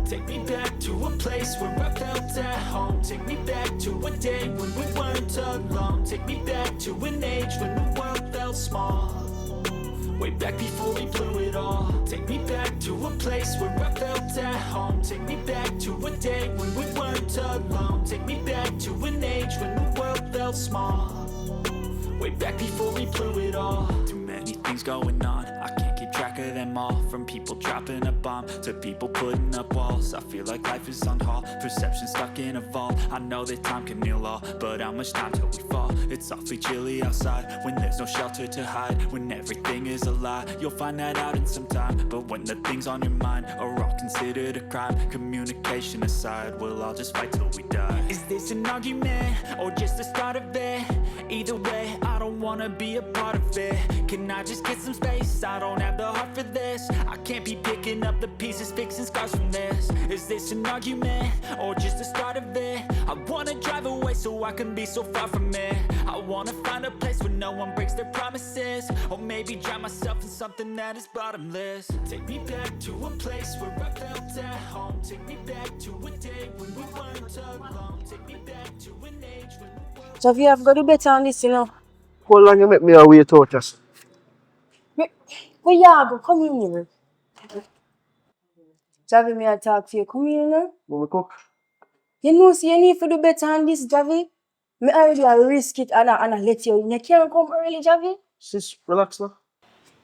Take me back to a place where I felt at home. Take me back to a day when we weren't alone. Take me back to an age when the world felt small. Way back before we blew it all. Take me back to a place where I felt at home. Take me back to a day when we weren't alone. Take me back to an age when the world felt small. Way back before we blew it all. Too many things going on, I can't keep track of them all. From people dropping a bomb to people putting up walls. I feel like life is on hold, perception stuck in a vault. I know that time can heal all, but how much time till we fall? It's awfully chilly outside, when there's no shelter to hide. When everything is a lie, you'll find that out in some time. But when the things on your mind are all considered a crime, communication aside, we'll all just fight till we die. Is this an argument, or just the start of it? Either way, I don't wanna be a part of it. Can I just get some space? I don't have the heart for this. I can't be picking up the pieces, fixing scars from this. Is this an argument, or just the start of it? I wanna drive away so I can be so far from it. I wanna find a place where no one breaks their promises. Or maybe drown myself in something that is bottomless. Take me back to a place where I felt at home. Take me back to a day when we weren't alone. Take me back to an age when the world... Javi, I've got to bet on this, you know. How long you make me a wait out just? Where you go? Come in here. Javi, me I talk to you. Come here, you know. When we cook? You know, see, you need to do better on this, Javi. Me already I risk it and I let you in. You can't come early, Javi. Sis, relax now.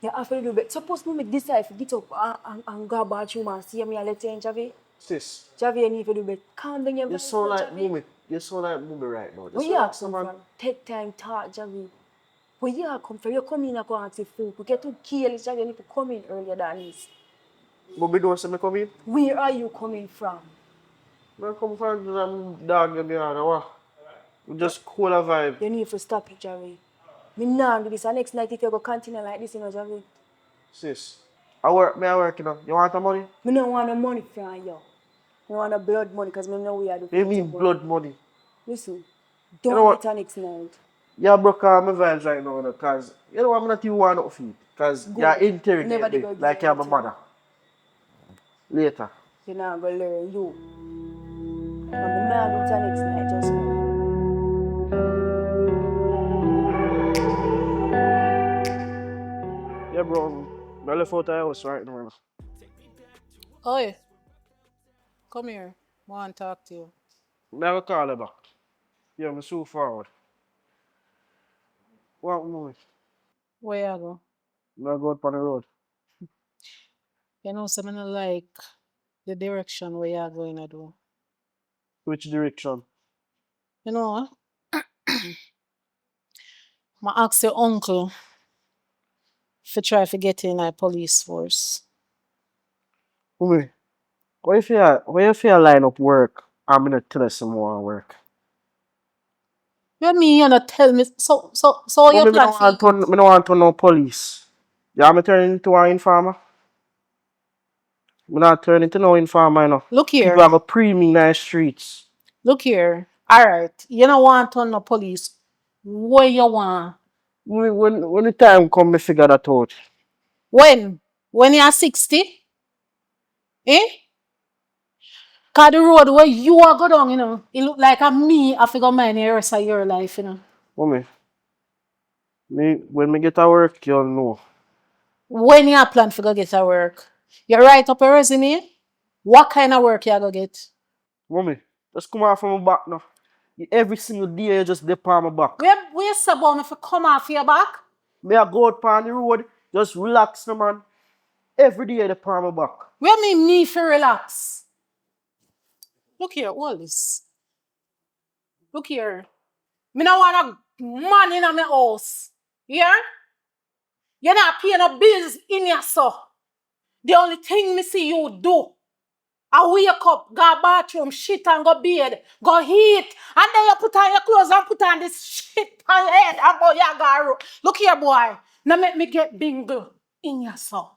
You have to do better. Suppose me make decide to get up and go bathroom and see me and let you in, Javi. Sis. Javi, you need to do better. Calm down your You sound like mommy. You sound like mommy right now. Where you come from? Take time, talk, Javi. Where you come from? You come in and go and see food. We get too careless, Javi. You need to come in earlier than this. Mommy don't say me come in? Where are you coming from? I come from the dog in the yard. We just cool a vibe. You need to stop it, Javi. Me nah do this. And next night if you go continue like this, you know, Javi. Sis, I work, you know. You want the money? Me don't want no money from you. I want no blood money because me know we are the You mean blood money? Listen, You know don't what? get next night. You broke all my vibes right now, because you know I'm not even want to feed. Because you're interrogating me like you're my mother. Later. You know I'm going to learn you. I'm not do it next night, just know. Yeah, bro. I left out the house right now. Oi, come here. I want to talk to you. Never call her back. Yeah, I'm so forward. What movie? Where you go? I go out on the road. You know, something like the direction where you're going to do. Which direction? You know, I ask your uncle to try to get in a police force. Movie. Where you feel line up work? I'm gonna tell you some more work. You mean you not tell me? So you Mommy, plan I don't want to know police. Yeah, I'm turning into an informer. I'm not turning into no informer, you know. Look here. People have a pre-me in the streets. Look here. All right. You don't want to know police. What you want? When the time come, I figure that out. When? When you're 60? Eh? Cause the road where you are go down, you know, it look like a me I figure mine the rest of your life, you know. Mommy, when me get to work, you'll know. When you plan to go get a work, you write up a resume. What kind of work you go get? Mommy, just come off from my back now. Every single day you just dip on my back. Where you say about me if you come off your back? Me I go out on the road, just relax no man. Every day you dip on my back. Where me for relax? Look here, all this. Look here. Me no want a man in my house. Yeah? You're not paying no bills in your so. The only thing me see you do, I wake up, go bathroom, shit and go bed, go eat, and then you put on your clothes and put on this shit on your head and go your go. Look here, boy. Now make me get bingo in your so.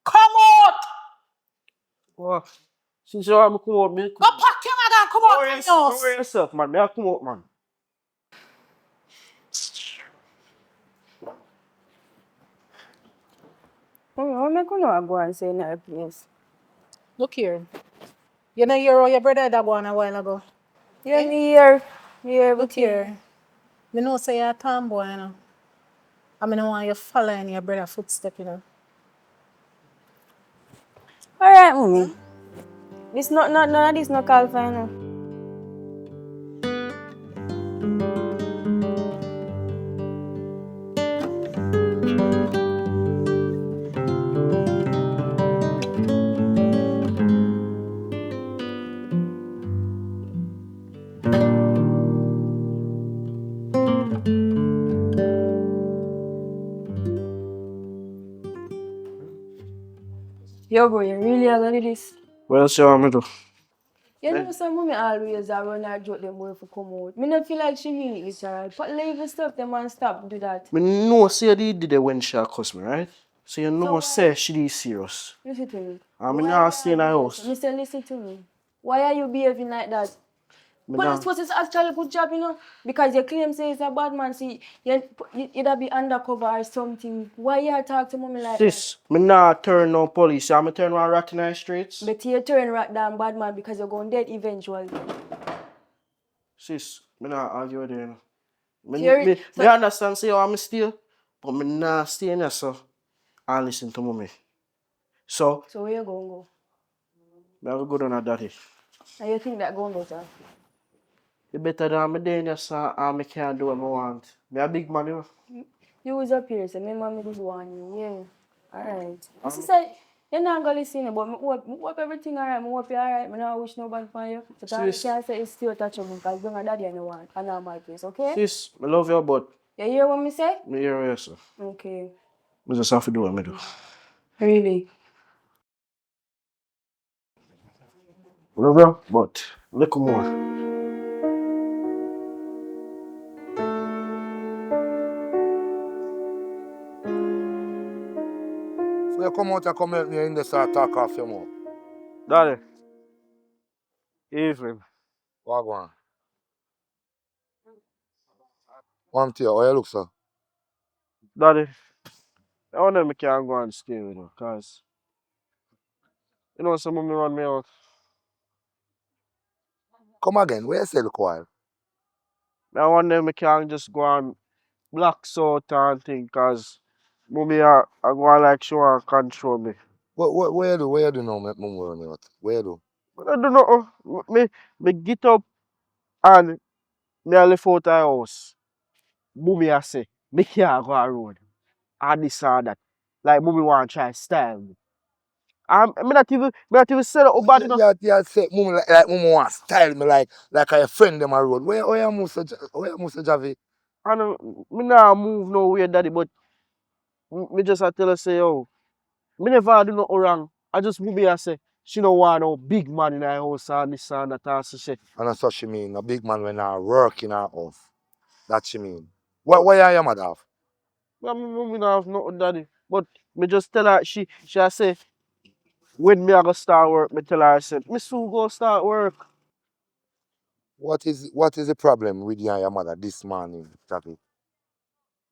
Come out! What? Since you want me come out, me Go pack your bag and come out. Don't worry yourself, man. Me I come out, man. I'm not going to go and say in that place. Look here. You know your brother that one a while ago. Yeah, me here. Look here. You know say you're a tomboy, you know. I mean, I want you following your brother footstep, you know. Alright, mommy. This not none of this no call for you know. Yo, bro, you really are gonna do this? What else you want me to do? You know, some mommy always run her joke them boy for come out. Me not feel like she really is alright. But leave the stuff them and stop do that. Me know say they did it when she cuss me, right? So you know So say she is serious. Listen to me. I mean now stay in the house. Mister, listen to me. Why are you behaving like that? Police force is actually a good job, you know, because you claim say it's a bad man, see, you'd be undercover or something. Why you talk to mommy like Sis, me not turn no police. I'm turn one rat in the streets. that? But you turn rat down bad man because you're going dead eventually. Sis, me not argue with you. Here- Me understand say I'm still, but me not stay in there so and listen to mommy. So, So where you going to go? me have to go down to daddy. And you think that going better? You better than me there in there so and me can't do what I want. Me a big man, you know. You was up here, so remember me did warn you, yeah. Alright. She said, you're not going to listen, but me hope everything alright. Me hope you alright. Me not wish no bad for you. But I Sis. can't say it's still touchable because you're daddy and you want a normal place, okay? Sis, me love you, but You hear what me say? me hear you, sir. Okay. Me just have to do what me do. Really? Love you, but little more. So you come out and come help me in the start talk off your mouth. Daddy. Evening. What go on? One to you, how you look, sir? Daddy. I wonder if I can go and stay with you, because you know some of me run me out. Come again, where you say look while? I wonder if I can just go and black out and thing, because mommy I go and like show and control me. Where you do now, make me run you out? Where you do? But I don't know. Me get up and me a left out the house. Mommy I say, me can't go a road. And this and that. Like mommy want to try style me. Me not even say that bad enough. You say, mum like mum want style me like a friend them a road. Where you move, Javi? And me not move nowhere, daddy, but me just a tell her say, yo, me never do nothing wrong. I just move here and say, she don't want no big man in her house and this and that and so she. And that's what she mean. A big man when I work in her house. That she mean. But Where you your mother have? me not have nothing, daddy. But me just tell her, she a say, when me I go start work, me tell her, I said, me soon go start work. What is the problem with you and your mother this morning, Javi?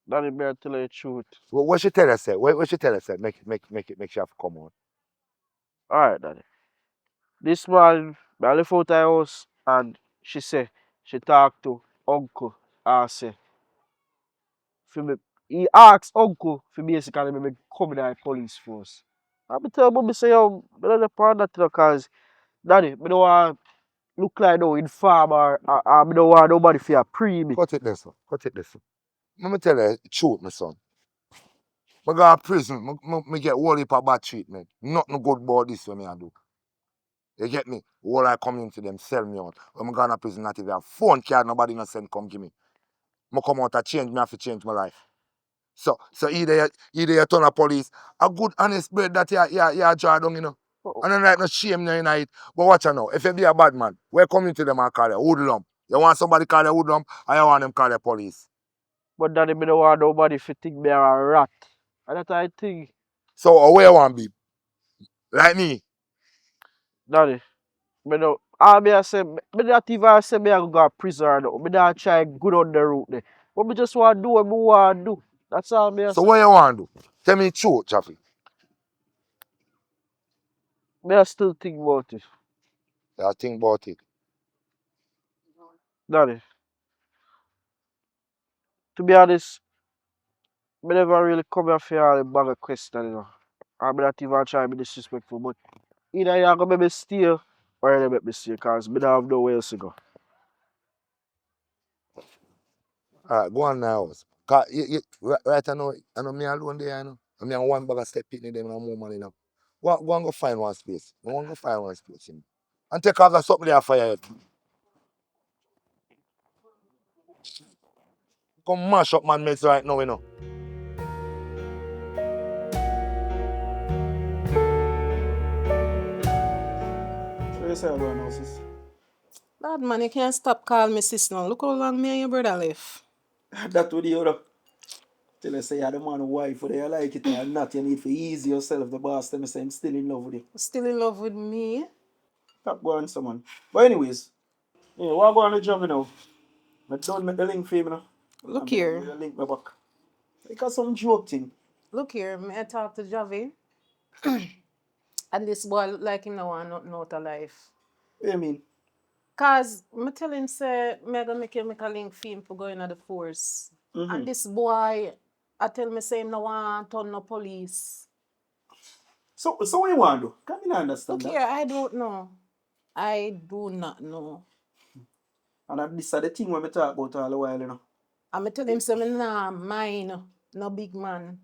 Daddy, me I tell her the truth. What she tell us say? What she tell us say? Make she have to come out. Alright, daddy. This man, I left out the house and she say, she talk to uncle and say, for me, he asked uncle for basically me come in the police force. I be tell mommy say, yo, I don't want that because daddy, me don't want look like no informer or me don't want nobody for pre me. Cut it there, sir. Cut it there, sir. Let me tell you the truth, my son. I go to prison, I get whole heap of bad treatment. Nothing good about this when I do. You get me? All I come into them sell me out. When I go to prison, not even a phone card, nobody no send come give me. I come out and change, me have to change my life. So either you turn a police, a good honest bread that you draw down, you know. And then like no shame no in it. But watch out now, if you be a bad man, where come into them and call you hoodlum? You want somebody call you hoodlum, or you want them call you police? But daddy, me don't want nobody to think me a rat. And that I think, So where you want be? Like me? daddy, me don't, I say, me not even say me I go to prison or no. Me not try good on the route there. But me just want to do what me want to do. That's all me I So say. what you want to do? Tell me the truth, Chaffee. I still think about it. I think about it. Daddy, to be honest, I never really come here for all the bag of questions, you know. I'm not even trying to be disrespectful, but either you're going to make me stay or you're going to make me stay because I don't have nowhere else to go. Alright, go on now. Cause right I know me alone there, you know. I mean, one bag of step in them and more money now. Go and go find one space. Go and go find one space. You know. And take off that something there for you. Come mash up man mates right now, you know. What you say about now, sis? Bad man, you can't stop calling me sis now. Look how long me and your brother left. That would you know. Till I say you're the man wife, whether you like it or not, you need to ease yourself. The boss tell me say I'm still in love with you. Still in love with me? Stop going someone. But anyways, yeah, what go on the job now? I don't make the link for you now. Look I'm here. gonna link me back. Because some joke thing. Look here, me I talk to Javi. And this boy look like him now want nothing out of life. What you mean? Cause me tell him say me gonna make him make a link for him for going to the force. And this boy I tell me say him no want turn no police. So what you want to do? Can you not understand Look that? here, I don't know. I do not know. And this is the thing when we talk about all the while, you know. And me tell him say me nah mine, no big man.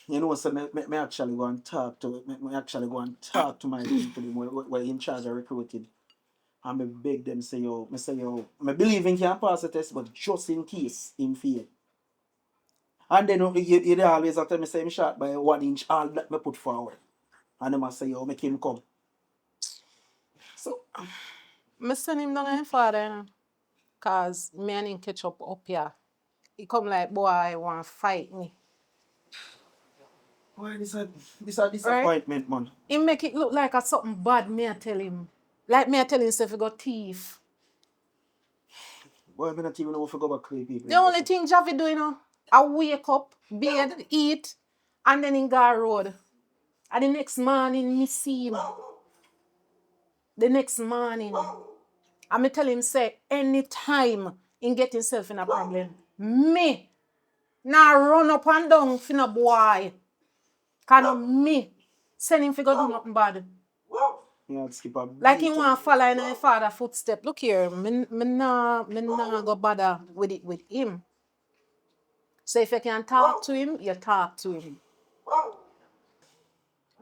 You know, so me actually go and talk to me actually go and talk to my people who in charge of recruiting. And me beg them say yo, me believe in can pass the test, but just in case him fail. And then you always have to me say him shot by 1 inch all that me put forward. And them a say yo, make him come. So Me send him down to him father, you know. Cause me and him catch up here. He come like boy want fight me. boy, this a disappointment, man. He make it look like a something bad, me I tell him. Like me I tell him if he got thief. Boy, me not even know if I go back to the people. The only thing Javi do, you know, I wake up, bathe, eat, and then he go road. And the next morning, me see him. The next morning. And me tell him, say, anytime he get himself in a problem, me now run up and down for no boy. Cause me send him to go do nothing bad. Yeah, skip a Like he want to follow in his father's footstep. Look here, me nah go bother with it with him. So if you can talk to him, you talk to him.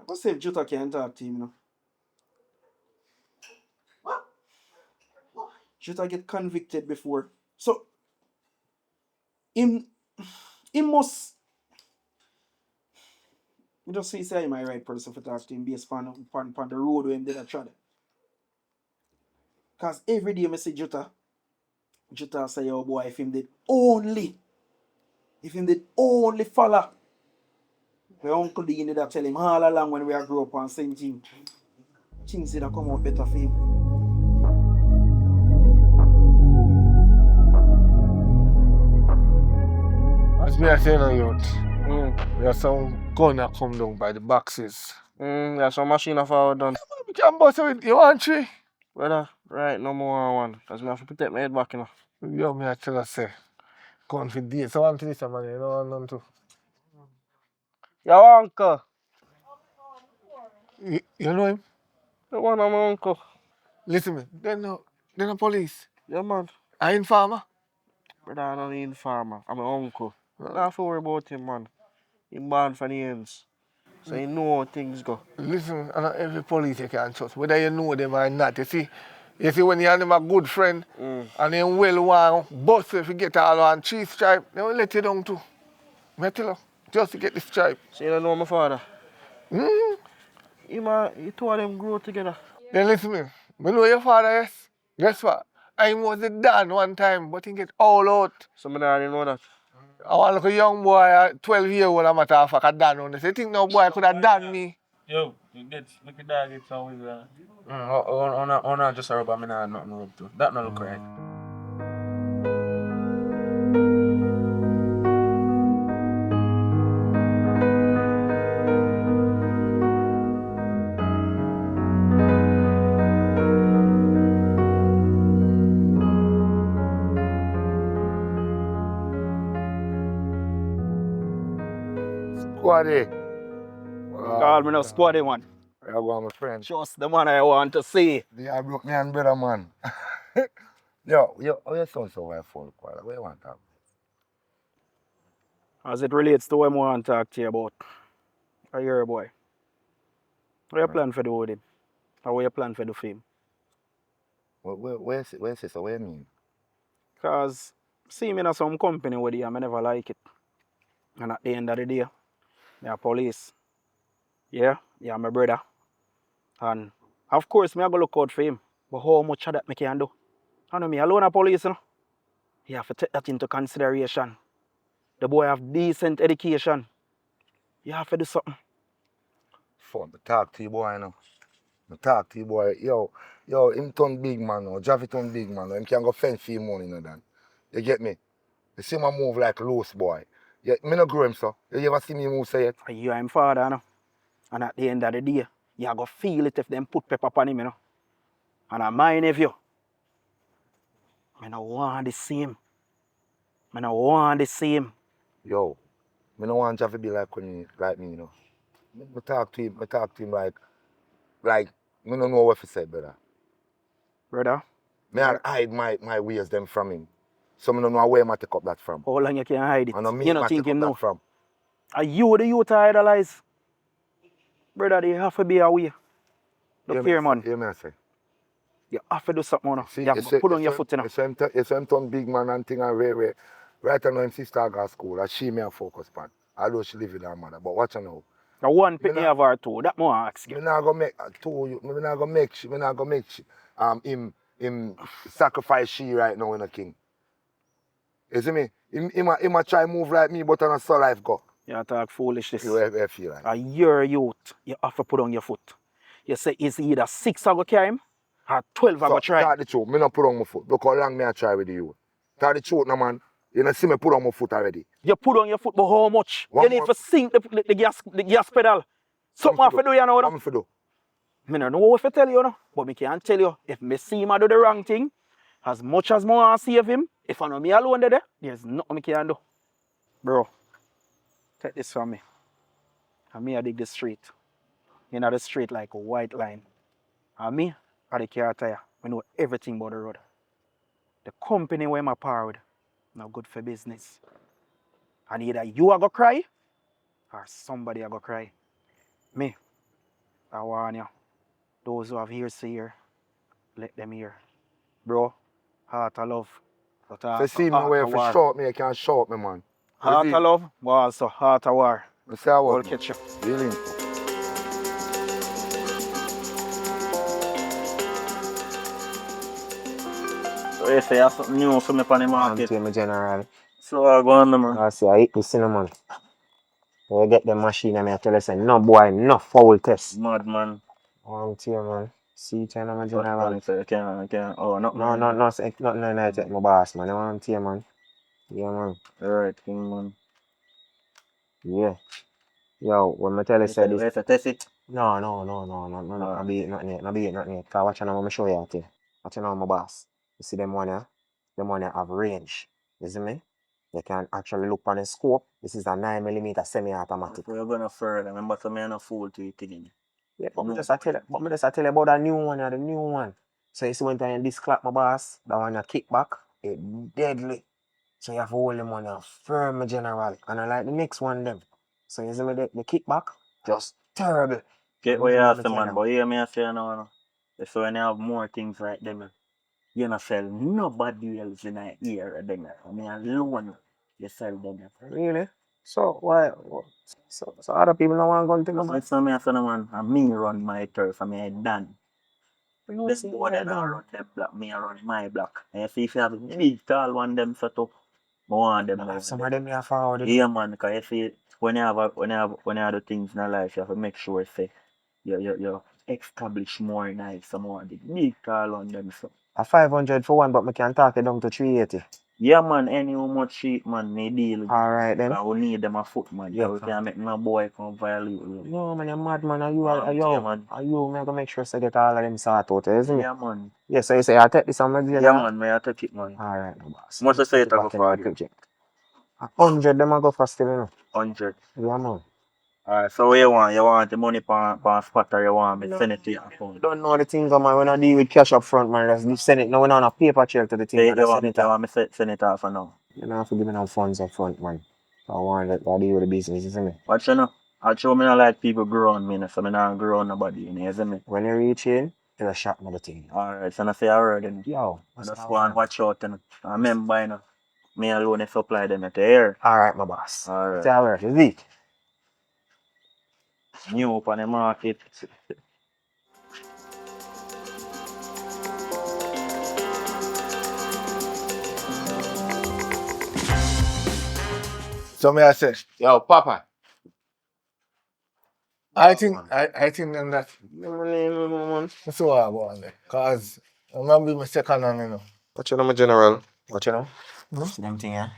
I say if Jutta can't talk to him, you know. Jutta get convicted before. So him must you just say I'm my right person for talk to him based on the road where him did a trod. Cause every day I see Jutta say, oh boy, if him did only follow my Uncle Dean did tell him all along when we grew up on same thing. Things did come out better for him. As me I say no youth. There's some gun that come down by the boxes. There's some machine of our done. We can bust it. You want three? Brother, right, no more one. Because I have to protect my head back, you know. Yo, me I tell you say. Gun for days. So I'm to this man, you know what none too. Your uncle. You know him? The one of my uncle. Listen me. They're no police. Yeah, man. I informer. Brother, I'm not in farmer. I'm my uncle. Don't have to worry about him, man. He's born for the ends. So he know how things go. Listen, and not every police you can trust, whether you know them or not. You see when you have them a good friend and they well want bust if you get all on 3 stripe, they will let you down too. I tell you, just to get the stripe. So you don't know my father? Mm-hmm. He two of them grow together. Then listen me, I know your father, yes. Guess what? I was the Dan one time, but he get all out. So I didn't know that. I want to look a young boy, 12-year-old, a matter of fact, a Dan on this. You think no boy could have done me? Yo, look at that, it's always on just a rubber, I mean, I nothing rub to. That not look right. Squaddy. Call me now Squaddy, man. I go, my friend. Just the man I want to see. I broke me and brother, man. Yo, how you sound so well for Squaddy? What you want to talk? As it relates to what I want to talk to you about. I hear boy. What you plan for do with him? Or what you plan for do for him? Where is it? So what you mean? Because see me in some company with you, I never like it. And at the end of the day, me a police. Yeah, my brother. And of course, me I go look out for him. But how much of that me can do? I know me alone a police, you know? You have to take that into consideration. The boy have decent education. You have to do something. Fun, but talk to you boy, you know. I talk to you boy. Yo, him turn big man now. Javi turn big man now. Him can go fence for him money, you know that. You get me? You see my move like loose boy. Yeah, me no grow him, so. You ever see me move say it? And you are him father, you know? And at the end of the day, you go feel it if them put pepper on him, you know? And I my nephew. I don't want the same. I don't want the same. Yo, me no want Javi be like me, you know. I talk to him like, me no know what to say, brother. Brother? Me I hide my ways them from him. So me no know where I take up that from. How long you can hide it? And I You not take think up him that know? from. Are you the youth I idolize? Brother, they have to be aware. Look here, man. Hear me I say. You have to do something, man. See, You have to put on your foot, you know. You see him turn big man and thing and way. Right now him sister go to school and she me a focus on. Although she live with her mother. But watch her now. The one pick me have her two. That more I ask you. Me not gonna make him sacrifice she right now in a king. You see me? Him a try move like me, but on a soul life go. You talk foolishness. You feel like. You're youth. You have to put on your foot. You say it's either 6 I go carry him or 12 I go try. Tell the truth, me not put on my foot. Look how long me I try with you. Tell the truth, no man. You don't see me put on my foot already. You put on your foot, but how much? You need to sink the gas pedal. Something I have to do, you know. What am I to do? I don't know what to tell you, no? But I can tell you, if me see him do the wrong thing, as much as more I save him, if I know me alone there, there's nothing I can do. Bro, take this from me. And me I dig the street. You know the street like a white line. And me, I the car tire. I know everything about the road. The company where I'm par with, not good for business. And either you are going to cry, or somebody are going to cry. Me, I warn you. Those who have ears to hear, let them hear. Bro, heart of love. If you see me where if you shout me, you can't shout me, man. Heart of love, but also heart of war. You see how I'll catch you. Really? So you say you have something new for me on the market? I'm general. So I go on, man. I say I eat the cinnamon. You get the machine and I tell you say no boy, no foul test. Mad, man. I'm here, man. See China my But general. man, so you can't. Oh, not No, say nothing like that, my boss, man. I'm here, man. Yeah, man. Alright, king, man. Yeah. Yo, when I tell you say this. Wait to test it? No. I be it nothing yet. Cause watch now, I'm show you out here. Watch now, my boss. You see them one here? Them one here have range. You see me? You can actually look on the scope. This is a 9mm semi-automatic. So you're gonna further. Remember, so me no fool to you thing. Yeah, but me just tell you about the new one, the new one. So you see when I this clap my boss, that one you kick back, it deadly. So you have to hold them on a firm general. And I like the next one them. So you see me the kick back, just terrible. Get what you have to, man. But hear me I say no. So when you have more things like them, you don't sell nobody else in the ear them. I mean alone you sell them. Really? So why? So other people don't want to go into my That's why I say no, man. And me run my turf. I mean I done. This boy that run them block, me run my block. And if you have a big tall one them set up, I want them. Some of them are forward. Yeah, man, because you see, when you have the things in life, you have to make sure say you establish more nice, some more the big tall on them. So. A 500 for one, but I can talk it down to 380. Yeah, man, any how much sheet, man, they deal with. Alright then. Because we need them a foot, man. Yeah, we can't make no boy come violate you. No, man, you're mad, man. Are you, man. Are you, man, gonna make sure to get all of them sort out, isn't it? Yeah, man. Yeah, so you say, I'll take this on my deal. Yeah, man, may I take it, man. Alright, no boss. Much to say it, I go for 100 them I go for still, you know. 100. Yeah, man. Alright, so what you want? You want the money for spot or you want me to send it to your account? Don't know the things, man. When I deal with cash up front, man, just send it. No, we're not on a paper check to the thing. You, Just want send me, it you out. want me to send it off for now? You don't have to give me no funds up front, man. I want that. I deal with the business, you see me? But you know, I show me not like people grow on me, so me not grow on nobody, you see me? When you reach in, you'll shot another thing. Alright, so I say I heard you. Yo, I just go and watch out, you know. I remember, you know, me alone supply them at the air. Alright, my boss. Alright. Tell her, is it? New up on the market. So me I say, yo, Papa. I think them that that's what I want there. Cause I'm gonna be my second one, you know. Watch you know, my general. Watch you know. See them thing, yeah?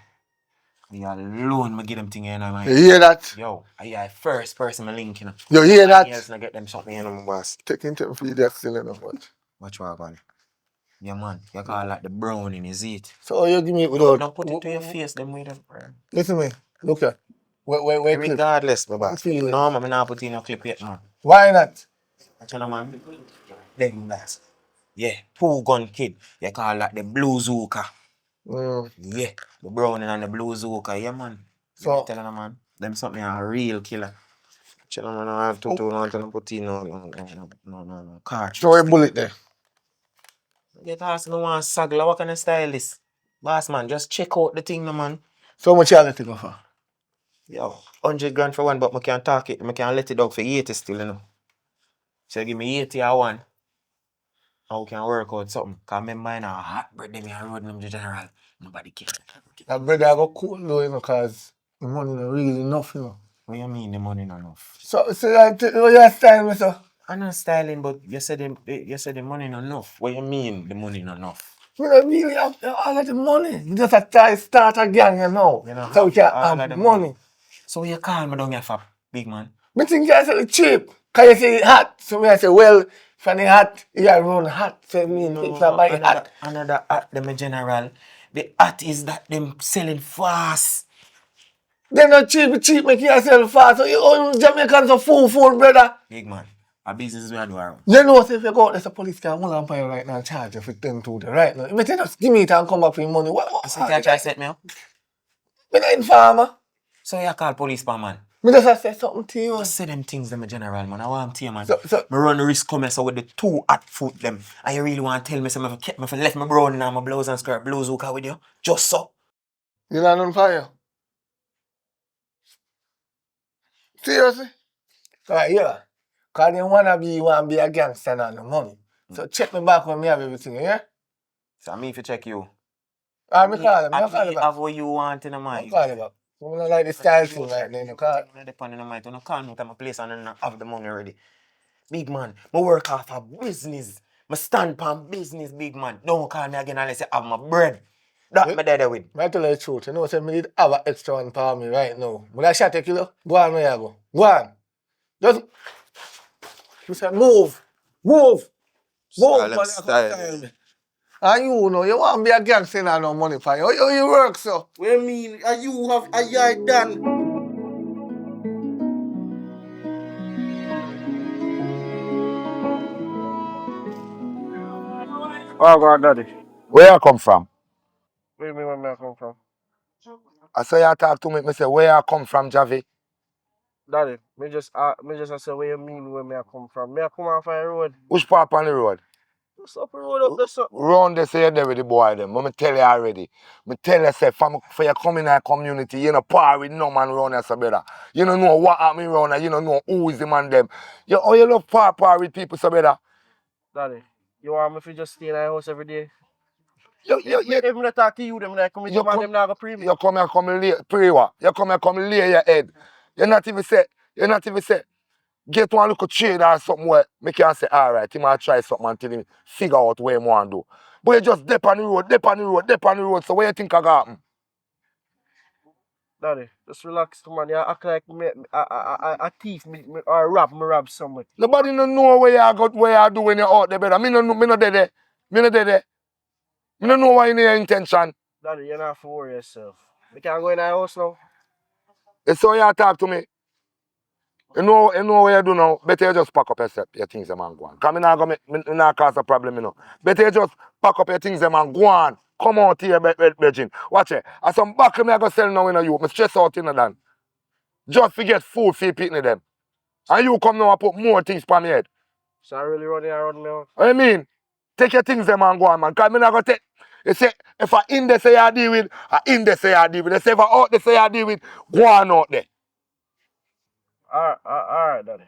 Me alone, me give them thing, you know, man. You hear that? Yo, I the first person me link, you know. You hear that? Else I get them something, you know, my boss. Taking time for you that still enough watch. Watch what man. Yeah, man. You call like the browning, is it? So you give me it without. Don't put it to your face, them with them. Listen to me. Look here. Wait, clip. Regardless, my boss. Feel it. No, man, I'm not putting no clip yet, man. Why not? Watch you know, man. Them guys. Yeah, two gun kid. You call like the blue zooka. Yeah, the browning and the blue zooka. Yeah, man. So Tell them, man. Them something a real killer. You know, man, I have to put in no cartridge. throw a bullet there. Get asked no one sagla, what kind of style is? Boss man, just check out the thing, no man. So much you let it go for? Yo, 100 grand for one, but I can't talk it. I can't let it out for 80 still, you know. So give me 80 or one. And we can work out something. Cause remember in a hot bread, them here road them the general. Nobody care. That brother I go cool though, you know, cause the money not really enough, you know. What you mean the money not enough? So you're styling me, so. I'm not styling, but you said the money not enough. What you mean the money not enough? We don't really have all of the money. We just have to start a gang, you know. You know, So we can all of have the money. So you call me down here for big man? Me think you say it's cheap. Cause you say it hot. So me I say, well, from the hot, you run hot. So me it's not buy hot. Another hat, them a general. The hat is that them selling fast. They're not cheap, make yourself fast. So you Jamaicans are fool, brother. Big man, a business we do around. You know, so if you go out, there's a police car, hold on for you right now and charge you for 10 to the right now. You better just give me it and come back for your money. What? So you try to set me up? Me not informer. So you call police pa man? Me just say something to you. Just say them things them a general man. I want to you man. So me run the risk come here so with the two hot foot them. And you really want to tell me so me kept me for left my brown and my blouse and skirt blue zuka with you? Just so. you not on fire. Seriously? Right, yeah. Cause they wanna be a gangster and the money. So check me back when me have everything, yeah? So me if you check you. Me call him, I call him back. Have what you want in the mind. I call him back. I don't like the style thing right now, you call. I depend on the mind. You don't call me to my place and then have the money ready. Big man, I work off a business. I stand on business, big man. Don't call me again unless you have my bread. That me there with. I tell you the truth, you know, say me need have an extra one for me right now. But I shot a kilo. Go on, where you go. Go on. Just you say move. Move. Silent style. And you know, you want to be a gangster and no money for you. You work so. What you mean? And you have a yard done? Oh God, daddy. Where you come from? Where you mean where I come from? I saw you talk to me, I say, where you come from, Javi? Daddy, me just say where you mean where me I come from. Me I come off the road. Which part on the road? Just up the road up there, so. Round there, say you're there with the boy them. Let me tell you already. Me tell you, say, for you come in our community, you know, par with no man round here, so brother. You don't know what happening round here, you don't know who is the man them. You love par with people, so brother. Daddy, you want me to just stay in the house every day? If me talk to you, them like come to man, them not go pray me. You come here, come lay, pray what? You come here, come lay your head. You're not even say, get one little trade or something where me can say, alright, he might try something until he figure out what he want to do. But you just dip on the road, so what you think I got happen? Daddy, just relax, man. You act like me, a thief or rob someone. Nobody no know where you do when you're out there, brother. Me no there. Me no know what in your intention. Daddy, you don't have to worry yourself. We can go in the house now. It's so you talk to me. You know what you do now? Better you just pack up your things them and go on. Because me not cause a problem, you know. Better you just pack up your things them and go on. Come out here, Virgin. Watch it. As some back me I go sell now in a you. Me stress out in the dan. Just forget food for people in them. And you come now and put more things on my head. So I really running around me out. What I mean? Take your things them and go on, man. Because me not go take. You say, if I in there say I deal with, I in there say I deal with. They say if I out there say I deal with, go on out there. Alright, daddy.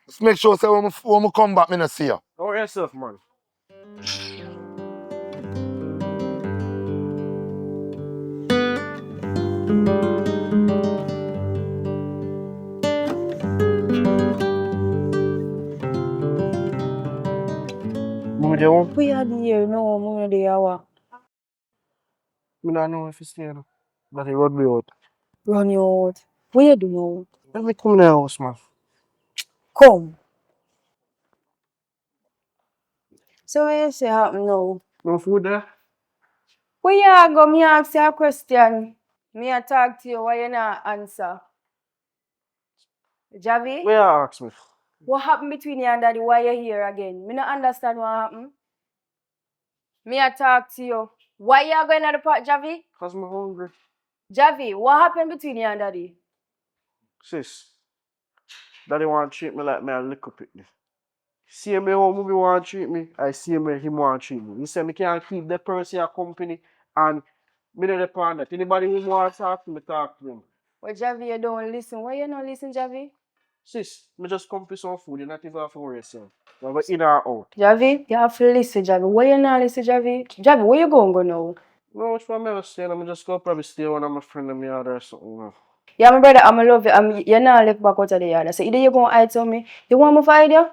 Just make sure say when I come back, me not see you. Don't worry yourself, man. Move the home. We are there, no, more the hour. Me don't know if it's there. But he run me out. Run you out. What you do now? Let me come in the house, man. Come. So what you say happen now? No food there? Where you go? Me ask you a question. Me a talk to you, why you not answer? Javi, Where you ask me? what happened between you and daddy? Why you here again? Me not understand what happened. Me a talk to you. Why you going to the park, Javi? Because I'm hungry. Javi, what happened between you and daddy? Sis, daddy want to treat me like me a little picnic. See me how movie want to treat me, I see me him want to treat me. He said me can't keep the person a company and me not depend that. Anybody who wants to talk to me, talk to him. Well, Javi, you don't listen. Why you not listen, Javi? Sis, me just come for some food, you not even have to worry yourself. Whether in or out. Javi, you have to listen, Javi. Why you not listen, Javi? Javi, where you going go now? No, which one me stay? I'm just go probably stay one of my friend in my yard or something. You know. Yeah, my brother, I'm love you. You're not left back out of the yard. So either you going to hide to me. You want me to hide you?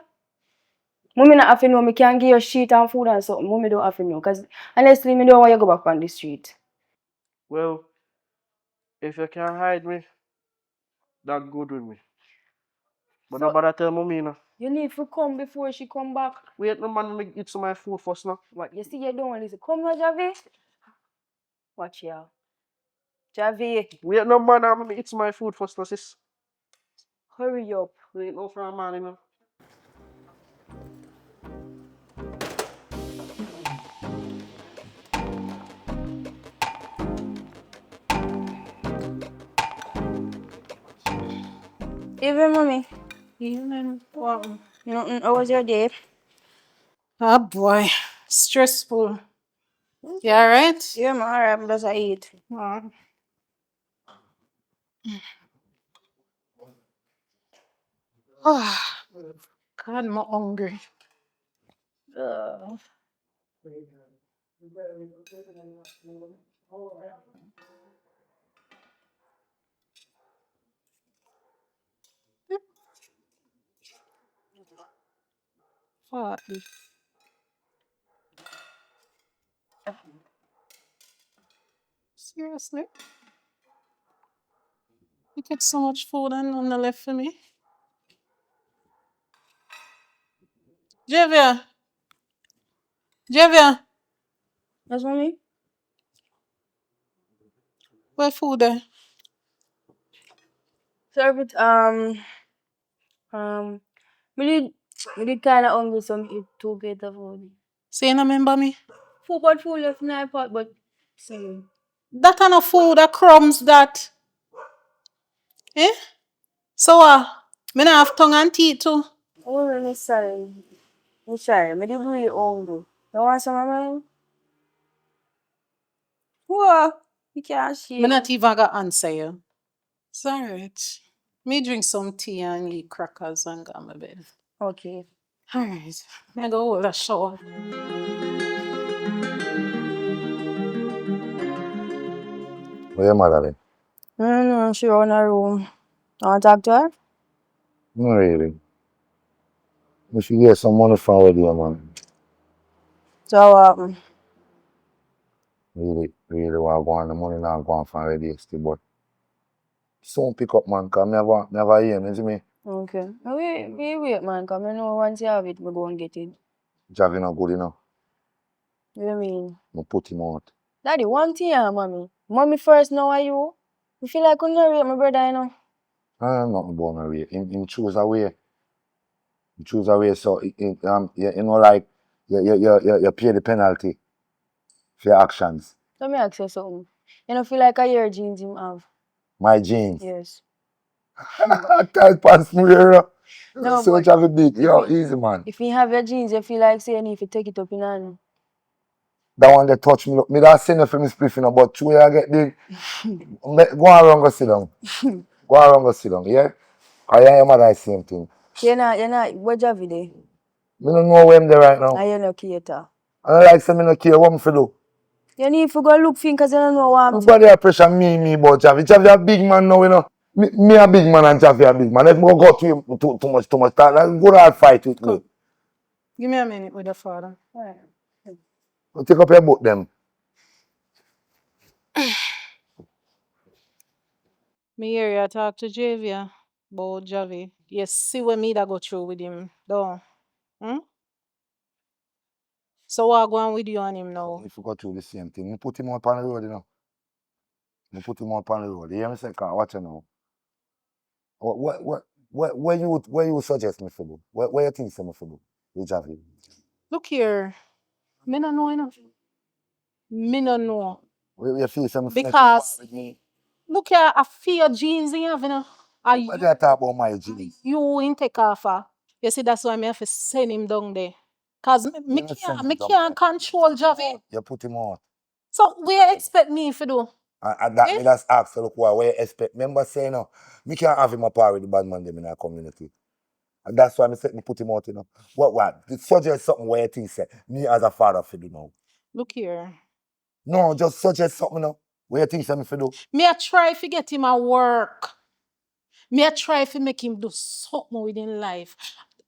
Mommy not have to know. Me can give you shit and food and something. Mommy don't have to know. Because honestly, me don't want you to go back on the street. Well, if you can't hide me, that's good with me. But So- nobody tell mommy, you know. You need to come before she come back. Wait, no man, me eat some of my food first now. What? You see, you don't listen. Come now, Javi. Watch you. Javi, Wait, no man, I'm gonna eat some of my food first now, sis. hurry up. Wait, no for a man, you know. Even mommy. Evening. What? Nothing. How was your day? Oh boy, stressful. You alright? Yeah, man. Alright, I'm just eat. Oh. Ah, God, I'm hungry. What? Seriously? You get so much food and none left for me? Javia! Javia! That's mommy? Where food there? Serve it. We did kind of hungry, so we eat 2 plates of food. So you not remember me? Food left in my pot, but same. That kind of food, that crumbs, that. Eh? So me not have tongue and teeth too. Oh, I'm sorry. I'm sorry. I did really hungry. You want some of mine? What? You can't share. Me not even gonna answer you. It's alright. Me drink some tea and eat crackers and go on my bed. Okay. Alright. Me go hold a shower. Where your mother then? No, she on her room. I want to talk to her? No, really. We should get some money from where there, man. So, Really want to go on. The money not going from where there still, but soon pick up, man, because never hear me, you see me? okay. Wait, man, because I know once you have it, we go and get it. Javi not good enough. What do you mean? I put him out. Daddy, one thing, mommy. Mommy first, now are you? You feel like couldn't rate my brother, you know? Nothing about my way. Him choose a way. He choose a way so you know like you pay the penalty for your actions. Let me ask you something. You don't feel like a year jeans him have? My jeans. Yes. Tight pants me here. No, So but much have a big. Yo, easy man. if you have your jeans, you feel like saying if you take it up in hand. That one they touch me. Me that send you for me spliffing about 2 years I get the go around go sit down. Go around go sit down, yeah? I hear your mother same thing. You're not, what Javi there? Me don't know where I'm there right now. And you're not cater. I don't like say me no care what me for do. You need to go look for him because you don't know what I'm Nobody a pressure me about Javi. Javi a big man now, you know. Me a big man and Javi a big man. If me go to him too much time, then go hard fight with me. Give me a minute with the father. Alright. You take up your boat them. Me hear you talk to Javia about Javi. You see what me that go through with him, though. Hmm? So what go on with you and him now? If you go through the same thing, me put him up on the road, you know. Me put him up on the road. You hear me say, watch you now. Where you suggest me for do? Where you think say me for do with Javi? Look here. Me no know enough. Me no know. Where you feel say me finish Because with me? look here, I feel your jeans in you, you know. Are What do you talk about my jeans? you in take off? You see, that's why me have to send him down there. Cause You not send him me down can't control Javi. You put him out. So what you expect me to do? And that Eh? me just ask, look, where you expect? Remember saying, no, me can't have him apart with the bad man them in our community. And that's why me say me put him out, you know. What? Suggest something where you think say, me as a father for do now. Look here. No, just suggest something now. Where you think say me for do? Me I try to get him a work. Me I try to make him do something within life.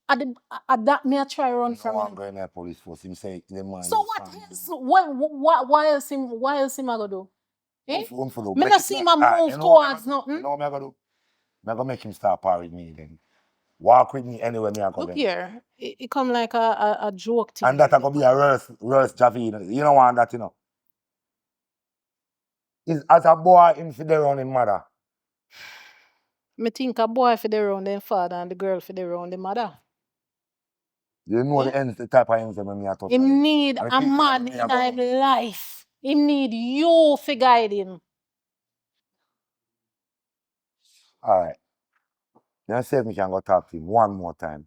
At that me I try run No from one him. go in the police force. Him say the man. So what else? Why else him I go do? Eh? One for do. Me not see him a You move know what towards you nothing. know what me I gonna do? Me I gonna make him start par with me then. Walk with me anywhere me I go Look then. here. It come like a joke thing. And that I gonna be a worse Javi, you know. You don't want that, you know. Is as a boy him for the run him mother. Me think a boy for the round their father and the girl for the round their mother. You know the type of ends when me I touch. Him need And the a people man me in a go his life. Him need you to guide him. Alright. You know, see if me can go talk to him one more time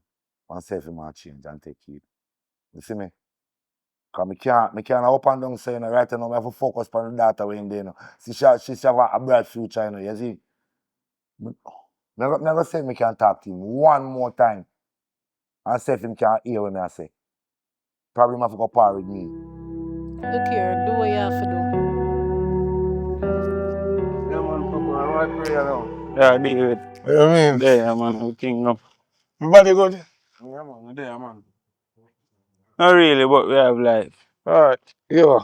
and see if he might change and take heed. You see me? Because me can't up and down say, you know, right now, I have to focus on the daughter when there, you know. She have a bright future, you know, you see? Never say me can talk to him one more time and see if him can hear what I say. Probably have to go par with me. Look here, do what you have to do. Yeah, man, Papa, I want to pray around. Yeah, David. What you mean? There, man, we kingdom. Everybody good? Yeah, man, there, man. Not really, but we have life. Alright. Yo.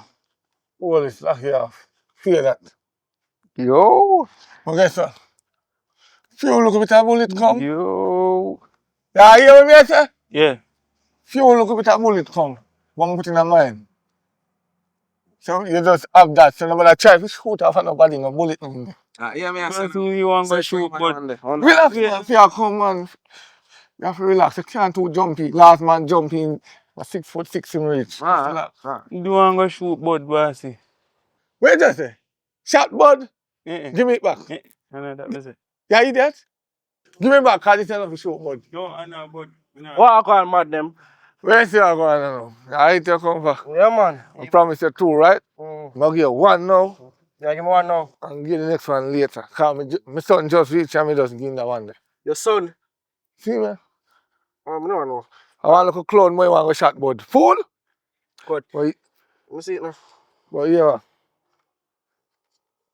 Hold this lock you off. Feel that. Yo, Okay, so. Few look a bit of bullet come. yo. Yeah, you hear what me I say? Yeah. Few look a bit of bullet come. One put in a mind. So you just have that. So nobody try to shoot off and nobody no bullet. No. Yeah, me, I said, who you want to shoot, but Relax, man. Fear come, man. You have to relax. You can't too jumpy. Last man jumping. 6'6" in reach. Relax. you want to shoot, but bossy. Wait just say. Shot bud. Eh, Give me it back. I know that was it. Yeah, idiot. Give me it back. Cause it's enough to shoot bud. No, I know, but. What I call mad them? Where see you going now? I hate you come back. Yeah, man. I promise you two, right? Mm. I'm gonna give you one now. Yeah, give me one now. And give the next one later. Cause my son just reached and me just give him that one there. Your son. See me? No. I want to look a clown more you want to shot bud. Fool! Good. But, Let me see it now. but yeah.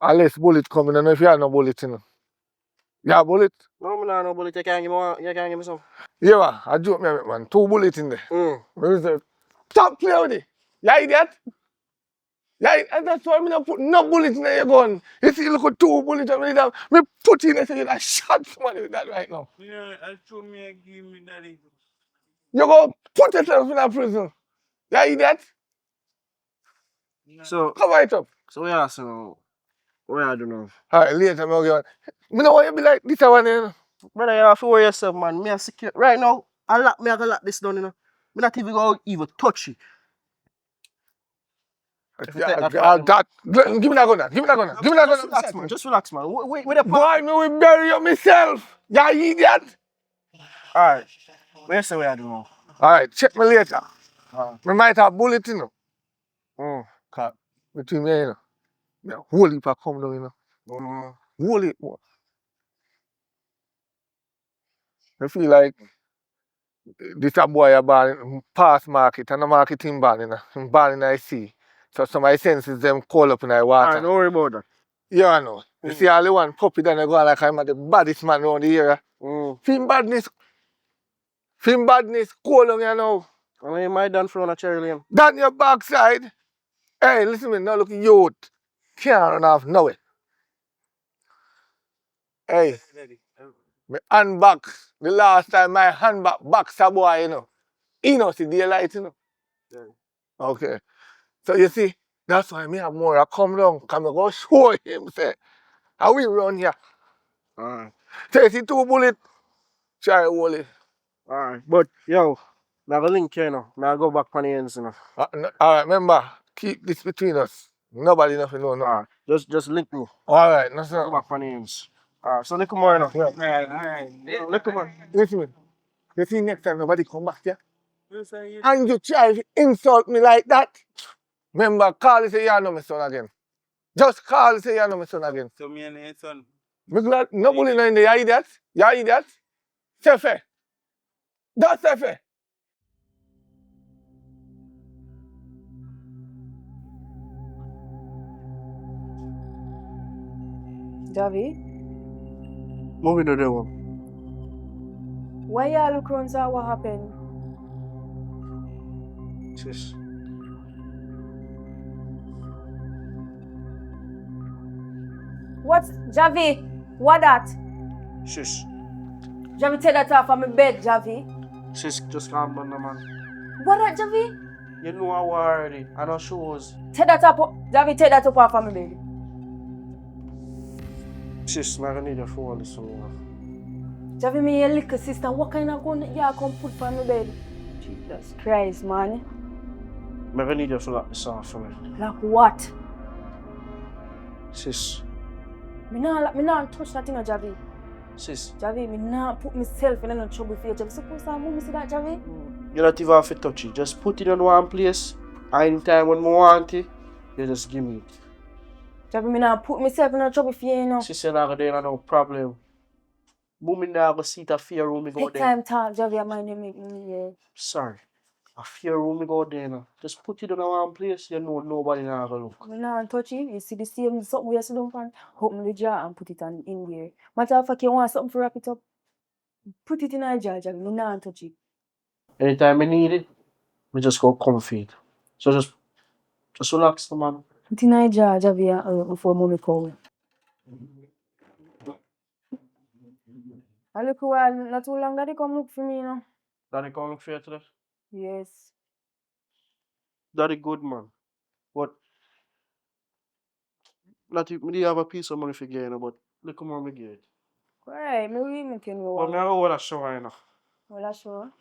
Unless bullet coming, and if you have no bullet, you know. You have bullet? No, man, no bullet. You can't give me one. You can't give me some. Yeah, I joke me, man. 2 bullets in there. Where is it? Stop playing with it. You idiot? Yeah, and that's why I not put no bullet in your gun. You see, look at 2 bullets and me put in there so you like shot somebody with that right now. Yeah, I told me I give me daddy. You go put yourself in a prison. You idiot? So, Cover it up. so yeah, so what I do now? Alright, later, me go. Me know why you be like this one, you know. Brother, you have to worry yourself, man. Me a secure. Right now, I gonna lock this down, you know. Me not even go even touch it. If you take that part, Give me that gun, give me that gun, give me that just gun. relax, man. Just relax, man. Wait the Boy, me will bury you myself. You idiot. Alright. Where's the way I do now? Alright, check me later. Me might have bullet, you know. Mm. Cause between me, you know. Me a whole heap of come down, you know. Whole heap more. I feel like this a boy a born past market and a marketing born, you know. Him born in the sea. So some of the senses them call up in the water. Alright, don't worry about that. Yeah, I know. You see all the one puppy then they go like I'm the baddest man around the area. Film badness, cool on you now. I mean, my done from a cherry lane. Down your backside. Hey, listen to me, now look youth. Can't run off nowhere. Hey, my handbox. The last time my handbag box a boy, you know. He know see daylight, you know. Yeah. Okay. So you see, that's why me have more I come down. Come and go show him say. How we run here. Alright. So you see 2 bullets, try hold it. Alright. But yo, I go link you now. I go back on the ends, you know. Alright, remember, keep this between us. Nobody nothing know. Alright. Just link me. Alright, no sir. Go back on the ends. Alright, so look more now. Alright. Look more. Listen to me. You see next time nobody come back here. And you try to insult me like that. Remember, call and say you know my son again. Just call and say you know my son again. So me and your son. Me glad nobody know in there, you idiot. You idiot. Sefe. That's Sefe. Javi, What we do there, one? why you look around say what happened? Sis. What, Javi? What that? Sis. Javi, take that off of my bed, Javi. Sis, just calm down, man. What that, Javi? You know I was already. I know shows. Take that up, Javi, take that up off of my bed. Sis, I gonna need your phone this one. Javi, me your little sister, what kind of gun you come put for my bed? Jesus Christ, man. I'm gonna need you to lock this off for me. Like what? Sis. Me not touch that thing, Javi. Sis. Javi, me not put myself in no trouble for you. Javi, suppose I move me see that, Javi? You don't even have to touch it. Just put it in one place. Anytime when I want it, you just give me it. Javi, me not put myself in no trouble for you, know. She said I got no problem. Boom in there, I go see a fear room, me go Take there. time talk, Javi, I mind you make me, yeah. Sorry. A fear room, me go there now. Just put it in one place, you know nobody now go look. Me not touch it. You see the same something we sit down and open the jar and put it in there. Matter of fact, you want something to wrap it up, put it in a jar, Javi. Me not touch it. Anytime I need it, me just go comfy it. So just relax, man. Put it in a jar, Javi, before mommy call. I look a while, not too long that they come look for me, you know. Daddy come look for you today? Yes. Daddy good, man. But not if me have a piece of money for you, but look more me get it. Right, me really can go But on. me I go with a shower, you know. Well, that's sure.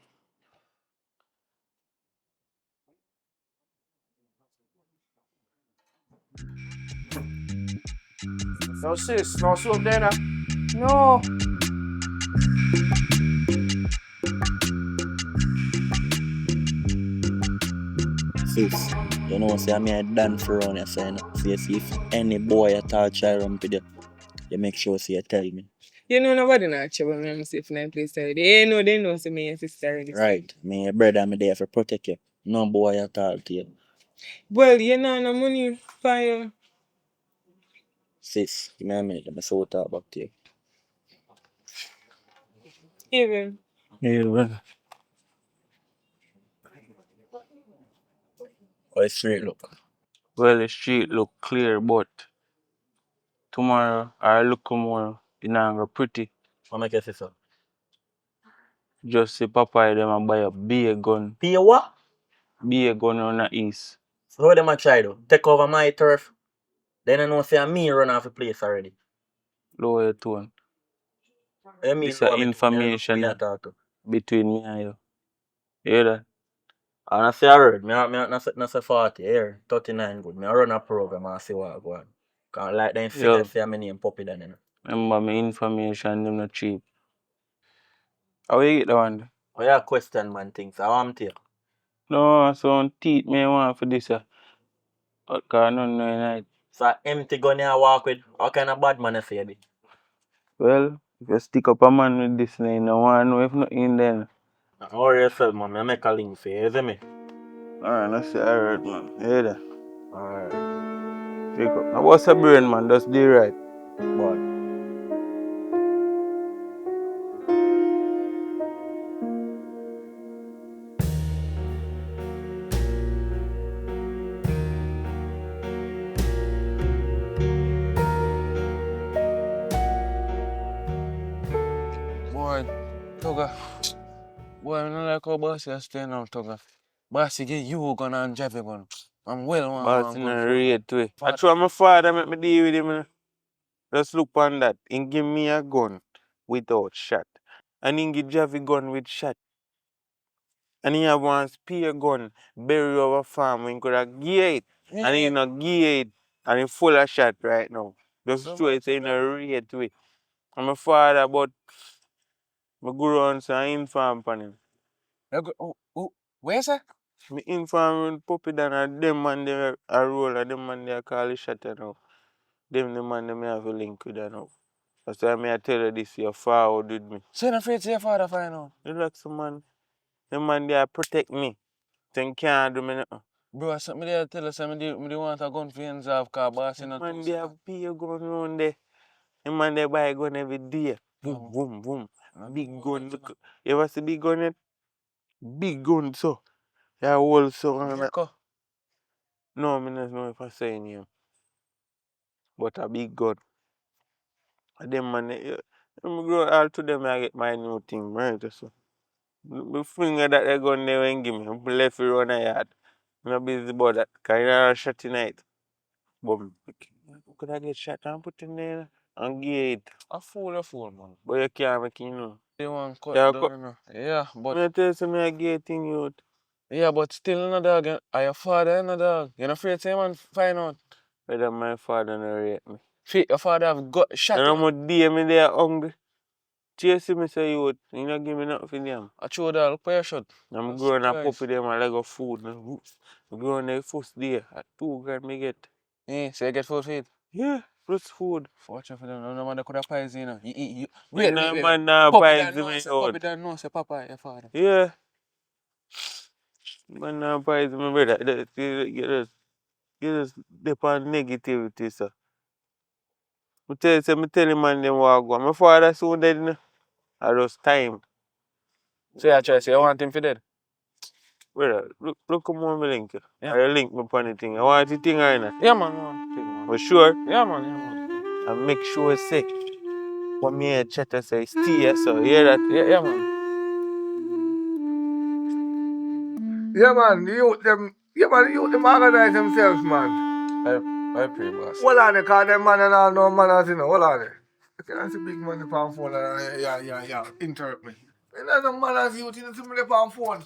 No sis, no soup there now. No. Sis, you know, say I'm a done for around here, so you know, see if any boy at all try run with you make sure say you tell me. You know nobody not trouble me, I'm safe in that place already. They know say me and sister already. Right, me your brother, me there for protect you. No boy at all to you. Well, you know no money for you. Sis, give me a minute, let me sort out back to you. Even. Yeah, well. How the street look? Well, the street look clear, but tomorrow I look more, you know, go pretty. What make you say so? Just see Papa them and buy a big gun. Be a what? Big gun on the east. So how them a try though? Take over my turf? Then I know say me run off the place already. Lower your tone. I mean, This is information between me and you. You hear that? And I say I heard, not say 40, here, 39 good. Me I run a program and see what go on. Cause like them Yo, figure say my name Puppy then, you know. remember my information, them not cheap. How you get that one? Oh yeah, question man things. I want to. No, so teeth me want for this. But cause none no night. So empty gun you walk with, how kind of bad man you say be? Well, if you stick up a man with this, you no want to know if nothing in there. Don't worry yourself, man. I make a link for you, you see me? Alright, that's it, alright, man. You hear that? Alright. Pick up. Now, what's a brain, man? Just do right. Boy. Boy, Tugga. Boy, I don't like how bossy I stay now, Tugga. Bossy get you gun and drive a gun. I'm well one. Bossy not read to it. I try my father make me deal with him. You know. Just look on that. He give me a gun without shot. And he give Javi gun with shot. And he have one spear gun bury over farm when he could have gear it. And he not gear it. And he full of shot right now. Just show it say he not read to it. And my father but I go around and inform on him. Where's that? Me inform with Puppy Dan and them man they a roll and them man they a call the shot now. Them the man they me have a link with that now. That's why I tell you this, your forward with me. So you're not afraid to your father find out? Relax, man. The man there protect me. Then can't do me nothing. Bro, something there tell us I do want a gun for himself because boss in a man there pay a gun around there. The man there buy a gun every day. Boom, boom, boom. Big gun. Look. You ever see big gun yet? Big gun so. Yeah, whole so. No, I don't know if I say name. But a big gun. And them man, I'm grow all to them I get my new thing, right? So. The finger that they gun they won't give me. I'm left it run a yard. I'm not busy about that. Because I shot tonight. But could I get shot and put in there and get it? A fool, man. But you can't make it, you know. They want cut down, you know. Yeah, but I tell you something I get thing you. Yeah, but still no dog. Are your father no dog? You're not afraid to man find out. Whether my father no rate me. Your father have got shot. And how much day me there hungry? Chase me say you not give me nothing for them. I throw that look for your shot. I'm growing a puppy them and like a food. I'm growing the first day at 2 grand me get. Eh, so you get full feed? Yeah, plus food. Fortune for them. No man, they could have pies, you know. Wait, man, nah, pies me out. Puppy don't know, say papa, your father. Yeah. Man, nah, pies me brother. You just depend on negativity, sir. Me tell him man them walk go. My father soon dead, you know. I just time. So you try to say you want him for dead? Brother, look come on me link you. Yeah. I link me upon the thing. I want the thing right now. Yeah man. For sure? Yeah man. And make sure say what me hear chatter say stay here, so you hear that? Yeah man. Yeah, man, the youth them organize themselves, man. I pray, boss. Hold on, because them man and all no manners, you know. Hold on. You can't see big man on phone and yeah, interrupt me. You know, no manners, youth, you see me on phone.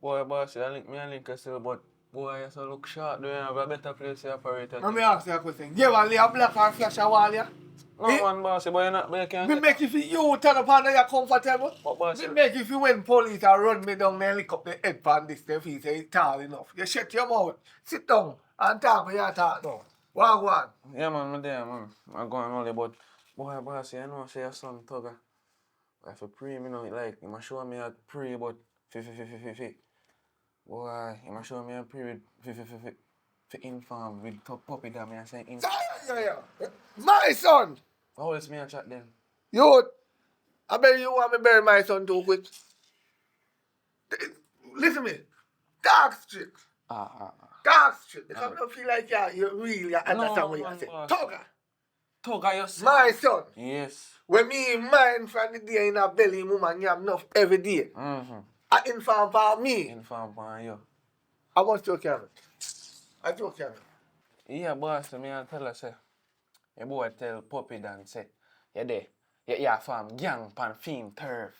Boy, boss, I link I say, but boy, you so look sharp, do you have a better place to operate at? Let me ask you a question. You want to lay a black and flash a wall, yeah? No man, boss, but you can't. Me make if you turn up and you're comfortable. But boss, Me make if you when police are run me down and lick up the head pan this stuff, he say it's tall enough. You shut your mouth, sit down and talk when you talk now. Go on. Yeah man, I'm there man. I'm going only, but boy, boss, you know, say your son Tugga. I have to pray, you know, like, he must show me how to pray, but boy, he must show me how to pray with for inform with puppy that me I say inform. Yeah. My son! How is me a chat then? You, I bet you want me bury my son too quick. Listen to me. Dark street. Dark street. Because I don't feel like you really understand what you say. Tugga, your son. My son. Yes. When me mind from the day in a belly, woman, you have enough every day. I inform for me. Inform for you. I want to carry. I do carry. Yeah, boss, me I tell her, say, your boy tell Puppy Dan, say, you there. Yeah, fam, gang pan fiend turf.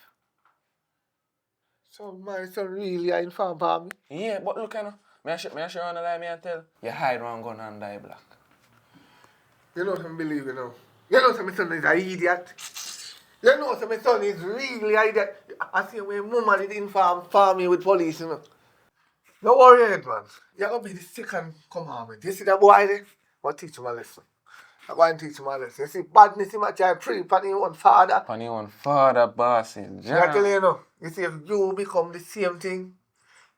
So my son really are informed for me. Yeah, but look, you know, me I show you on the lie, me I tell. You hide one gun and die black. You know what I believe, you know. You know what my son is an idiot. You know what my son is really an idiot. I see when mama did inform for me with police, you know. Don't worry, head, man. You're going to be the second commandment. You see that boy there? I'll teach him a lesson. I'm going to teach him a lesson. You see, badness, he might try to pray upon his own father. Upon your own father, boss. I tell you, know. You see, if you become the same thing,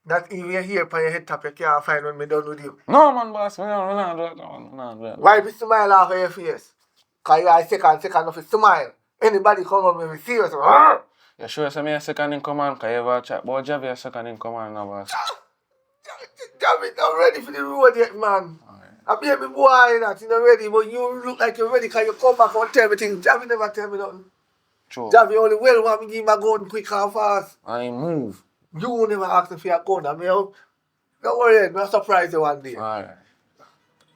that if you're here upon your head top, you can't find when me done with you. No, man, boss. We don't do it. No, do it. Why be smile off of your face? Because you are second of a smile. Anybody come on me serious. You sure say me a second in command? Because you ever chat about Javi a second in command now, boss. Javi, not ready for the road yet, man. I baby boy that you not ready, but you look like you're ready because you come back and tell me things. Javi never tell me nothing. True. Javi only well want me give him a gun quick and fast. I move. You never ask me for your gun. I mean, don't worry, I'm surprise you one day. Alright.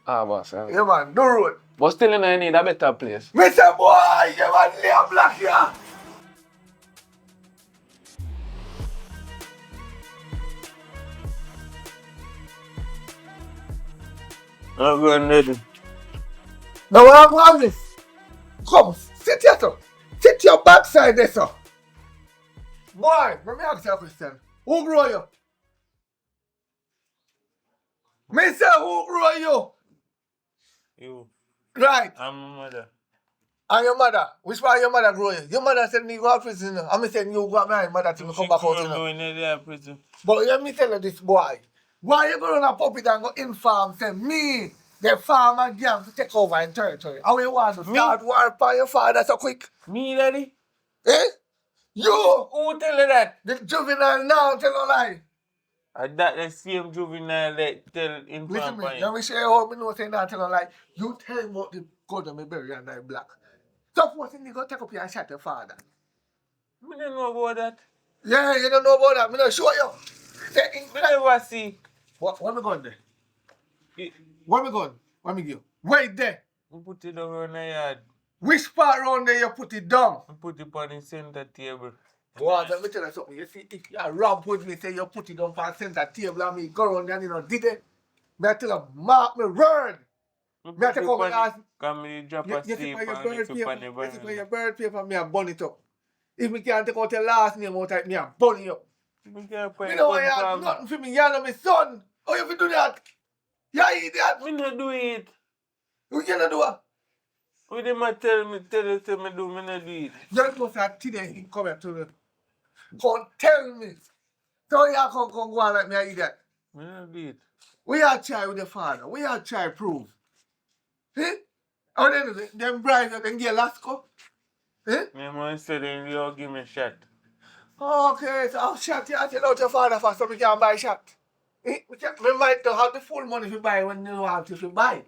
Ah, boss. Yeah, man, do road. But still, I need a better place. Mr. Boy, you man lay a black here. I'm going ready. Now what have this? Come, sit here, sir. Sit your backside there, sir. Boy, let me ask you a question. Who grow you? Me say who grow you? You. Right. I'm my mother. And your mother? Which part your mother grow you? Your mother said me go to prison. I'm saying you go to my mother till me come back out. I'm going to prison. But let me tell you this, boy. Why you go on a puppet and go inform say me, the farmer gang to take over in territory? How you want to start war upon your father so quick? Me, daddy? Eh? You! Who tell you that? The juvenile now tell a lie. That the same juvenile that tell Listen inform to me, let me show you how me know say not tell a lie. You tell him about the gun that me bury and I black. Suppose he go take up your shot your father. I don't know about that. Yeah, you don't know about that. Me not show you. Say, I never see. what me gun there? You What me gun? What me give? Wait there. put it down on the yard. Which part around there you put it down? I put it on the center table. Boy, let me tell you something. You see, if you romp with me, say you put it on the center table and me go around there and you know, did it? Me I tell you, mark me word. Me I take out my ass. Come me drop a You sleep see for your and bird if you paper, pan the you see for banana. your bird paper, me I burn it up. If me can't take out your last name out of it, me I burn you up. Me can't put Me it know on you have farm. nothing for me, you know my son. How you fi do that? You idiot. Me not do it. You cannot do it. What them a tell me do, me not do it. You're supposed to today he come here to me. Come tell me. So you come go on like me an idiot. Me not do it. We are try with the father. We are try prove. Eh? How then do them bribe you, then get last cup? Eh? Me man said you give me a shot. Okay, so I'll shot you and tell out your father first so we can buy shot. Eh? We might not have the full money to buy when you want to buy.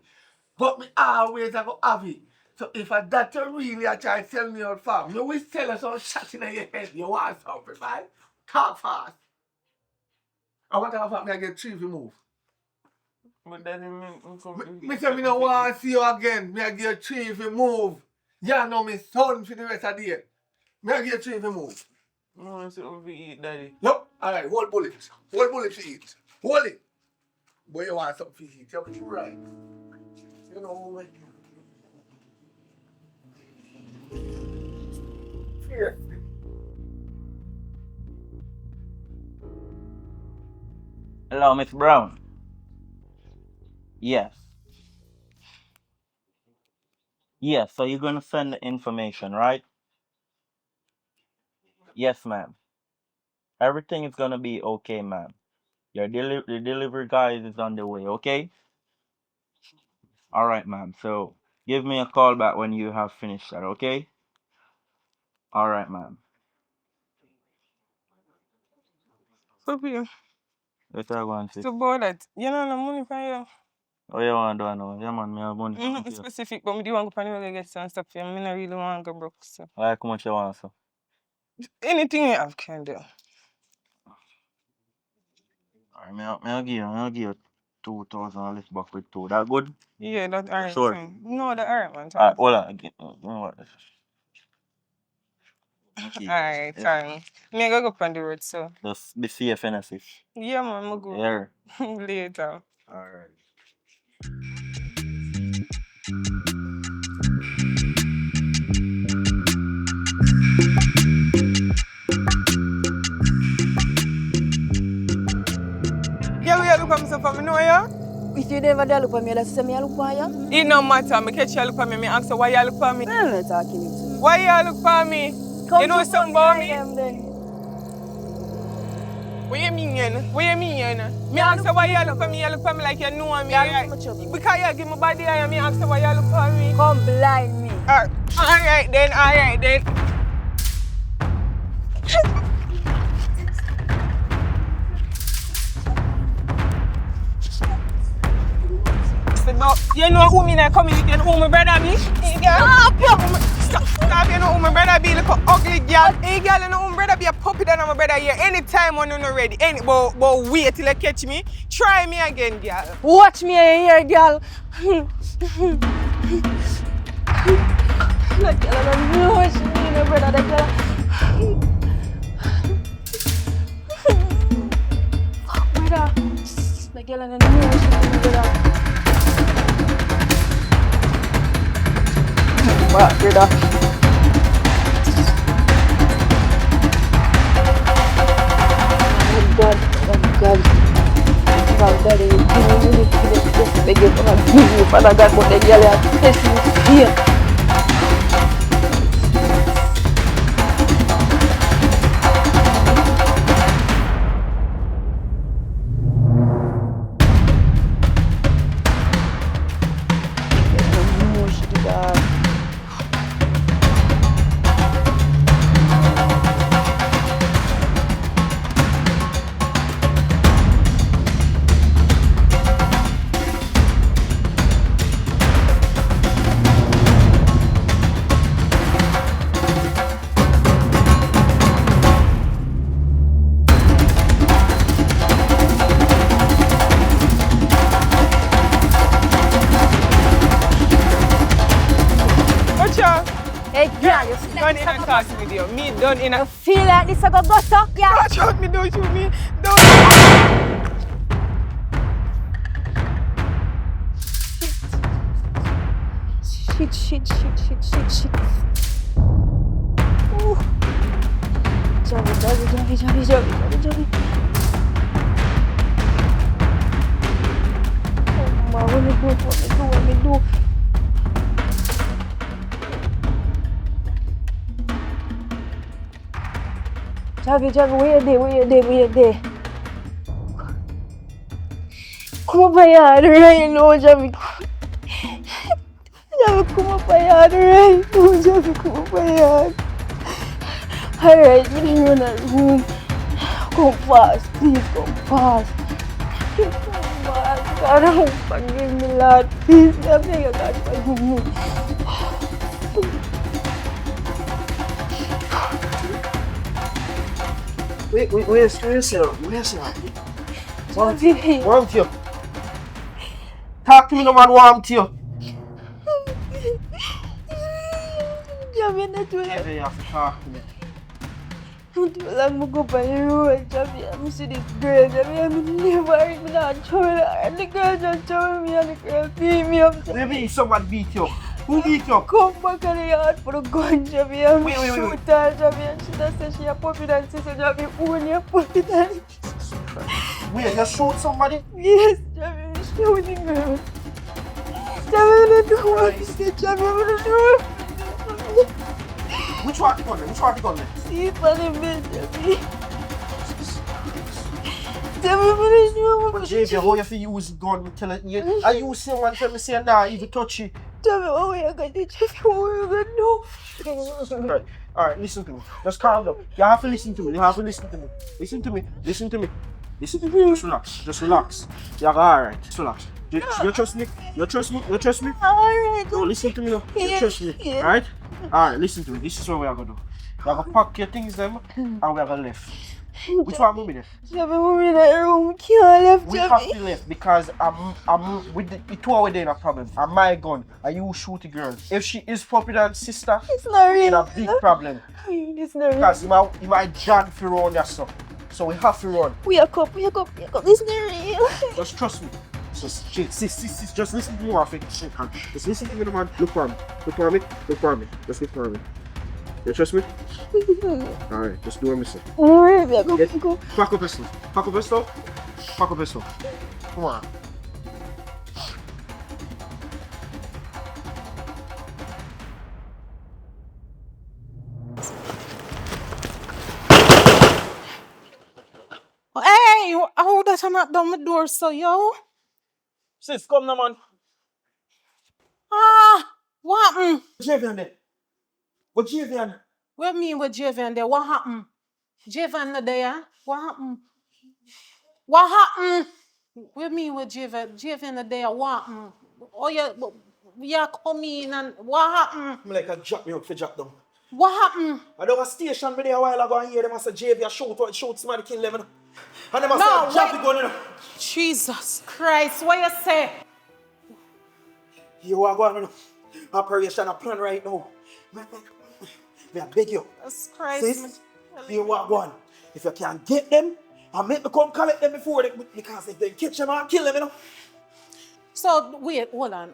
But me always have have it. So if a doctor really a try to sell me out farm, you will sell us some shot in your head. You want something, right? Talk fast. I want to have me I get 3 if you move. But that Me say me no want to see you again. Me I get 3 if you move. You know me son for the rest of the day. Me I get 3 if you move. I want something to eat, daddy. Yup. Alright, hold bullet. Hold bullet to eat. Hold it. But you want something to eat. You're right. You know me. Seriously. Hello, Miss Brown. Yes. Yes, so you're gonna send the information, right? Yes, ma'am. Everything is gonna be okay, ma'am. Your the delivery guy is on the way, okay? All right, ma'am. So give me a call back when you have finished that, okay? All right, ma'am. Papi, What I want to? so about that, you know no money for you. What you want to do now? Yeah, man, me have money. Nothing specific, but me do want to go pan the get some stuff for you. Me not really want to go broke, so. Like how much you want, so? Anything you have can do. All right, I'll give you 2,000 and lift back with 2. That good? Yeah, that alright. Sure. No, that alright, man. All right, hold on. Give me what this is. Okay. Alright, Yeah. fine. Me go up on the road, so. Just be safe and safe. Yeah, man, I'm go. Yeah. Later. Alright. Yeah, we look at me so for me know ya. If you never dare look at me, that's say me I look for you. It no matter. Me catch you look for me ask you why you look for me. I'm not talking to you. Why you look for me? Come You know to something front about me? behind them then. What you mean, you know? What you mean, you know? Me Yeah, ask you why you look for me like you know me. Yeah, Right? look for me. Because you give me body and me ask you why you look for me. Come blind me. Alright then. You know who me not coming with you, who my brother be? Hey girl, stop, you know who my brother be, look ugly girl. Hey girl, you know who my brother be a puppy than my brother here. Anytime when you're not ready, but wait till you catch me. Try me again, girl. Watch me here, girl. Like, girl, I don't know what she mean, brother. That girl. Brother. Like, girl, I don't know what she mean, brother. What, brother? Oh God, Daddy, you just beg you to give you, Father God, but the girl is testing here. Hey, girl, you feel Done like in this a class with you. Me done in a... You feel like this I go suck, yeah? Don't shoot me. Don't. Shit. Ooh. Javi. Oh, ma, what me do? Javi, where you there? Come up here right now, Javi. Javi, come up here right now, Javi, come up here. Alright, you run a room. Come fast, please, come fast. Come fast, God, forgive me, Lord. Please, I beg you, God, forgive me. Where's your? Javi. Warm to you. Talk to me, no man, warm to you. Javi, not well. Javi, you have to talk to me. I'm go by the road, Javi. I'm see this girl, Javi. I'm never not trouble. And the girl just trouble me and the girl beat me up. Maybe someone beat you. Who beat you? Come back in the yard for the gun, Javi. I'm Wait. shoot her, Javi. And she just said she a puppy and she said, Javi, own your puppy and... Wait, you shoot somebody? Yes, Javi, I'm shooting her. Javi, I'm do what you said, Javi, I'm do. Which one the gun then? See it on the bed, Javi. Javi, I'm But JV, how you feel use gun? Me tell you, I use someone tell me say nah, even touch it. Javi, what you gonna do, Javi? What you gonna do? Alright, listen to me. Just calm down. You have to listen to me. Listen to me. Just relax. You're alright. Just relax. You trust me? Alright. No, listen to me now. You trust me. Yeah. Alright, listen to me. This is what we are gonna do. We are gonna pack your things them and we are gonna left. Which one move me there? Javi, move in that room. Can't left We have Javi. to left because I'm with the two are in a problem. And my gun, and you shoot the girl. If she is puppy than sister, It's not we in real. a big problem. It's not real. Because you might jam for run your stuff. So we have to run. Wake up. This is not real. Just trust me. So sis, just listen to me off it. Just listen to me, man. Look for me. Just look for me. You trust me? Alright, just do what I say. Alright, go. Pack up pistol. Come on. Hey, how that I'm not down my door, so yo? Sis, come now, man. What happened? Javian there. What Javian? What mean with Javian there? What happened? Javian not there? What happened? What happened? What mean with Javian? Javian not there? What happened? Oh, you come in and what happened? I'm like a drop me out for drop down. What happened? I don't have a station me there a while ago and hear them say JV shoot somebody kill them. And them No, say drop the gun. Jesus Christ, what you say? You are going on operation a plan right now. May I beg you. Jesus Christ. Sis, you are going. If you can get them, I make me come collect them before they, because if they catch them, I'll kill them, you know. So, wait, hold on.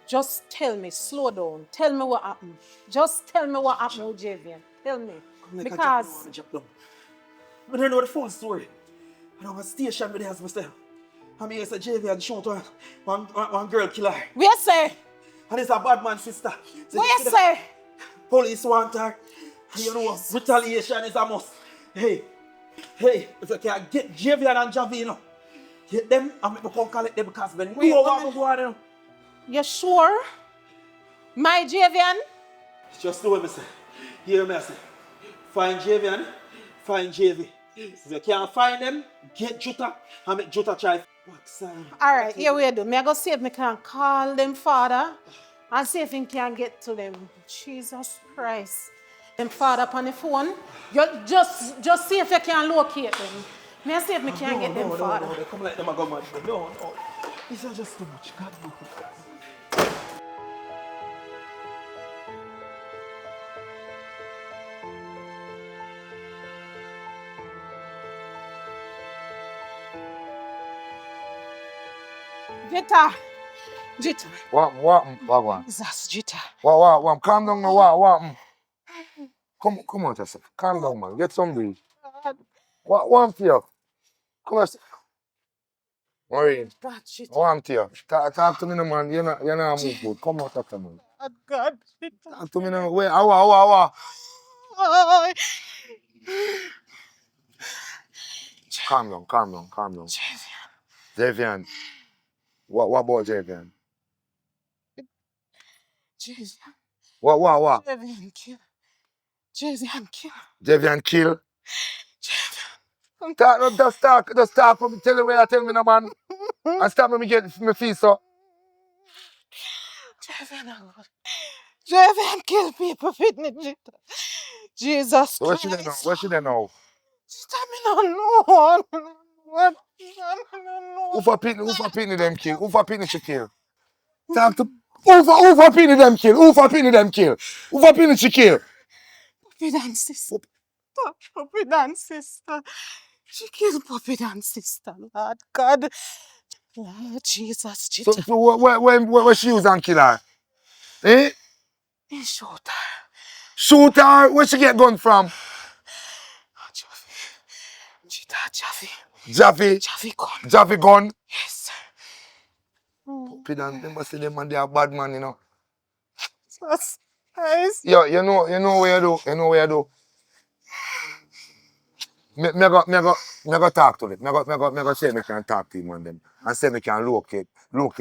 Just tell me, slow down. Tell me what happened. Just tell me what happened with Javian. Tell me. Because... I don't know the full story. I don't have a station with the husband myself. I mean, it's a JV shoot one girl killer. What you say? And it's a bad man sister. So What you say? Police want her. And you know, retaliation is a must. Hey, if you can get Javian and Javi, you know, get them and make me come collect them because when we know what go on, you know. You sure? My Javian? Just do what I say. Hear me, I say. Find Javian, find JV. If you can't find them, get Jutta and make Jutta try. Alright, here we do. Me I go see if me can call them father and see if he can get to them. Jesus Christ. Them father on the phone. You just see if you can locate them. Me I see if me can get them father. No, they come like them and go mad. No. This is just too much. God, no. Jita. What? Jesus, Jita. What? Calm down now, what? Come on, yourself. Calm down, man. Get some breathe. What for you? Come on. Maureen, God, Jita. what to you? Talk to me now, man. You're not move good. Come on, talk to me. God, Jita. Talk to me now. Wait, how? Calm down. Javian. What about Javian? Javian. What? Javian kill. Javian kill. Javian kill? Javian. Just talk. Tell me now, man. And stop me get me feel so. Javian kill people fitness, Jita. Jesus What Christ. should they know? Stop me no. What? Who for pinning them kill? Who for pinning she kill? Talk to who for pinning them kill? Who for pinning she kill? Puppy dance sister. Puppy dance sister. She killed puppy dance sister. Lord God. Lord Jesus. So where she use and kill her? Eh? He shoot her. Shoot her? Where she get gun from? Javi. Javi gun? Yes. Puppy dance, they must say them man they are bad man, you know. That's nice. Yo, you know what you do. Me go talk to them. Me go say me can talk to him and them. And say me can locate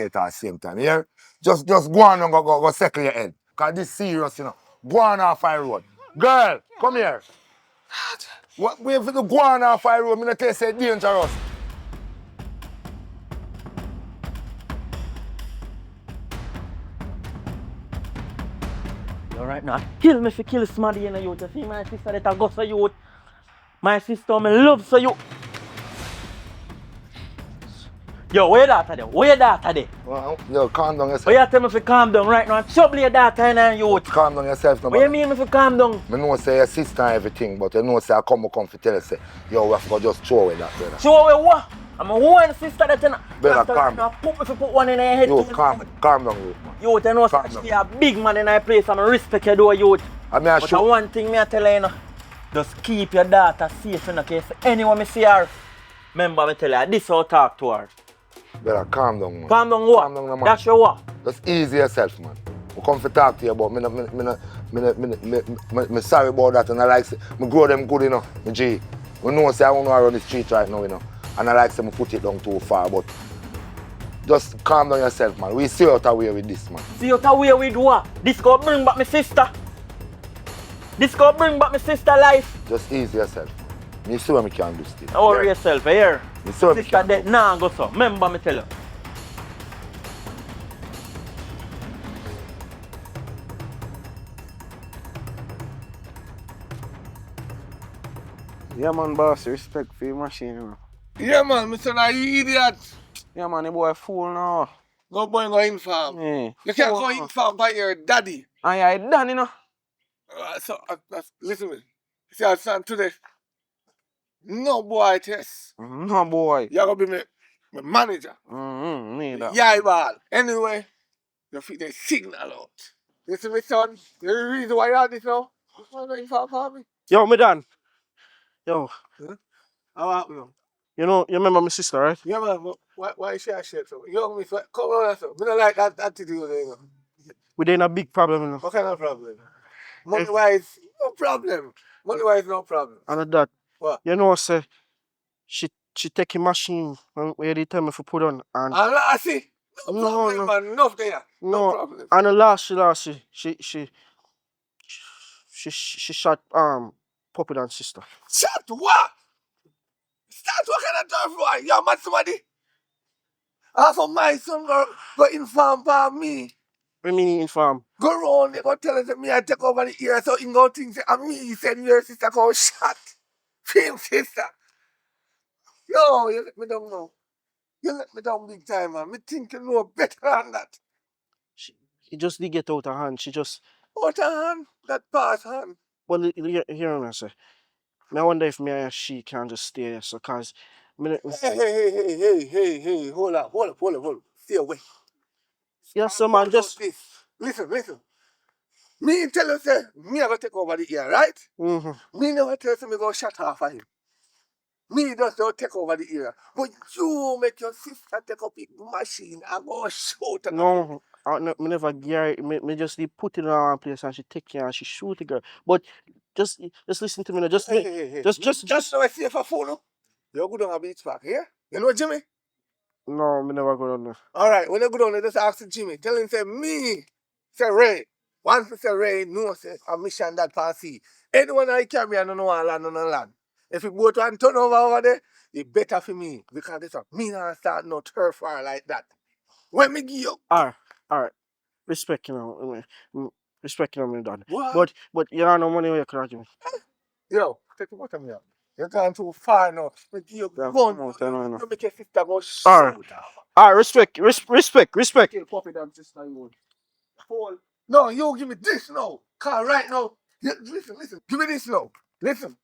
at the same time. Yeah? Just go on and go settle your head. Cause this serious, you know. Go on off the road. Girl, come here. What we have to go on off the road, me not tell you say dangerous. Alright now, kill me if you kill somebody in the youth. You see my sister that I go for youth. My sister, me love so you. Yo, where your daughter there? Where your daughter there? Well, yo, calm down yourself. Where you tell me if you calm down right now and trouble your daughter and you. Calm down yourself. No, What you mean if you calm down? I know say your sister and everything, but I know say I come to tell you say, yo, we have to just throw away that, brother. Throw away what? I'm a one sister that you know. Brother, calm down. If you put one in your head. Yo, calm down, youth, man. You know say a big man in a place and I respect you, youth. But one thing me I tell you, just keep your daughter safe in case anyone me see her. Remember me tell you, this how I talk to her. Brother, calm down, man. Calm down what? Calm down, man. That's your what? Just ease yourself, man. I come to talk to you about me sorry about that and I like say, me grow them good, you know, me G. We know say I want to run the street right now, you know. And I like say me put it down too far, but just calm down yourself, man. We see out away with this, man. See out away with what? This go bring back my sister. This go bring back my sister life. Just ease yourself. Me see what me can do still. Don't worry yourself, here. Me see what me Sister can dead, nah go so. Remember me tell you. Yeah, man, boss, respect for your machine, you know. Yeah, man, Mr. You idiot. Yeah, man, the boy fool now. No boy go inform. Yeah. You can't go inform by your daddy. And yeah, it done, you know. Listen to me. See how I stand today? No boy test. No, boy. You're going to be my manager. Me that. Yeah, ball. Anyway, you fit the signal out. Listen to me, son. The reason why you are this now? You want to inform for me? Yo, me done. Yo. Huh? How about you? You know, you remember my sister, right? Yeah, man. Why you share shit? So, young miss, come on, so. I don't like that attitude, you know. We're in a big problem, you know. What kind of problem? Money-wise, no problem. Money-wise, no problem. And that. What? You know, say, she take a machine where they tell me to put on. And I see. No problem, man. Enough there. No problem. And the last, she shot Puppy and sister. Shot what? Start what kind of turf boy? You're mad somebody? Half of my son go inform for me. What mean inform? Go round, they go tell us that me I take over the ear, so he go think say, and me send your sister go shot. Film sister. Yo, you let me down now. You let me down big time, man. Me think you know better than that. She just did get out of hand. She just... Out of hand? That pass hand? Well, hear me, say. I wonder if me and she can just stay there, so cause... Hey, hold up. Stay away. Yes, sir, man, just... Listen. Me tell you, say, me I go take over the ear, right? Me never tell you, me go shut half of him. Me just don't take over the ear. But you make your sister take up the machine and go shoot. No, me never gear. Me just put it in one place and she take care and she shoot the girl. But just listen to me now. Just so I see if I phone you. You go down a beach park, yeah? You know Jimmy? No, me never go down there. Alright, when you go down there, just ask Jimmy. Tell him say me, say Ray. Once say Ray, no say a mission that pass see. Anyone I carry and no land. If you go to and turn over there, it's better for me. Because this me not start no turf war like that. When me give you. Alright. Respect, you know. Respect, you know, me done. What? But you don't know money where you can give me. Yo, take the bottom here. You're going too far now. Me give you gun. You make your sister go shoot. Alright, respect. No, you give me this now. Cause right now, listen. Give me this now. Listen.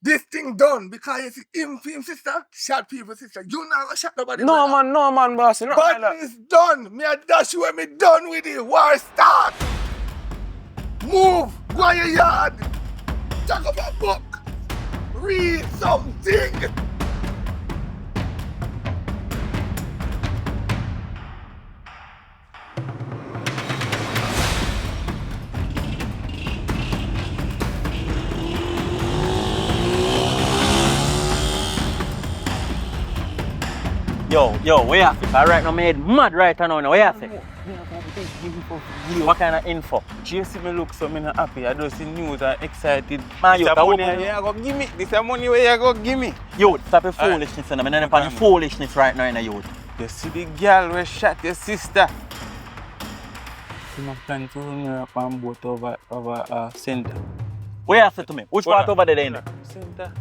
This thing done because you see him sister, shot people sister. You not gonna shot nobody. No man, boss. But it's done. Me a dash you when me done with it. War start. Move. Go on your yard. Take up a book. Read something. Yo, where you at? Right now, my head mad right now. Where you at? What kind of info? She see me look so me not happy. I just see news and excited. Man, this money you go give me. This money where you go give me. Yo, stop your foolishness. I'm not on foolishness right now in the youth. You see the girl where shot your sister. I'm planning to run up on boat over center. What you say to me? Which part over there then? Center.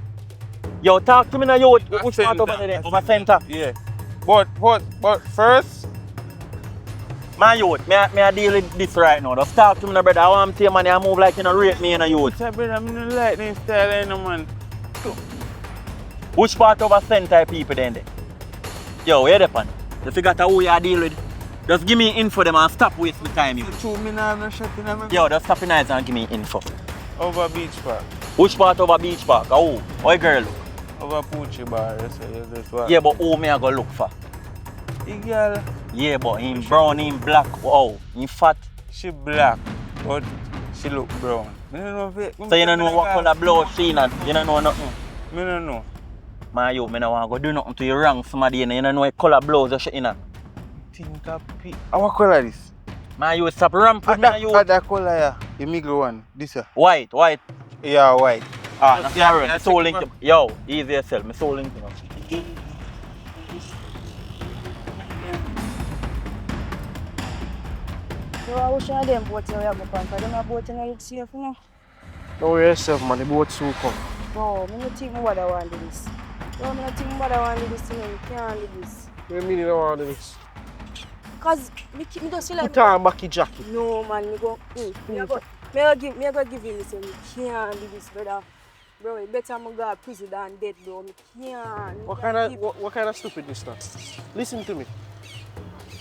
Yo, talk to me now, yo. Which part Center. over there then? Over center. Yeah. But first, My youth, me I deal with this right now. Just talk to me now, brother. I want to take money and move like you know rate me in a youth. brother, I'm not like this style, you know, man. Which part over center people then? Yo, where the pan? You figure out who you deal with. Just give me info them and stop wasting time. You. Two me now, no shot in a man. Yo, just stop in eyes and give me info. Over beach park. Which part over beach park? Oh, why girl look? Over Poochie bar, you say, you just walk. Yeah, but who me I go look for? The girl, Yeah, but him brown, him black. Oh, him fat. she black, but she look brown. Me don't know if it, So you don't know what color blouse she in and you don't know nothing. Me don't know. Man, you, me don't want to go do nothing to you wrong somebody and you don't know what color blouse you in and. Think of it. What color this? Man, you stop ramp with me and you. That color, yeah. The middle one. This, yeah. White. Yeah, white. Ah, that's Aaron. Me soul link. Yo, easy yourself. Me soul link. So I wish I them boat here we have because them a boat in look safe, you know. Don't worry yourself, man. The boat soon come. No, I don't think what I want to do this. No, I don't think what I want to do this, you know. I can't do this. What do you mean you don't want to do this? Because me just feel like... Put on back your jacket. No, man, me go give you this, me can't do this, brother. Bro, it better me go to prison than dead, bro. Me can't. What kind of stupidness now? Listen to me.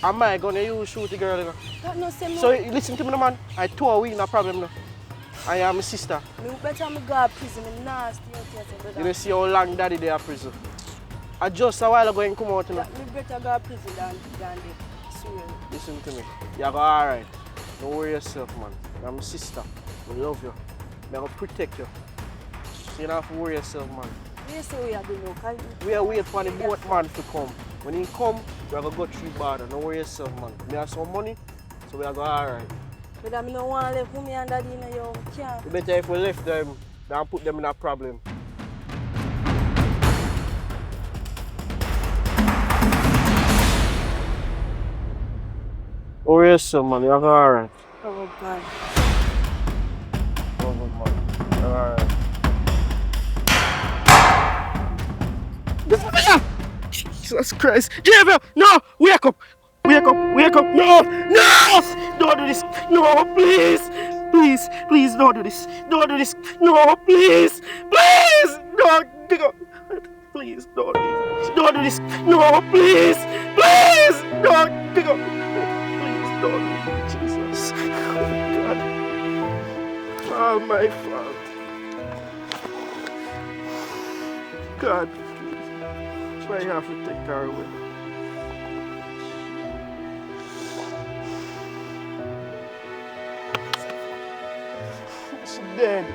Am I gonna use shoot the girl? You know? That no say So listen to me, no, man. I told her we no problem now. I am a sister. me better me go to prison. Me nasty out here, brother. You don't see how long daddy there at prison. I just a while ago and come out, you know. Me better go to prison than dead. Swear. Listen to me. You go alright. Don't worry yourself, man. I'm a sister. I love you. I'm gonna protect you. So you don't have to worry yourself, man. You say we are doing okay? We are waiting for the boat man to come. When he come, we are gonna go through border. Don't worry yourself, man. We have some money, so we are going alright. But I don't want to leave me and daddy in your can't. It's better if we left them than put them in a problem. Oh yes, sir, man. You're alright. Oh God. Oh good, man. You're alright. Jesus Christ. Javier, no! Wake up! Wake up! Wake up! No! No! Don't do this! No, please! Please! Please don't do this! Don't do this! No, please! Please! No! Dig up! Please don't do this! Don't do this! No, please! Please! No! Dig up! Please don't do this! Jesus! Oh God! Oh my fault! God! Why you have to take her away? She's dead.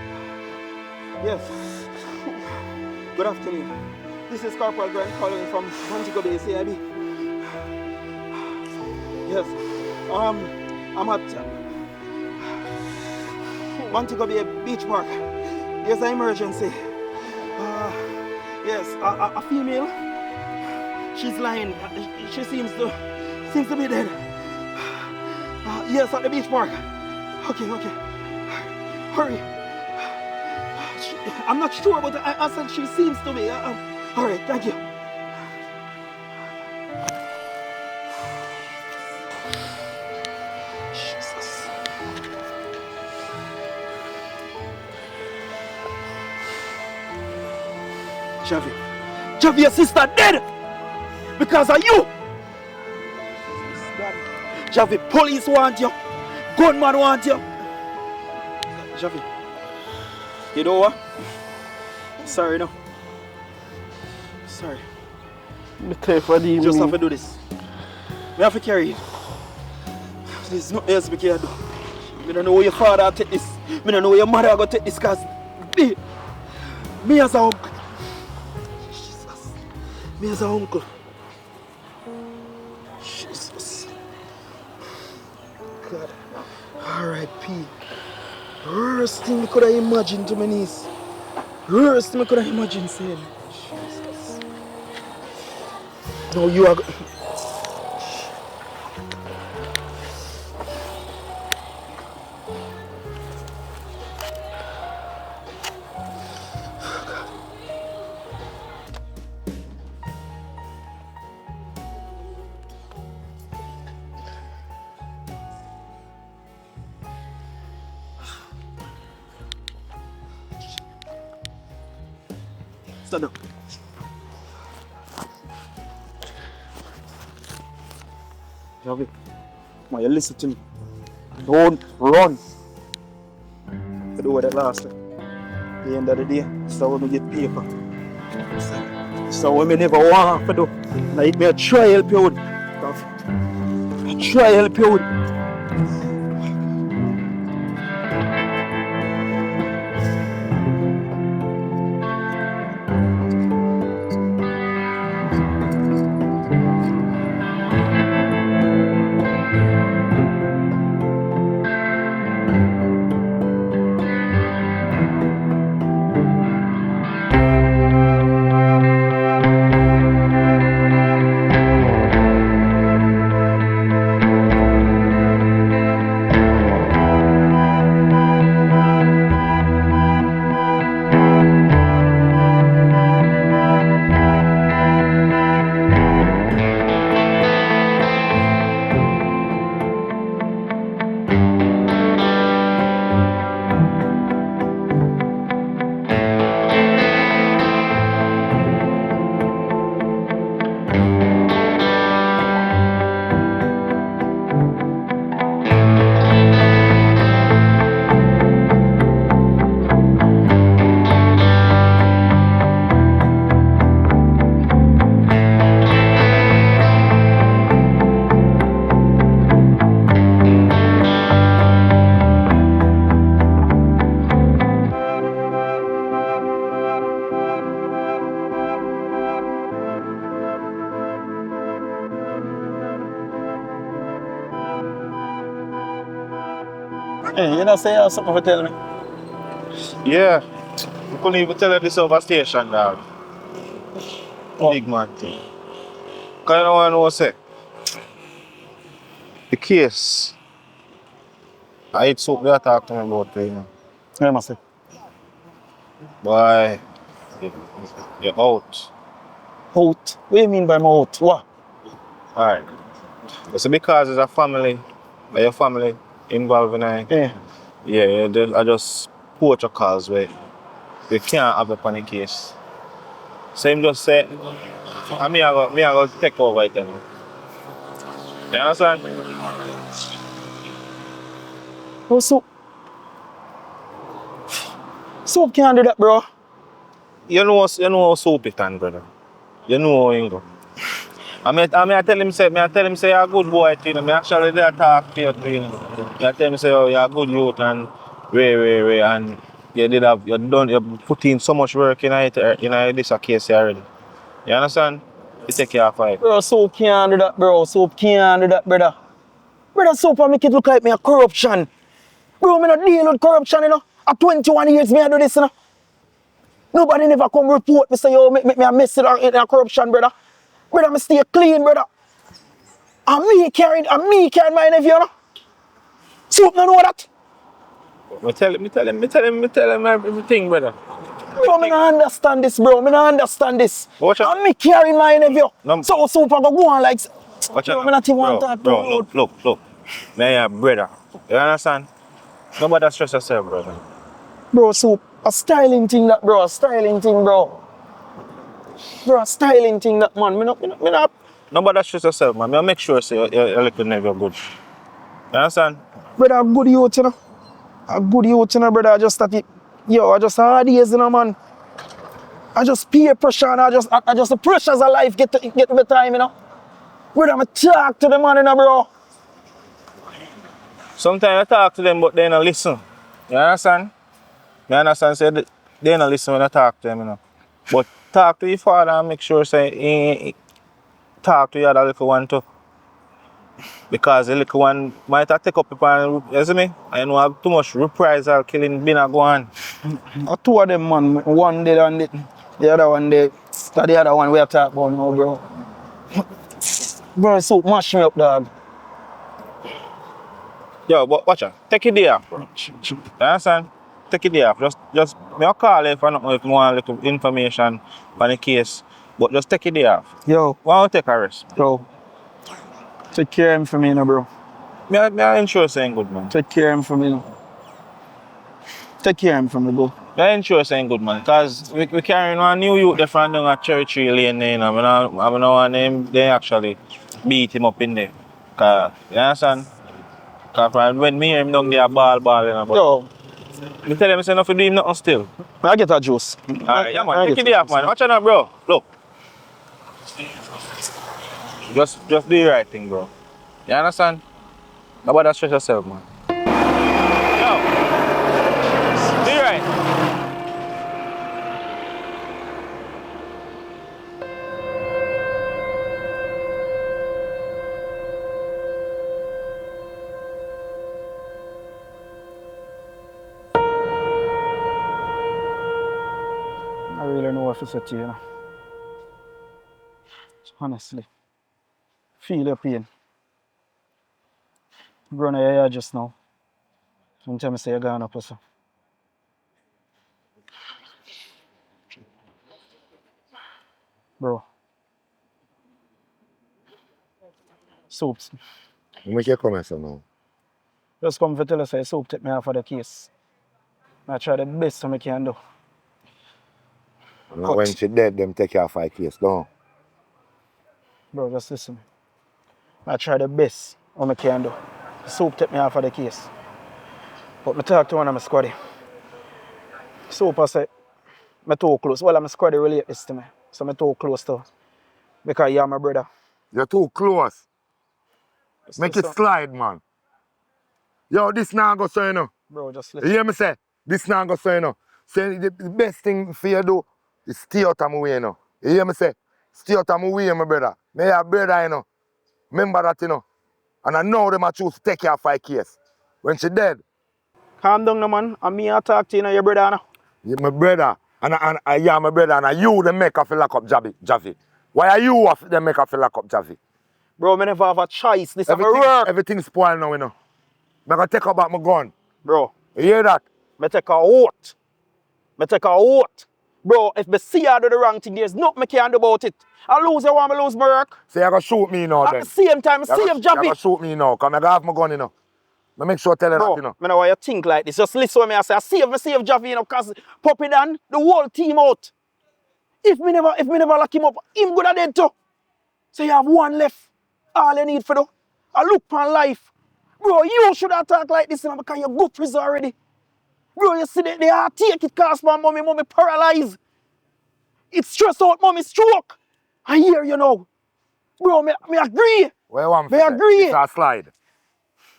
Yes. Good afternoon. This is Corporal Grant calling from Montego Bay, CIB. Yes. I'm at Montego Bay Beach Park. There's an emergency. Yes, a female. She's lying. She seems to be dead. Yes, at the beach park. Okay. Hurry. I'm not sure, but I said she seems to be. All right, thank you. Jesus. Javi, your sister dead because of you. Javi, police want you. Gunman want you. Javi, you know what? Sorry, no. Sorry. Just have to do this. We have to carry you. There's nothing else we can do. I don't know where your father will take this. I don't know where your mother will take this because me as a uncle. Jesus. Me as a uncle. Jesus. God. R.I.P. Worst thing I could have imagined to my niece. Worst thing I could have imagined saying. Jesus. No, you are... Stand up. Javi, man, you listen to me. Don't run. I do what that last time. At the end of the day, so when we get paper. So when we never want to do. Now it may try help you with it. I try help you with it. Hey, you know, say you have something to tell me. Yeah. I couldn't even tell her this over station, dog. Big man thing. Cause you know what I know say? The case. I eat soup they talk to me about it, you know. Yeah, must say. Boy, you're out. Out. What do you mean by my out? What? Alright. It's because it's a family. Like your family involved in it. Yeah. Yeah, I just poach a cause where they can't have a panic case. So him just say, I go take over it then. You understand? Oh, Soap can't do that, bro. You know how soap it can, brother. You know how you go. I tell him say you're a good boy, you know. I actually did talk to you know. I tell him say oh, you're a good youth and way and you put in so much work in this case already. You understand? You take care of it. Bro, Soap can't do that, bro. Soap can't do that, brother. Brother, Soap make it look like me a corruption. Bro, me not deal with corruption, you know. At 21 years, me I do this, you know. Nobody never come report me say, yo, me a mess in a corruption, brother. Brother, me stay clean, brother. And me carried my nephew, you know. Soap no know that. Me tell him everything, brother. Bro, me not understand this, bro. Me not understand this. And me carry my nephew. No. So Soap go on like... Bro, me not even want to talk to bro, look. Me a brother. You understand? Nobody stress yourself, brother. Bro, Soap, a styling thing that, bro. A styling thing, bro. Bro, a styling thing that, man. Me not... Nobody stress yourself, man. Me make sure say your little nephew good. You understand? Brother, a good youth, you know. A good youth, you know, brother. I just that it... Yo, I just hard days, you know, man. I just peer pressure and I just the pressures of life get the time, you know. Brother, I talk to the man, you know, bro. Sometimes I talk to them, but they don't listen. You understand? You understand? Say they don't listen when I talk to them, you know. But talk to your father and make sure say he talk to the other little one too. Because the little one might have take up the pan, you see me? I know have too much reprisal killing been a go on. Two of them, man. One dead and the other one dead. That's the other one we are talking about now, bro. Bro, Soap mash me up, dog. Yo, but watch out. Take it day off, bro. You understand? Take it day off. Just me I'll call if I don't know if you want a little information on the case. But just take it day off. Yo. Why don't take a rest? Yo. Take care of him for me, you know, bro. Me I ensure saying good, man. Take care of him for me, you know. Take care of him for me, bro. The intro saying good, man. Because we carrying one new youth there from down at Church Lane there, you know. I don't know one name, they actually beat him up in there. Cause, you understand? Cause when me hear him down there, ball, you know. But Yo, me tell him, I say, not to do him nothing still. I get a juice. Alright, yeah, man. Take it off, man. Watch out now, bro. Look. Just do the right thing, bro. You understand? Nobody stress yourself, man. Yo. Do the right. I really know what to say to you, you know. Honestly. Feel your pain. Grown your hair just now. Don't tell me say you're gone up or so. Bro. Soups. Make you come here, so now. Just come to tell us say Soup take me off of the case. I try the best I can do. And Cut. when she dead, them take her 5 case, no. Bro, just listen. I try the best I can do. Soup take me off of the case. But I talk to one of my squaddy. Soup I say, I'm too close. Well, I'm squaddy relate this to me. So I'm too close to. Because you're my brother. You're too close. Just Make it listen. slide, man. Yo, this now go so, you know. Bro, just You listen. hear me say? This now go so, you know. Say the best thing for you do is stay out of my way, you know. You hear me say? Stay out of my way, my brother. Me a brother, you know. Remember that, you know. And I know them I choose to take her 5 case. When she dead, Calm down, no man. And me I talk to you, your brother. No? you my brother. And yeah, my brother. And you them make her feel lock up Javi. Why are you them make her feel lock up Javi? Bro, I never have a choice. This is my work. Everything's spoiled now, you know. I'm going to take back my gun. Bro, You hear that? I take a oath. I take a oath. Bro, if I see I do the wrong thing, there's nothing I can do about it. I lose, I want to lose my work. So you're going to shoot me now At then? the same time, I save You're Javi. going to shoot me now, because I'm going to have my gun, you know. I make sure I tell you that, Bro, you know. I know why you think like this. Just listen to me. I say, I save Javi, you know, because Puppy Dan, the whole team out. If me never lock him up, him good at dead too. So you have one left. All you need for do. I look on life. Bro, you should have talked like this, you know, because you're good prison already. Bro, you see that they are take it cost my mommy paralyzed. It's stress out, mommy stroke. I hear you know. Bro, me agree. What you want Me me to say? agree. It's a slide.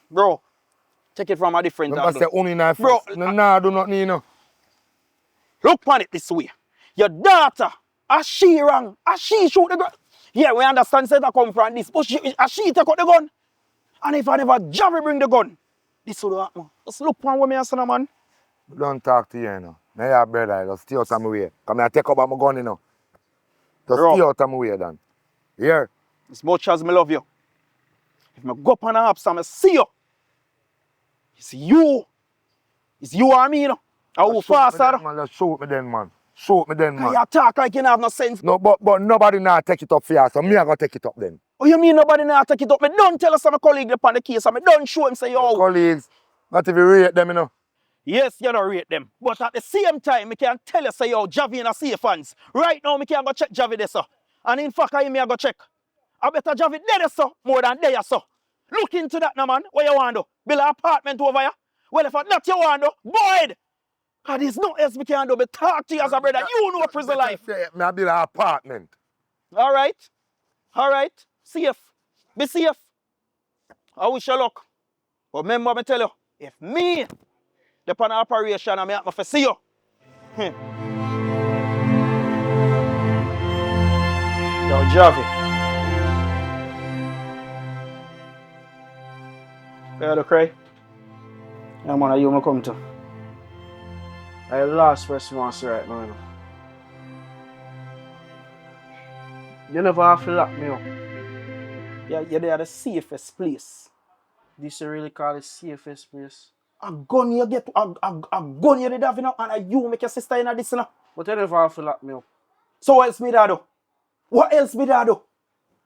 Bro, take it from a different Remember angle. say only knife. Bro, Nah, do not need, you know. look on it this way. Your daughter, as she wrong, as she shoot the gun. Yeah, we understand say that come from this, but as she take out the gun. And if I never Javi bring the gun, this would happen. Just look on what me and son, man. Don't talk to you, you know. Now you're brother, just stay out of my way. Come here, take up my gun, you know. Just Bro. stay out of my way, then. Here. As much as me love you, if me go up on the hops and I see you, it's you and me, you know. I will fast, man. Just shoot me then, man. Shoot me then, man. You talk like you have no sense. No, but nobody now take it up for you, so me I go take it up then. Oh, you mean nobody now take it up? Me don't tell us my colleague upon the case, and me don't show him say, yo. Colleagues, not if you rate them, you know. Yes, you don't rate them. But at the same time, me can tell you, say, yo, Javi in a safe hands. Right now, me can go check Javi there, sir. And in fact, I go check. I better Javi there, sir, more than there, sir. Look into that now, man. What you want to do? Build an apartment over here? Well, if that you want to do, boy, because there's no else we can do but talk to you as a brother. You know prison life. Me I build an apartment. All right. Safe. Be safe. I wish you luck. But remember, me tell you, if me, the pan operation, and me have to see you. Yo, Javi. You to cry? Yeah, man, you come to. I last response right now, you know. You never have to lock me up. Yeah, they are the safest place. This you really call it safest place. A gun you get, a gun you did have, you know, and you make your sister in this, you know. But you never have to lock me up. So what else me that do? What else me that do?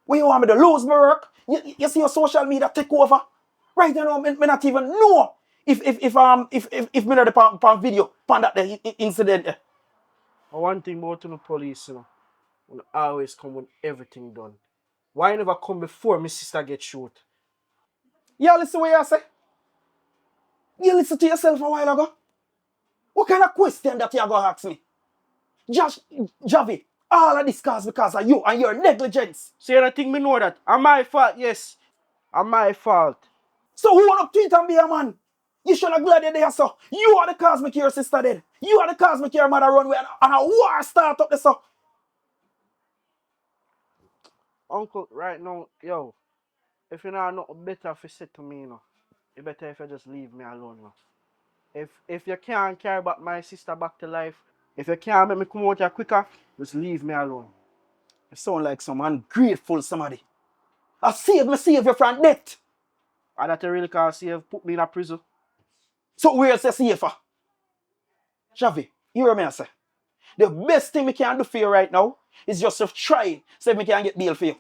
What you want me to lose my work? You see your social media take over? Right now, me not even know If me know the pan video, pan that the incident there. One thing about the police, you know, will always come when everything done. Why you never come before my sister get shot? Yeah, listen what you say. You listen to yourself a while ago. What kind of question that you are gonna ask me? Javi, all of this cause because of you and your negligence. So you don't think me know that? I'm my fault, yes. I'm my fault. So who want to tweet and be a man? You should have glad you're there, so. You are the cause make your sister dead. You are the cause make your mother run away and a war start up there, so. Uncle, right now, yo, if you know nothing better if you say to me, you know, it better if you just leave me alone, you know. If you can't carry back my sister back to life, if you can't make me come out here quicker, just leave me alone. You sound like some ungrateful somebody. I save you from death. And that you really can't save, put me in a prison. So where's your safer? Javi, you hear me I say? The best thing we can do for you right now is just to try so we can get bail for you.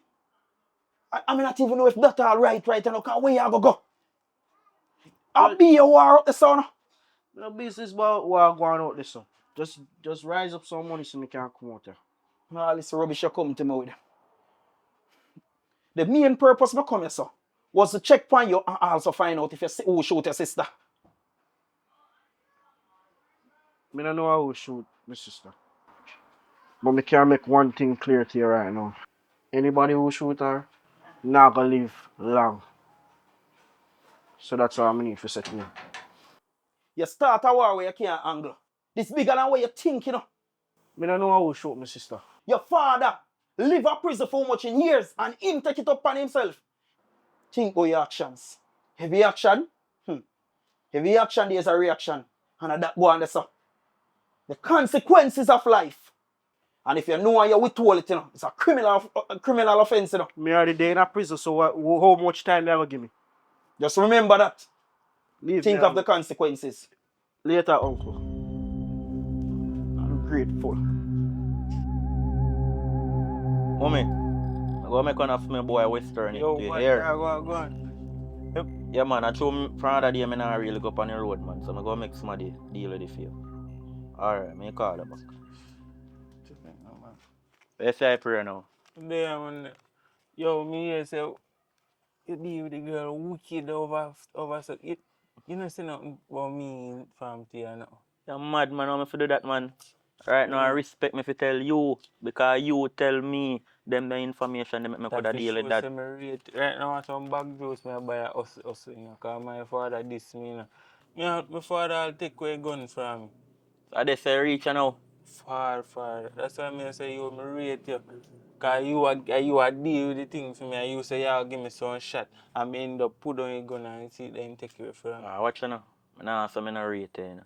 I mean, not even know if that's all right now, because where you go? I'll be a war up the sun. No business about what going out this, so. Just rise up some money so we can come out here. All this rubbish you come to me with. The main purpose of coming here, so, was to check on you and also find out if you who shoot your sister. I don't know how to shoot my sister. But I can make one thing clear to you right now. Anybody who shoot her, not gonna live long. So that's all I need for setting me. You start a war where you can't angle. This bigger than what you think, you know. I don't know how to shoot my sister. Your father live a prison for much in years and him take it up on himself. Think about your actions. Heavy action? Heavy action, there's a reaction. And that go on there, so. The consequences of life. And if you know and you withhold it, you know, it's a criminal offense, you know. Me already there in a prison, so how much time they gonna give me? Just remember that. Think of the consequences. Later, uncle. I'm grateful. Mommy, I go make one of my boy Western. Yo, you man, hear? yeah, go on. Yeah, man, I told me from other day, I not really go up on the road, man. So I'm going to make somebody deal with it for you. Alright, me call her back. Let's say I pray now. There, man. Yo, me here say, you deal with the girl wicked over so you know say nothing about me from here now. You're mad, man. I'm to do that, man. Right now, I respect me if you tell you, because you tell me them the information they make me could deal with that. Right now, I some bag juice me buy a us, you know, because my father diss me, you know. You know, my father will take away gun from me. So they say reach now. Far. That's why I say you me rate you. Because you are deal with the thing for me, and you say you give me some shot, and I end up put on your gun and see them take away from me. Watch you now. Nah, so I not rate you, you know.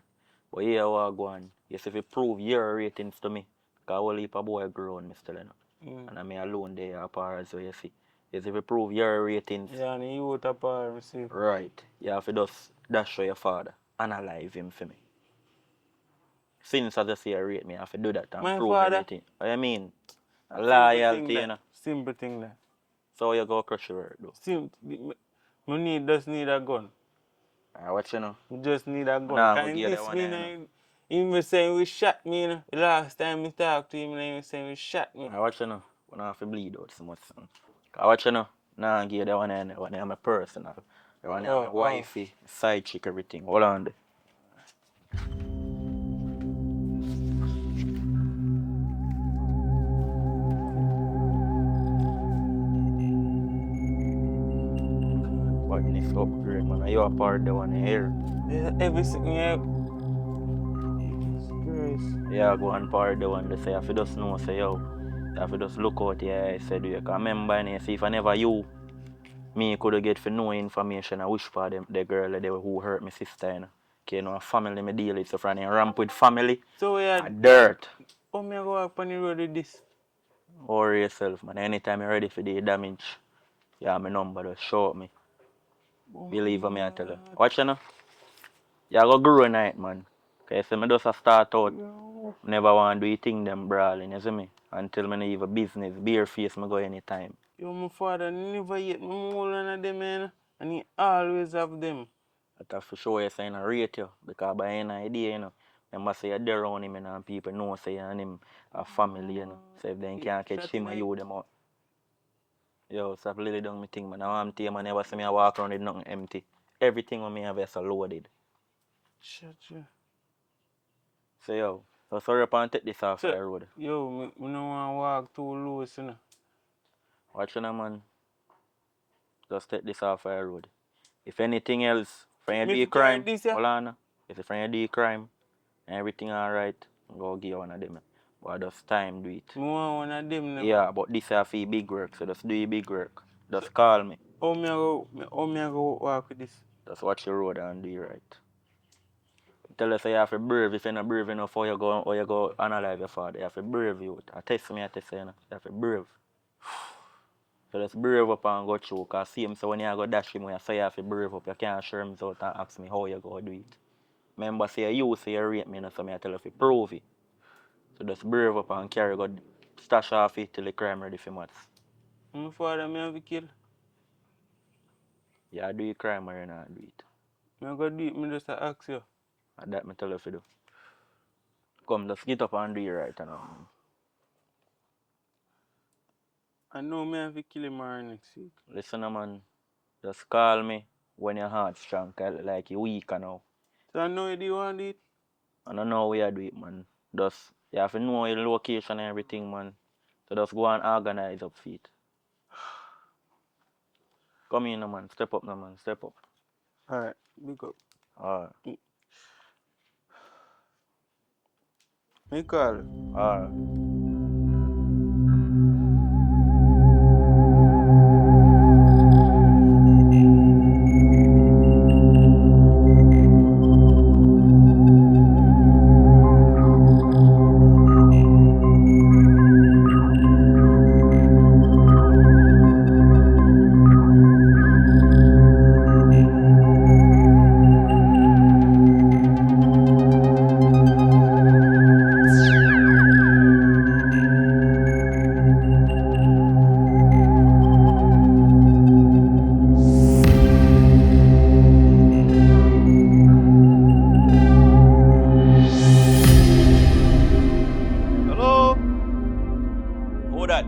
But here what go on. Yes, if you prove your ratings to me, because I will leave a boy grown, Mr. Leno. And I'm alone there apart, so you see. Yes, if you prove your ratings. Yeah, and you out apart, see. Right. You have to just dash show your father. Analyze him for me. Since as I say rate me, I have to do that and My prove father? everything. What you mean? Loyalty, you know. Simple thing that. So you go crush your word though. Just need a gun. What you know? We just need a gun. Nah, Can go you get that this one me there, now? Even saying we shot me, you know. The last time we talked to him, he was saying we shot me. Watch you know. We don't have to bleed out so much. Son. Watch you know. Nah, give that one there. One there my personal. The one there my wifey, side chick, everything. Hold on there. Badness upgrade, man. You are part of the one here. Everything, yeah. Yeah, go and part the one. They say, if you just know, say, yo, if you just look out, yeah, I said, you can remember, and see if I never you, me could get for no information. I wish for them, the girl they who hurt my sister, you know. Okay, you know, family me deal with, so from ramp with family, So yeah, dirt. how me go up on the road with this? Worry yourself, man. Anytime you're ready for the damage, you have my number, just show me. Believe me, I tell you. Watch you know. You go grow night, man. Okay, so I just start out. Never want to do thing them brawling, you see me? Until I leave a business, bare face, I go anytime. Yo, my father never yet me more than them, man. And he always have them. That have to show you saying I rate you. Because by any idea, remember say you're there around him and people know say you and him a family. So if they can't catch him and you them out. Yo, stop lily down me thing, man. I want to man never see me walk around with nothing empty. Everything on me have is loaded. Shut. So yo, so sorry up and take this off the road. Yo, me no want walk too loose, Watch you man. Just take this off the road. If anything else, from you do crime, hold on. If from you do crime and everything alright, go give you one of them. But just time do it. Me want one of them now. Yeah, but this is for big work, so just do your big work. Just call me. How me go walk with this? Just watch the road and do it right. Tell us you have to brave. If you're not brave enough, how you go analyze your father. You have to brave you. I test you, you have to brave. So let's brave up and go through. Because see him, so when you go dash him, when you say you have to brave up, you can't show him out and ask me how you go do it. Remember, say you say you rate me, so I tell you to prove it. So just brave up and carry go stash off it till the crime ready for maths. My father me have to kill. Yeah, do your crime or you not do it. Me go do it, me just ask you. And that me tell you to do. Come, just get up and do it right now. I know me have to kill him next week. Listen, man. Just call me when your heart strong, like you weak now. So I know you do want it. I don't know where you do it, man. Just, you have to know your location and everything, man. So just go and organize up feet. Come in, man. Step up, man. Step up. Alright, big up. Alright. Me call you. Alright. Hello? Who that?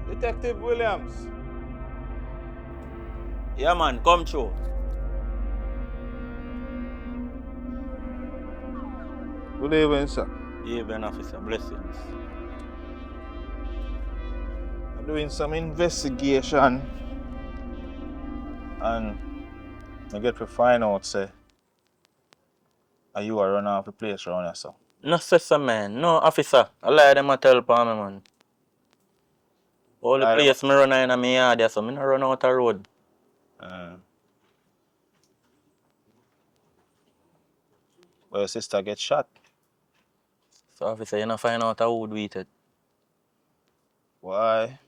Detective Williams. Yeah, man. Come through. Good evening, sir. Even officer. Blessings. I'm doing some investigation and I get to find out, say, are you a run off the place around here, sir? No, sir, man. No, officer. I lie them a tell pa me, man. All the place me run in my yard there, so me no run out the road. Well, your sister get shot. So officer, you no find out who do it. Why?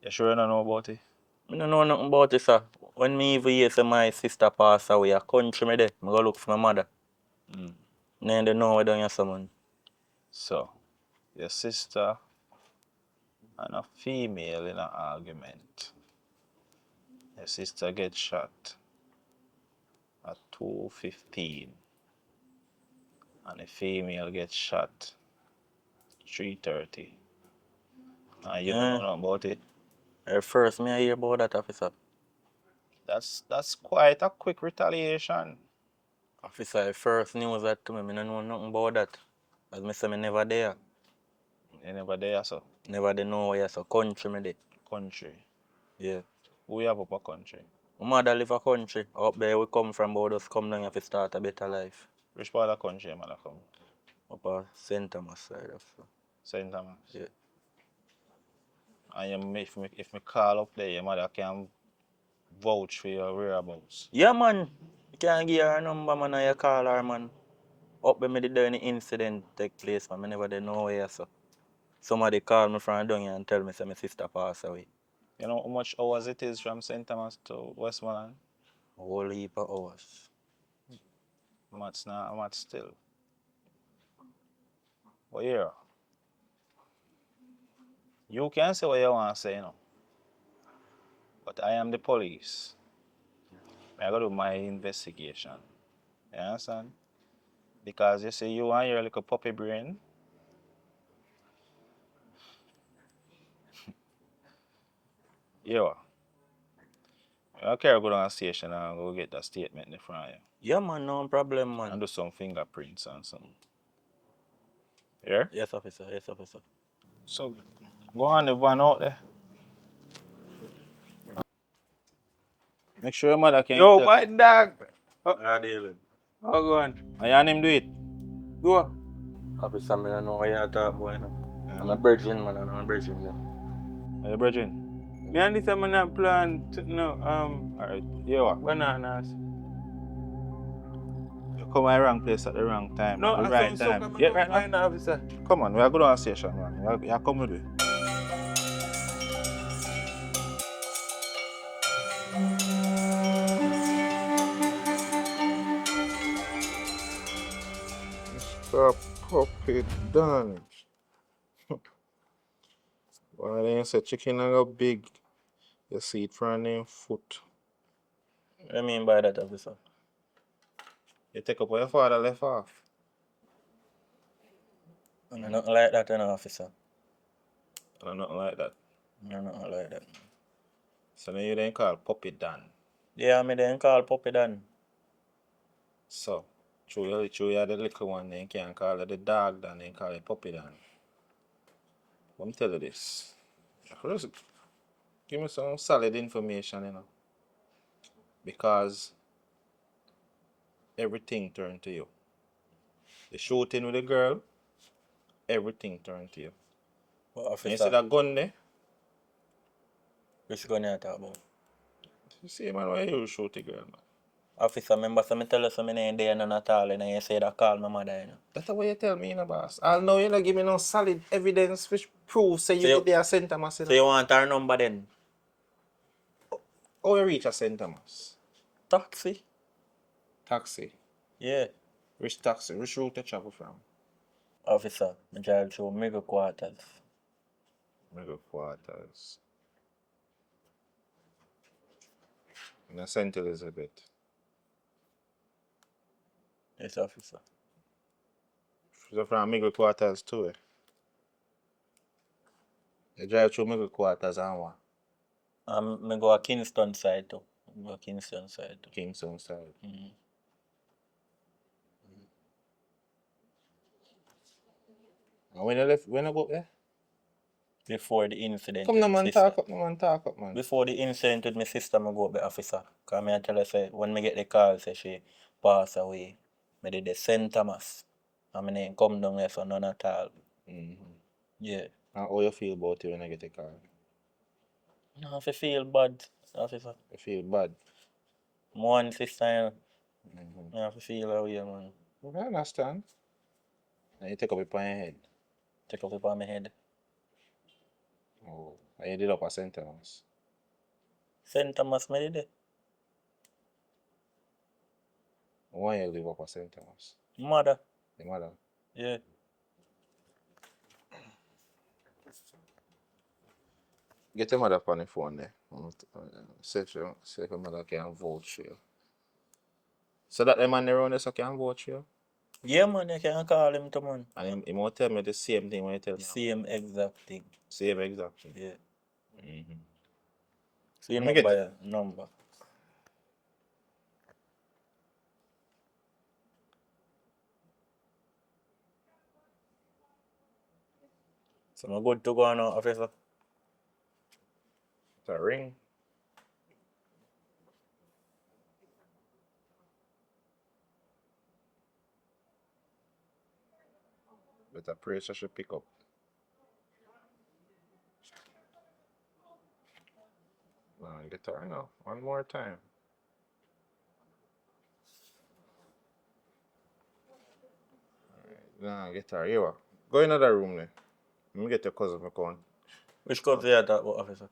You sure you don't know about it? I don't know nothing about it, sir. When me even hear say my sister passed away, I country me there. I go look for my mother. Then they know where down here, man. So, your sister and a female in an argument. Your sister get shot at 2:15 and the female gets shot 3:30. And you don't know nothing about it? First me I hear about that, officer. That's quite a quick retaliation. Officer, first news that to me, I don't know nothing about that. As me say, me never there. You never there, so? Never they know where, so country me there. Country. Yeah. Who you have up a country? My mother live a country. Up there we come from, but just come down here to start a better life. Which part of the country mother come? Up a St. Thomas side of St. Thomas? Yeah. And if me call up there, your mother can vouch for your whereabouts. Yeah, man. You can't give her a number, man, and you call her, man. Up when me did any incident take place, man. I never did know where, so. Somebody called me from down here and tell me that my sister passed away. You know how much hours it is from St. Thomas to Westmoreland? A whole heap of hours. Much now, much still. But yeah, You can say what you want to say, you know. But I am the police. I gotta do my investigation. You understand? Because you see, you and your little puppy brain. Yo, I carry go down the station and go get that statement in front of you. Yeah, man, no problem, man. And do some fingerprints and some. Yeah? Yes, officer. Yes, officer. So, go on the van out there. Make sure your mother can Yo, tell. my dog. I deal with. How going? I and him do it. Do it. Officer, I don't know what you're talking about, you know. I'm a virgin, man. I'm a virgin, yeah. Are you brethren? Me and this man not plan to, no, Alright, yo. bananas. You come at the wrong place at the wrong time. No, At the I right saw so time. come Yeah, to right now? find the officer. Come on, we are going to the station, man. You come with me. Mr. Puppy done. Well, then you say chicken and go big. You see it from them foot. What do you mean by that, officer? You take up what your father left off. I'm nothing like that, you know, officer. Or nothing like that. I'm nothing like that. So then you then call Puppy Dan. Yeah, me then call Puppy Dan. So, true you the little one, then you can't call it the dog Dan, then call it Puppy Dan. Let me tell you this. Just give me some solid information, you know. Because everything turned to you. The shooting with the girl, everything turned to you. But And you see officer, that gun there? which gun you talk about? You see, man, why you shoot the girl, man? Officer, remember so me tell you so me ain't there none at all, and you say that call my mother, you know. That's the way you tell me, you know, boss. I'll know you not give me no solid evidence which proves say you So you- did there at St. Thomas, you So know. you want our number then? How you reach at St. Thomas? Taxi? Taxi. Yeah. Which taxi? Which route you travel from? Officer, me drive through Mega Quarters. Mega Quarters. In St. Elizabeth. Yes, officer. So from Mega Quarters too, eh? You drive through Mega Quarters and what? Me go a Kingston side too. Me go a Kingston side too. Kingston side. Mm. And when you left, when you go there? Before the incident Come with no my man, sister. talk up, no man, talk up, man. Before the incident with my sister, me go up the officer. Cause me I tell her say when me get the call say she pass away. Me did the St. Thomas. And me name come down there so none at all. Mm-hmm. Yeah. And how you feel about it when I get a car? No, if I feel bad, officer. You feel bad? One sister, you know. Mm-hmm. I have to feel how you, man. Okay, I understand. And you take up it on your head. Take up upon my head. Oh, and you did up a St. Thomas. St. Thomas, me did it. Why you live up a St. Thomas? Mother. The mother. Yeah. Get your mother on the phone there. See if your mother can vouch for you. So that the man around there so can vouch for you? Yeah, man, you can call him to man. And he won't tell me the same thing when you tell me. Same exact thing. Same exactly. Yeah. Mm-hmm. So you Let me get number, number. So I'm good to go now, officer. the ring. But I pray she should pick up. Get her now. One more time. Get her. Here. Go in another room there. Let me get your cousin account. Which cousin you talk about, officer?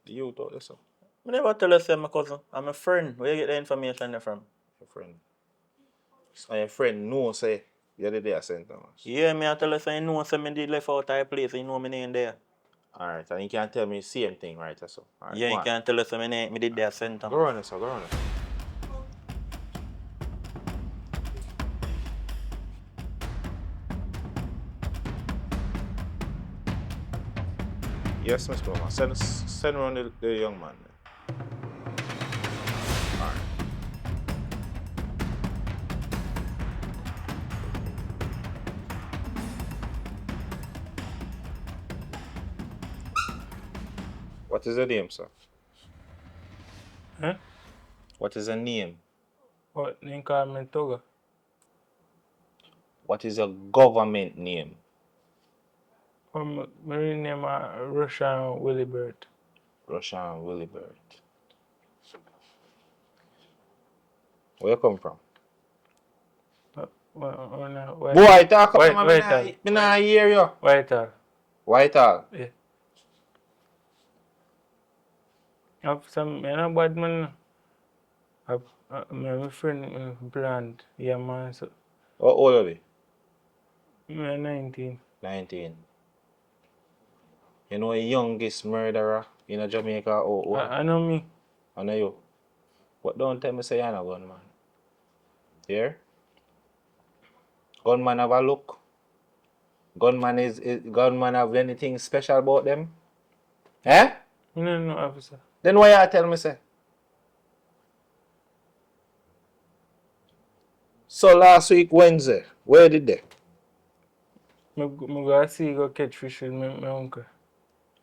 The youth out there, so. I never tell you say my cousin. I'm a friend. Where you get the information there from? Your friend. And your friend knows say you're the day at St. Thomas. Yeah, me I tell you say you know say me did left out of place, you know me name there. Alright, and you can tell me the same thing, right? So. Alright, Yeah, go you on. can't tell us how many me did that center. Go on, sir, go on. Yes, Mr. Mama. Send around the young man. Alright. What is the name, sir? Huh? What is the name? What name call me Toga? What is your government name? My name Russian Willibert. Russian Willibert. Where you come from? Boy, talk up, man. Me nah hear you. Whitehall. Whitehall. Yeah. Have some bad man. My friend planned. Yeah, man. So, How old are you? me 19. 19. You know the youngest murderer in Jamaica or what? I know me. I know you. But don't tell me say you're not gunman. Here? Gunman have a look. Gunman have anything special about them? Eh? No, officer. Then why you tell me say? So last week Wednesday, where did they? Me go see go catch fish with my uncle.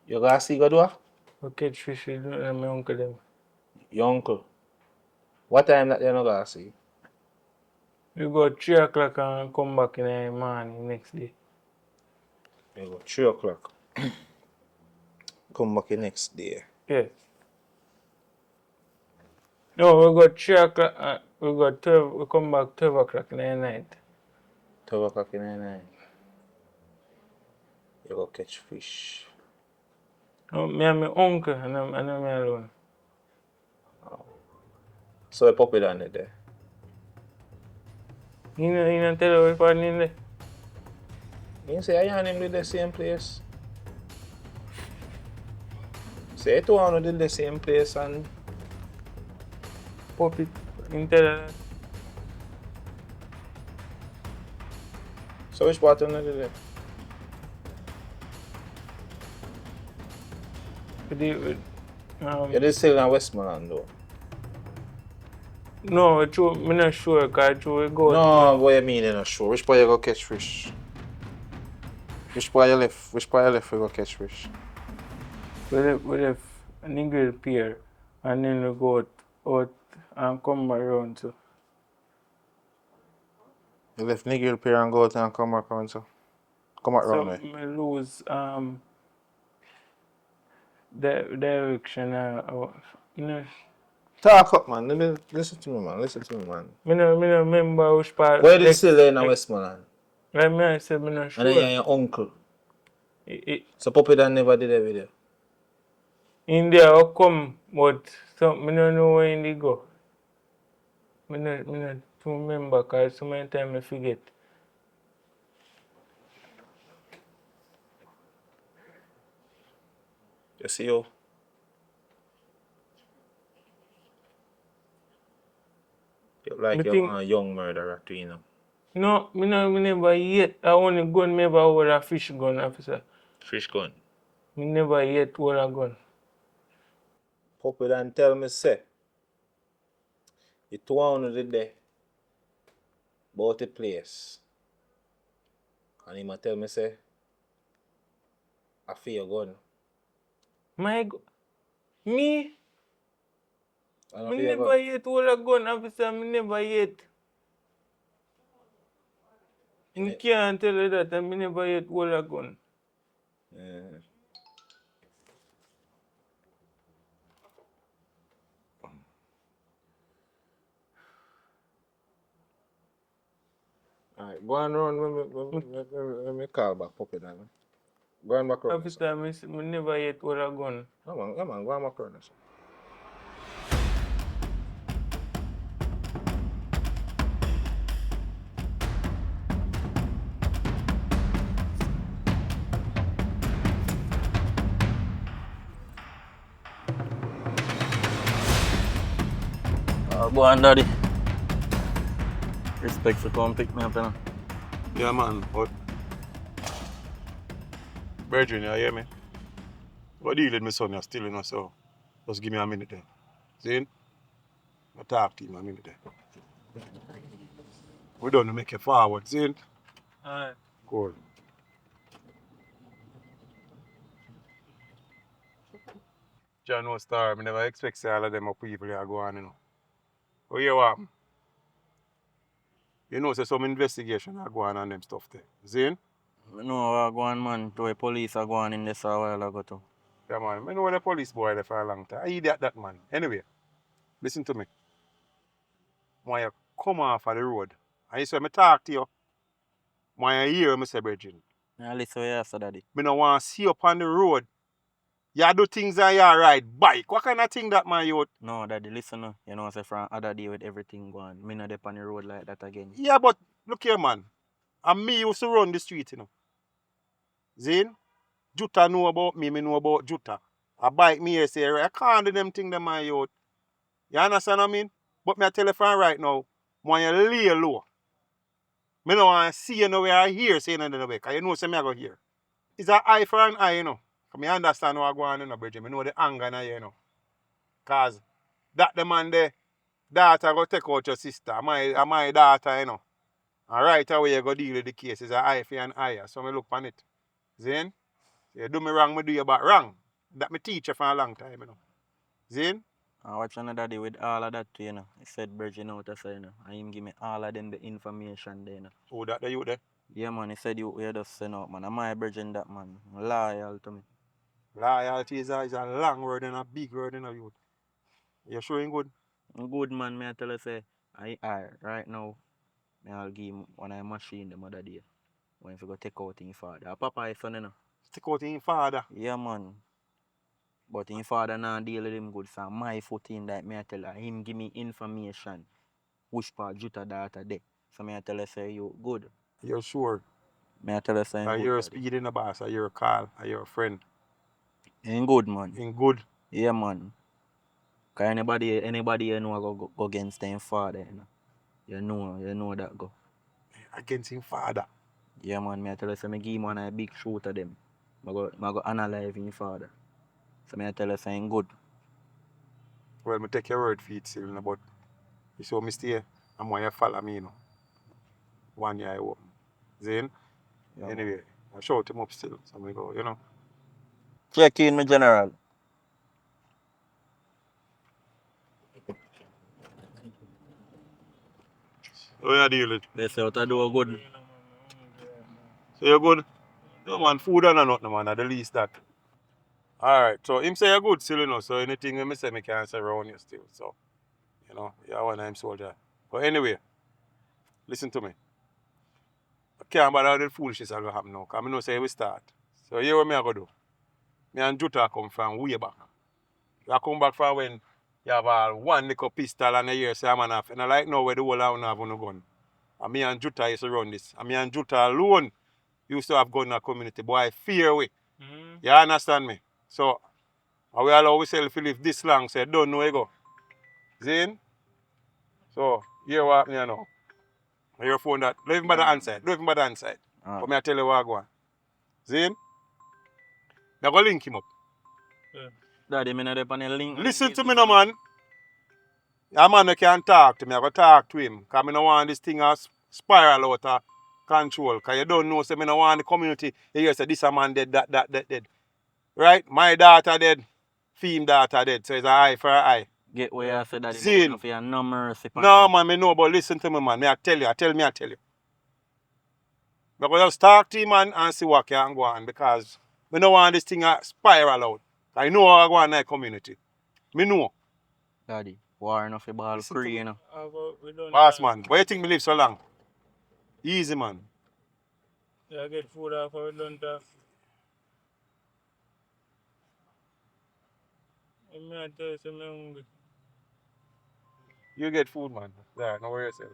You gotta see go do what? Go catch fish with my uncle them. Your uncle. What time that you not gonna see? We go 3 o'clock and come back in the morning next day. You go 3 o'clock. Come back the next day. Yeah. No, we go 3 o'clock. We go 12. We come back 12 o'clock in the night. 12 o'clock in the night. You go catch fish. No, me and my uncle and I'm me alone. So you pop it on it there. You know tell you what partner in there? You say I and him did the same place. Say two of them did the same place and Pop it. You tell her that. so which part of them did it? You did still in Westmoreland though. No, I'm not sure because we go. No, what you mean you're not sure? Which part you go catch fish? Which part you left? Which part you left you go catch fish? We left Nigel Pier and then we go out and come around. So. You left Nigel Pier and go out and come back around so. Come back around So I lose the direction. You know. Talk up man, listen to me man, listen to me man. I don't remember which part. Where did you still in Westmoreland? Like me, I said, I'm not sure. And then you're your uncle. So Puppy Dan never did that video. In there, I come, but so, I don't know where they go. I don't remember because so many times I forget. You see you? You like you're a young murderer too, you know. No, I never yet. I only gun never hold a fish gun, officer. Fish gun. I never yet hold a gun. Puppy Dan tell me say, you two on the day about the place. And he might tell me say, I feel your gun. My gun? Me? I I never yet hold a gun, officer. I never yet. You can't tell you that I never yet hold a gun. Yeah. Alright, go on around, let me call back Puppy Dan. Go on back around. Officer, I never yet hold a gun. Come on, go on back around. Go on, daddy. Respect for come pick me up, you know. Yeah, man, but Virgin, you hear me? What deal with my son? You're still, so just give me a minute there. See? I'll talk to him a minute there. We don't make it forward, see? Alright. Cool. John no star, I never expect say all of them up people here go on, But you what? You know, say some investigation are going on them stuff there. See? I know what go on, man. To the police are going in this a while ago too. Yeah, man. I know the police boy there for a long time. I idiot that man. Anyway, listen to me. When you come off of the road, and you say me talk to you, when you hear me say, Bridget, Yeah, listen what you say, daddy. me no want to see you up on the road. You do things and you ride bike. What kind of thing that man you? No, daddy, listen no. You know, say from other day with everything going. Me not up on the road like that again. Yeah, but look here, man. And me used to run the street, Zane, Juta know about me know about Juta. A bike me here say, I can't do them thing them man you. You understand what I mean? But me I tell you from right now, when you lay low, me no want to see you nowhere I hear saying anything away. Because you know say me I go hear. It's an eye for an eye, Because I understand what going on, Bridget. I know the anger in here, Because that the man there, daughter go take out your sister. My daughter, And right away you go deal with the case. It's an eye for an eye. So I look on it. Zane? You do me wrong, me do you back wrong. That me teach you for a long time, Zane? I watch another day with all of that too, He said Virgin out to say, And him give me all of them the information there, Oh, that the you there? Yeah, man. He said you just send out, man. Am I Virgin that, man? Loyal to me. Loyalty is a long word and a big word, youth. You showing good? Good, man. Me I tell you, say, right now, I'll give him one of the machine the other day. When you go take out his father. A papa is son, Take out his father. Yeah, man. But his father now deal with him good. So my foot in that, me I tell her, him give me information. Which part Juta daughter there. So me I tell her, say, you good. You're sure? Me I tell her, say, good. You're speeding the boss, you're a call, you're a friend. In good, man. In good? Yeah, man. Because anybody you know go against their father, You know that go. Against his father? Yeah, man. Me I tell you, say, me give him one of a big shoot of them. I go analyze his father. So me I tell you, saying good. Well, me take your word for it still, but you saw me stay, and when you follow me, 1 year I open. Zane? Yeah, anyway, I shout him up still, so me go, Check in, my general. How you deal with? They say what I do good. So you're good? No man, food and nothing man, at the least that. Alright, so him say you're good still, so anything I say me can answer around you still. So, you're one of them soldier. But anyway, listen to me. I can't bother with the foolishness that gonna happen now, because I know say we start. So here what me I go do. Me and Juta come from way back. I come back from when you have one little pistol and a year say I'm enough. And I like now where the whole town have no gun. And me and Juta used to run this. And me and Juta alone used to have gun in the community. Boy, fear we. You understand me? So, we allow ourselves to live this long, so you don't know where you go. Zane? So, here what me now. Your phone that. Don't even bother answer it. Don't even bother answer it. But me I tell you what I go on. Zane? Me go link him up. Daddy, me not up on the link. Listen to me no man. A man that can talk to me, I go talk to him. Because I don't want this thing to spiral out of control. Because you don't know, so I don't want the community. You hear say this a man dead, that dead. Right? My daughter dead. Female daughter dead. So it's an eye for an eye. Get where I said that Zane. you no mercy. No man, I know, but listen to me man. Me I tell you. I tell you. I go just talk to him and see what can go on. Because I don't want this thing to spiral out. I know how I go on in the community. Me know. Daddy, war enough for ball free, Boss man, why you think me live so long? Easy man. Yeah, get food off we done talk. I'm not tell you, I'm hungry. You get food man. There, no worry yourself.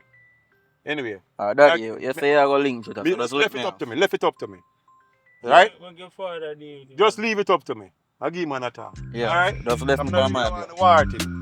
Anyway. Daddy, you say I go link to that. So just left it up to me. Left it up to me. Yeah, Right? your father did. Just leave it up to me. I'll give man a talk. Yeah. Alright? Just left I'm me not for my the war thing.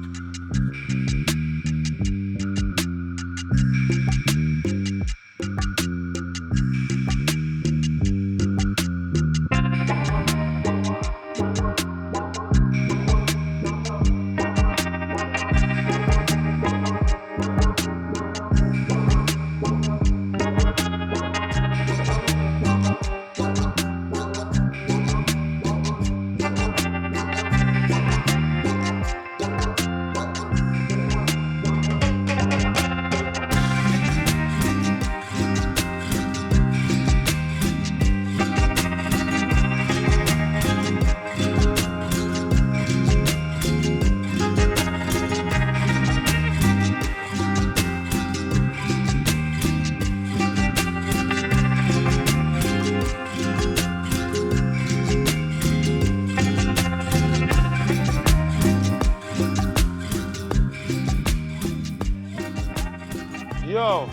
Yo,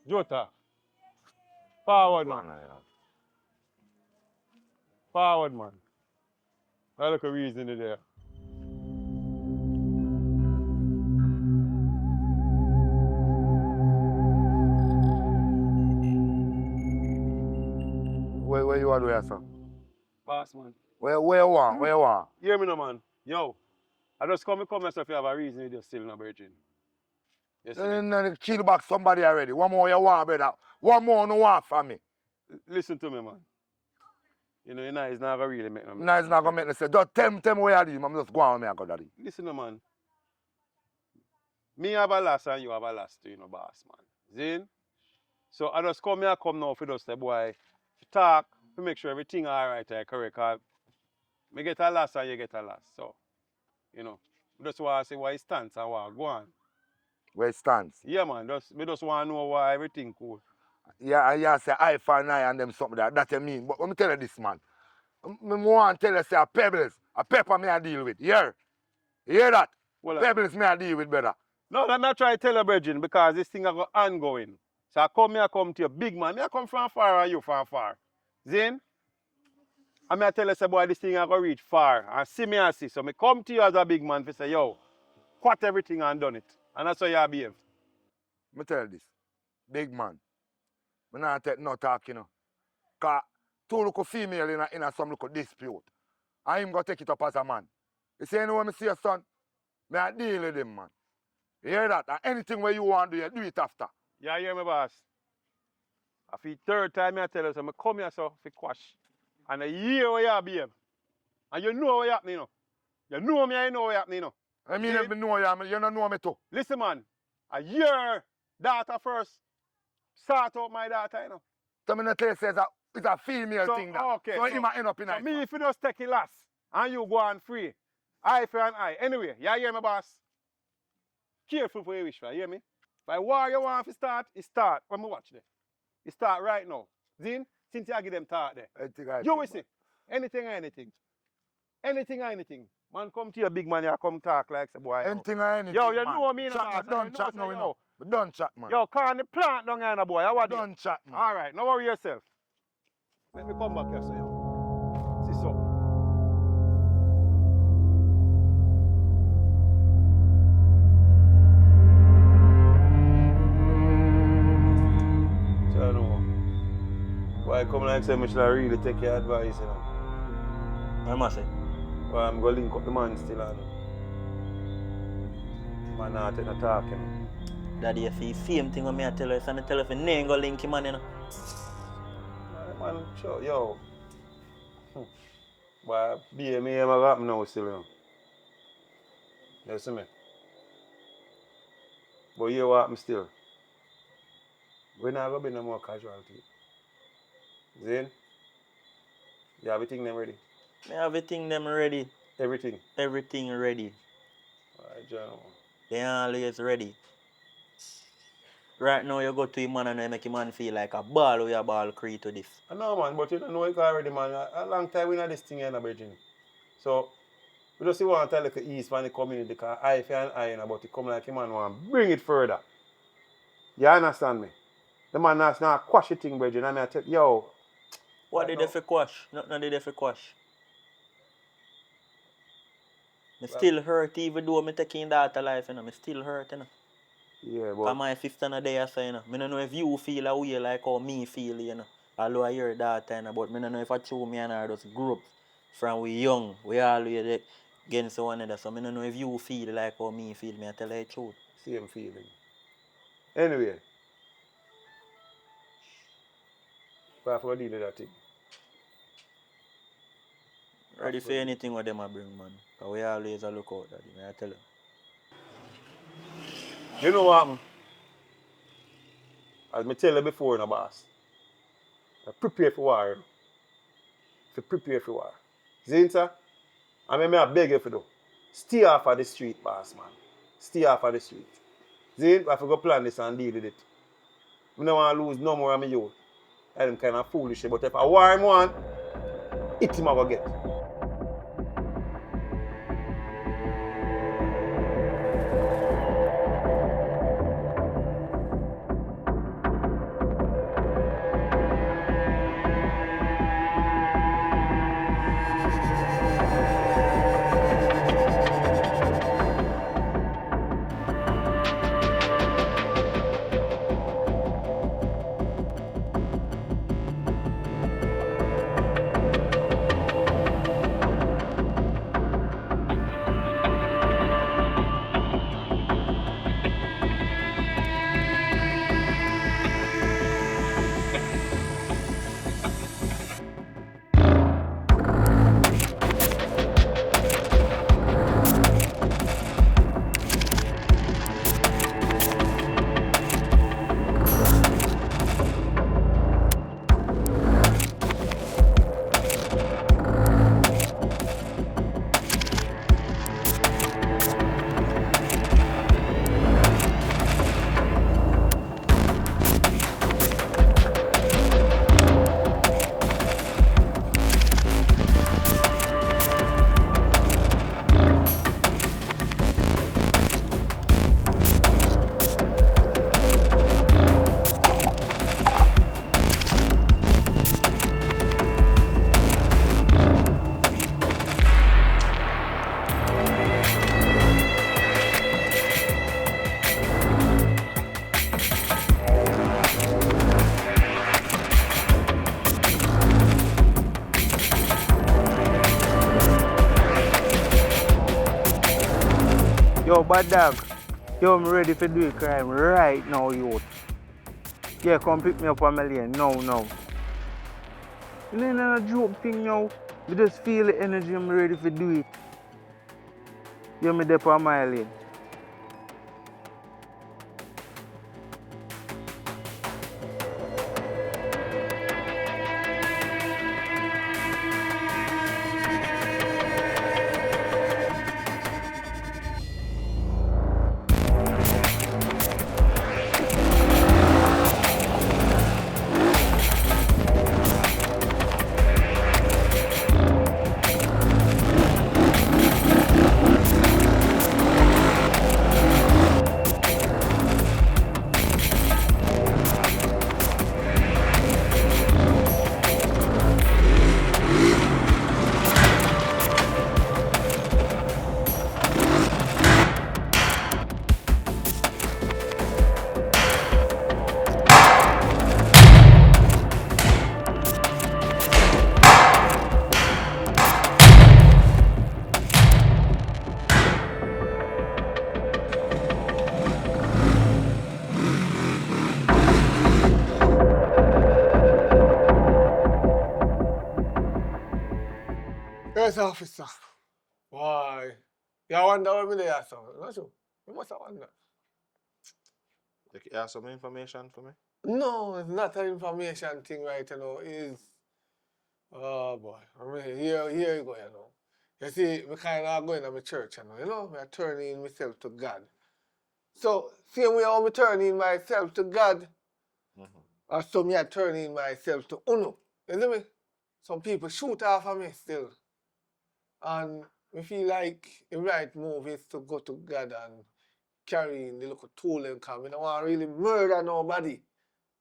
Jota, forward man. Forward man. I look a reason in there. Where you are doing, sir? Boss man. Where you want? Where you want? Hear me no man. Yo, I just come myself if you have a reason you just still in a virgin. Yes, sir. Kill back somebody already. One more you want, brother. One more no want for me. Listen to me, man. You know, it's not gonna really make no No, it's not gonna make no sense. Just tell me where you are. I'm just going with me and go daddy. Listen, man. Me have a last and you have a last, you know, boss, man. Zin? So I just come here, come now for just the boy talk to make sure everything alright and correct. Cause me get a last and you get a last. So, you know, just want to see why it stands and what go on. Where it stands? Yeah, man. Me just want to know why everything cool. Yeah, and you say eye for an eye and them something that you mean. But let me tell you this, man. I want to tell you, say a pebbles, a pepper me I deal with. Hear? You hear that? Well, Pebbles me I deal with, brother. No, I'm not trying to tell you, Bridging, because this thing is ongoing. So I come to you, big man. I come from far and you from far. Zin? And I tell you, say, boy, this thing is going to reach far. And see me and see. So I come to you as a big man to say, yo, quit everything and done it. And that's how you behave. Me tell you this. Big man. Me not take no talk, you know. Because two little female in a some little dispute. And him go take it up as a man. You see, anyway, me see your son, me I deal with him, man. You hear that? And anything where you want to do, you do it after. Yeah, hear me, boss. I feel third time I tell you, so I come here so for quash. And I hear what you behave. And you know what happening, you know. You know me, I know what happening, you know. I mean, if me know you, you don't know me too. Listen, man. I hear daughter first. Start out my daughter, you know. So me not tell you, say it's a female So, thing that. okay, So he might end up in so a... me, if you just take it last, and you go on free, eye for an eye. Anyway, you hear me, boss? Careful for your wish, you hear me? If I war you want to start, it start. When me watch there. It start right now. Zin, since you give them thought there. You will see. Anything or anything. Anything or anything. Man, come to your big man, you come talk like say boy. Anything or anything, yo, you man. know me, Chat, boss. don't chat now, you know. But don't chat, man. Yo, call the plant down here, boy. How are you? Don't chat, man. All right, no worry yourself. Let me come back here, so yo. See so. So I know. Why come like say me should I really take your advice, you know? I must say. Well, I'm going to link up the man still, and man not take no talk, you know. Daddy, you see same thing when I tell you, so I tell you if you ain't go link him, man, you know. Man, sure, yo. But be me ever got me now still, you know. You see me? But you what me still. We're not going to be no more casualty. Zane? You have everything them ready? Everything them ready. Everything? Everything ready. Alright, John. They always ready. Right now you go to him man and you make him man feel like a ball or a ball create to this. I know man, but you don't know it already man. A long time we know this thing in the Virgin. So we just want to tell like ease from the community because I feel an eye about it come like a man want to bring it further. You understand me? The man has not quash the thing, Virgin, and I tell yo. What did they for quash? Nothing did they for quash. Me still hurt even though me taking daughter life, you know, me still hurt, you know. Yeah, Cause but my fifth and a day I say, you know. I don't know if you feel a way like how me feel, you know. Although I hear that time, but I don't know if I true me and her just grew up from we young. We always against one another. So I don't know if you feel like how me feel. Me I tell you the truth. same feeling. Anyway, but I have to deal with that thing. Ready for anything what them a bring, man. Cause we always a look out that, I tell you. You know what happened? As I tell you before, no boss. I prepare for war. You know. To prepare for war. See, sir? I mean, I beg you for do. Stay off of the street, boss, man. Stay off of the street. See, I have to go plan this and deal with it. I don't want to lose no more of my youth. I'm kind of foolish, but if I war him one, it him I go get. Yo, bad dog. Yo, I'm ready for do a crime right now, youth. Yeah, come pick me up on my lane. No. It ain't a joke thing now. I just feel the energy, I'm ready for do it. Yo, me there on my lane. Yes, officer. Why? You wonder what me there, so. Not sure. You must have wonder. You have some information for me? No, it's not an information thing right now. It's oh boy. I mean here you go, you know. You see, me kinda going to my church, you know, me turning myself to God. So same way how me turning myself to God, or so me I turning myself to Uno. You see me? Some people shoot off of me still. And we feel like the right move is to go to God and carry in the little tool and come. I don't want to really murder nobody.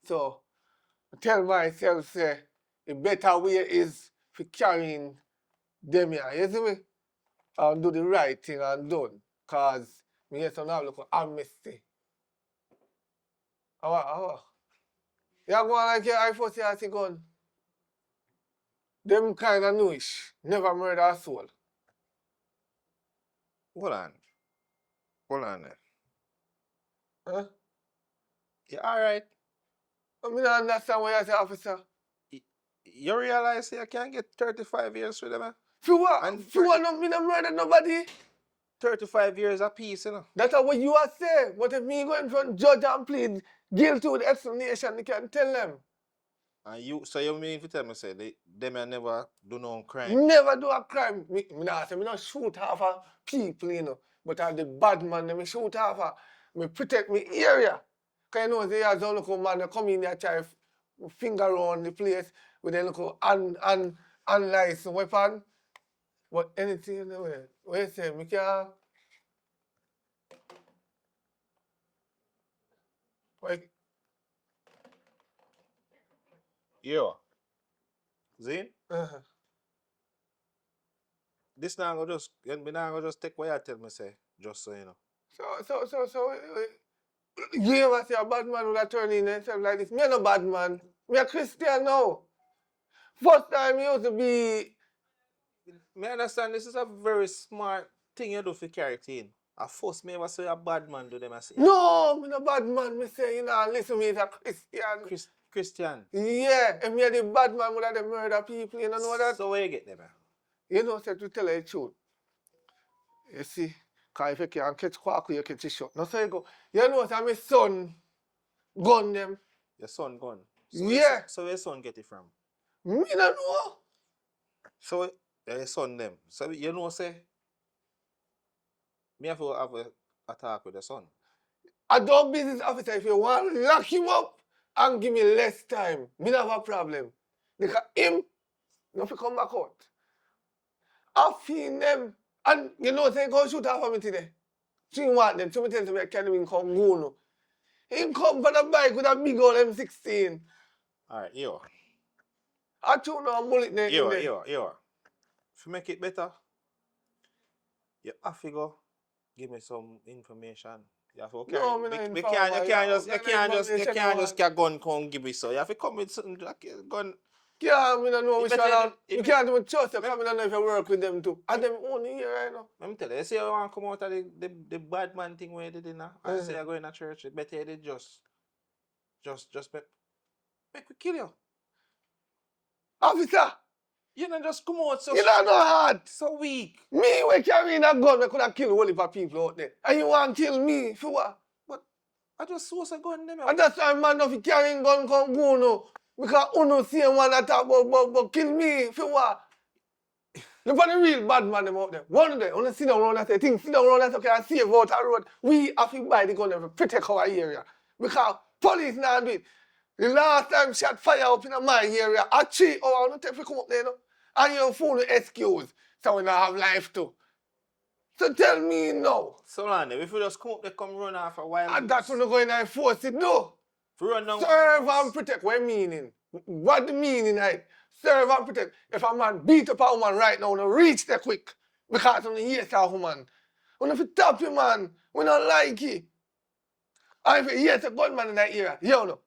So I tell myself, say, the better way is for carrying them here. You see me? And do the right thing and done. Because me get some have look amnesty. How? You go on like your I-40 gun. Them kind of newish. Never murder a soul. Hold on. Hold on there. Huh? You alright? I mean, I understand what you say, officer. You realize you can't get 35 years for them, man? For what? And For what? Me no murder nobody. 35 years apiece, you know? That's what you are saying. But if me go in front judge and plead guilty with explanation, you can tell them. And so you mean to tell me, say, them never do no crime? Never do a crime. Me not say me not shoot half of people, you know. But I'm the bad man, me shoot half of. Me protect me area. Cause you know, there's a local man that come in there try finger around the place with a local unlicensed weapon. But anything in the way. What you say? Me can't. Like, Yo. Zane? uh-huh. This now go just, me now go just take what you tell me, say, just so you know. So, you ever see a bad man would have turned in himself like this? Me no bad man. Me a Christian now. First time he used to be. Me understand this is a very smart thing you do for carry in. At first, me ever say a bad man do them, I say. No, me no bad man. Me say, you know, listen, me is a Christian. Christian. Yeah, if me a the bad man would have the murder people, you know that? So where you get them, man? You know, say to tell you the truth. You see, because if you can't catch quack, you catch a shot. No, so you go. You know, say my son gun them. Your son gone. So Yeah. So your son get it from? Me no know. So your son them. So you know, say, me have to have a talk with the son. A dog business officer, if you want to lock him up and give me less time, me not have a problem. Because him, no fi come back out. I feel them. And you know, say, go shoot half of me today. She want them. Somebody tell me I can't even come go no. He come for the bike with a big old M16. Alright, yo. I tune on bullet there. Yo. If you make it better, you have to go give me some information. You have to okay. No, me no informer. You can't just get gun come give me so. You have to come with something like gun. Yeah, me don't know which one. You it- can't even trust you because I don't know if you work with them too. And them only here right now. Let me tell you, you say you want to come out of the bad man thing where you did it now. I say you're going to church, you better you did just make we kill you. Officer, You don't just come out so you don't know hard. so weak. Me, we carrying a gun, we could have killed a whole heap of people out there. And you want to kill me for what? But I just saw a gun them. And that's why man if you carrying gun come go no. Because uno see one that talk about kill me for what? Look at the real bad man them out there. One of them, only sit down around and say, sit down around and say, okay, I save out a road. We have to buy the gun and protect our area. Because police now do it. The last time shot fire up in my area, I cheat, I don't take to come up there, no? And your phone with excuse, so we don't have life too. So tell me now. So on if you just come up, they come run off a while. And that's when you're going to enforce it, no. Run down. Serve and protect, what meaning? What the meaning, right? Serve and protect. If a man beat up a woman right now, no reach there quick. Because of the hate a woman. When if you tap you, man, we don't like it. And if you hate a gunman in that area, you know.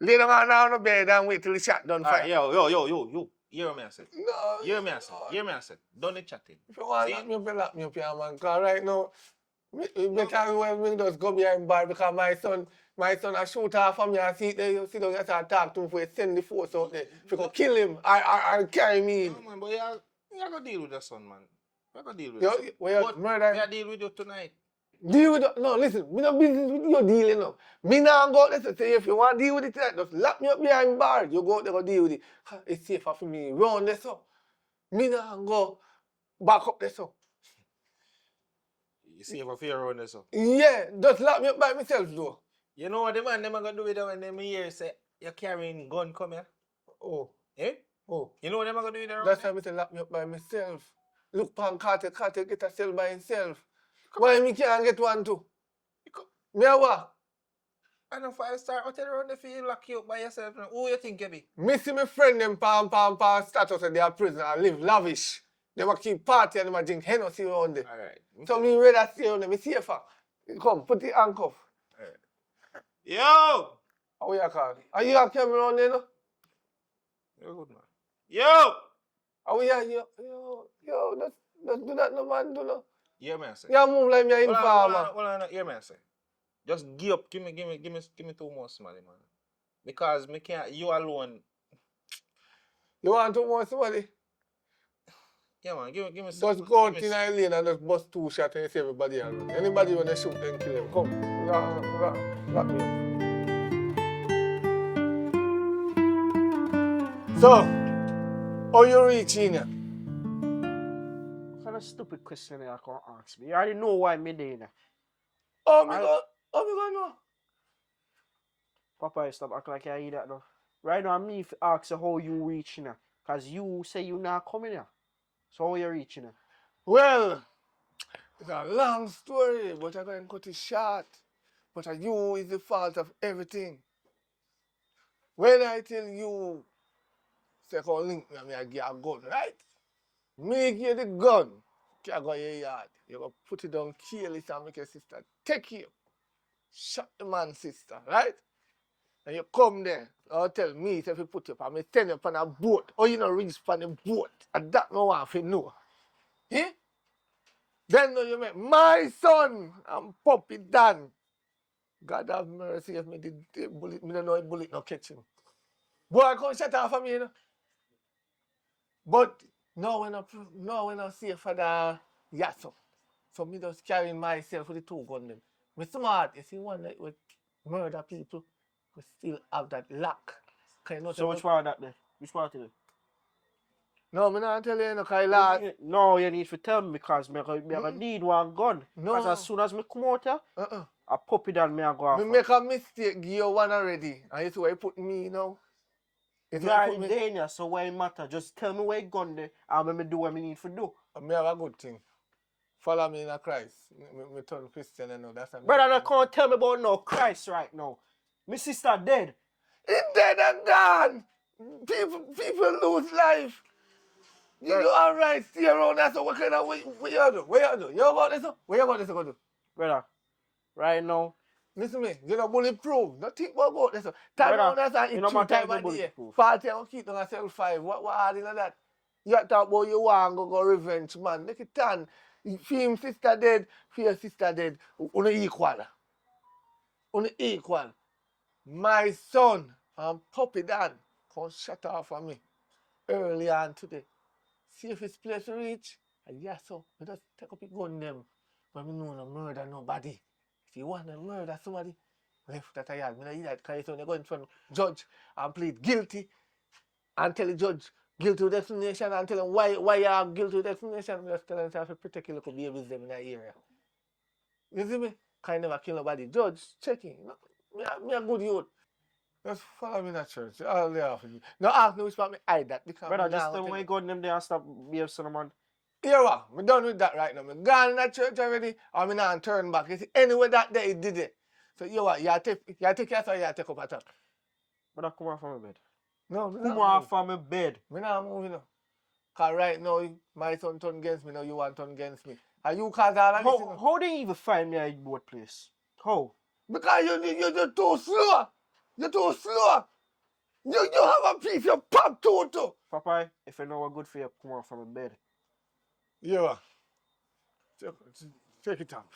Lay down on the bed and wait till the shot done fire. Right, yo. Hear me, I said. No. Hear me, I said. Don't need chatting. If you want to lock me up here, man. Because right now, better when we just go behind bar because my son I shoot off from me and see there, you sit down and start talk to him before you send the force out there. If you go kill him, I carry me in. No, man, but you got to deal with the son, man. You got to deal with Yo, it. well, murder. I deal with you tonight. Deal with it. No, listen, me no business with you dealing now. Me now go out there to say if you want to deal with it tonight, just lock me up behind bar. You go out there go deal with it. It's safer for me. Round there so. Me now go back up there so. You see if I feel around this up. Yeah, just lock me up by myself though. You know what the man them are gonna do with it when them hear say you're carrying gun come here? Oh. Eh? Oh. You know what them are gonna do with it? That's why I say lock me up by myself. Look pan Carter get a cell by himself. Why me can't get one too? Me a what? And if I start out around the field, lock you up by yourself, now, who you think you be? Me see my friend them pam status and they are prison and live lavish. They will keep party and they will drink Hennessy around there. Alright. So me rather stay on them, me safer. Come, put the handcuff. Yo! How we are call? Are you have camera on there, no? You're good, man. Yo! How we are? Yo, let's do that, no man, do no. Yeah, man, say. You move like me an informer. Hold on, yeah, man, say. Just give up. Give me 2 more somebody, man. Because me can't, you alone. You want to want somebody? Yeah, man, give me Just go out in the lane and just bust 2 shots and you see everybody around. Anybody when they shoot, then kill them. Come, lock me up. So, how you reach in here? What kind of stupid question you can ask me? You already know why me there. Oh, me go know. Papa, stop acting like you hear that though. Right now, me if ask you how you reaching her. Because you say you not coming here. So how you reaching her? Well, it's a long story, but I'm going to cut it short. But you is the fault of everything. When I tell you, say, come link me, I give you a gun, right? Me give you the gun, you go your yard. You go put it down careless and make your sister take you. Shot the man's sister, right? And you come there, I'll tell me if you put you up, and me send you up on a boat, or you know reach on the boat. And that no one to know. Eh? Then you make my son and puppy Dan. God have mercy if me did the bullet, me don't know if bullet no catch him. Boy, come shut off of me, you know. But no when I see for the yasso. So me just carrying myself with the 2 gun them. Me smart, you see one that with murder people, we still have that luck. So which part of that then? Which part of it? No, me not tell you no, cause lad. No, you need to tell me because me gonna need one gun. No. Because as soon as me come out here, a puppy down me I go Me off. make a mistake, give you one already. And you see where you put me now. You are in danger, so why it matter? Just tell me where you gone there and let me do what I need to do. Me have a good thing. Follow me in a Christ. Me turn Christian and all that. Brother, you can't tell me about no Christ right now. My sister dead. It's dead and gone. People lose life. You do alright, stay around that. So what kind of what you do? What you do? You about this? What you about this to do? Brother, right now. Listen to me, you know bulletproof. Don't think about this. Time around that and eat 2 times a day. Party and keep on sell 5. What hard in that? You talk about you want go revenge, man. Make it turn. For him sister dead, for your sister dead. Only equal. Only equal. My son and puppy Dan come shut off on me early on today. See if it's place to reach. And yes, so we just take up a gun them. But we know no murder nobody. If you want to murder somebody, left that I had. I know that because you're going in front of judge and plead guilty and tell the judge guilty with explanation and tell him why you are guilty with explanation. We just tell him to protect your little babies them in that area. You see me? Can never kill nobody. Judge, checking. Me a good youth. Just follow me in that church. All they have for you. Now ask me which part me hide that. Brother, just tell me where you got them there and stop being son of man. Here what? I'm done with that right now. I'm gone in that church already. I'm not turn back. You see, anyway that day he did it. So you what? You take your son, you take up attack. Brother, come on from my bed. No, come on from my bed. Me not moving now. Because right now, my son turn against me, now you want turn against me. And you cause all of this. How they even find me at boat place? How? Because you're too slow. You're too slow. You have a piece, you pop too. Papa, if you know what's good for you, come on from my bed. Yeah. Take it up.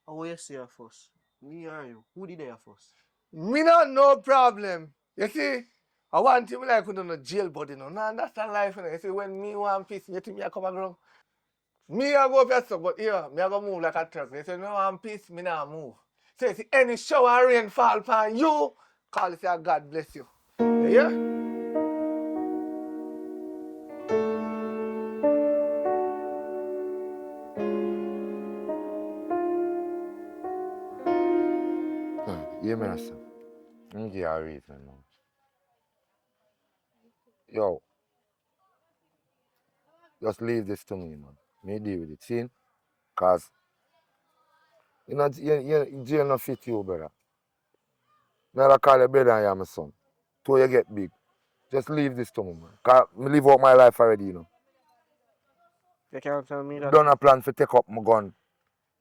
How will you say her first? Me or you? Who did there first? Me not no problem. You see, I want him like we don't know jail body no. Nah, that's not life. You see, when me want peace, you think me I come around. Me I go up here, but here, me I go move like a truck. They say, no want peace, me not move. So you see, any shower rain fall upon you, call it say, God bless you. You hear? Yeah, man, sir. Let me give you a reason now. Yo, just leave this to me, man. Me deal with it, see? Cause jail no fit you, brother. Never call you brother and you're my son. Till you get big. Just leave this to me, man. Cause me live out my life already, you know. You can't tell me that. Done a plan for take up my gun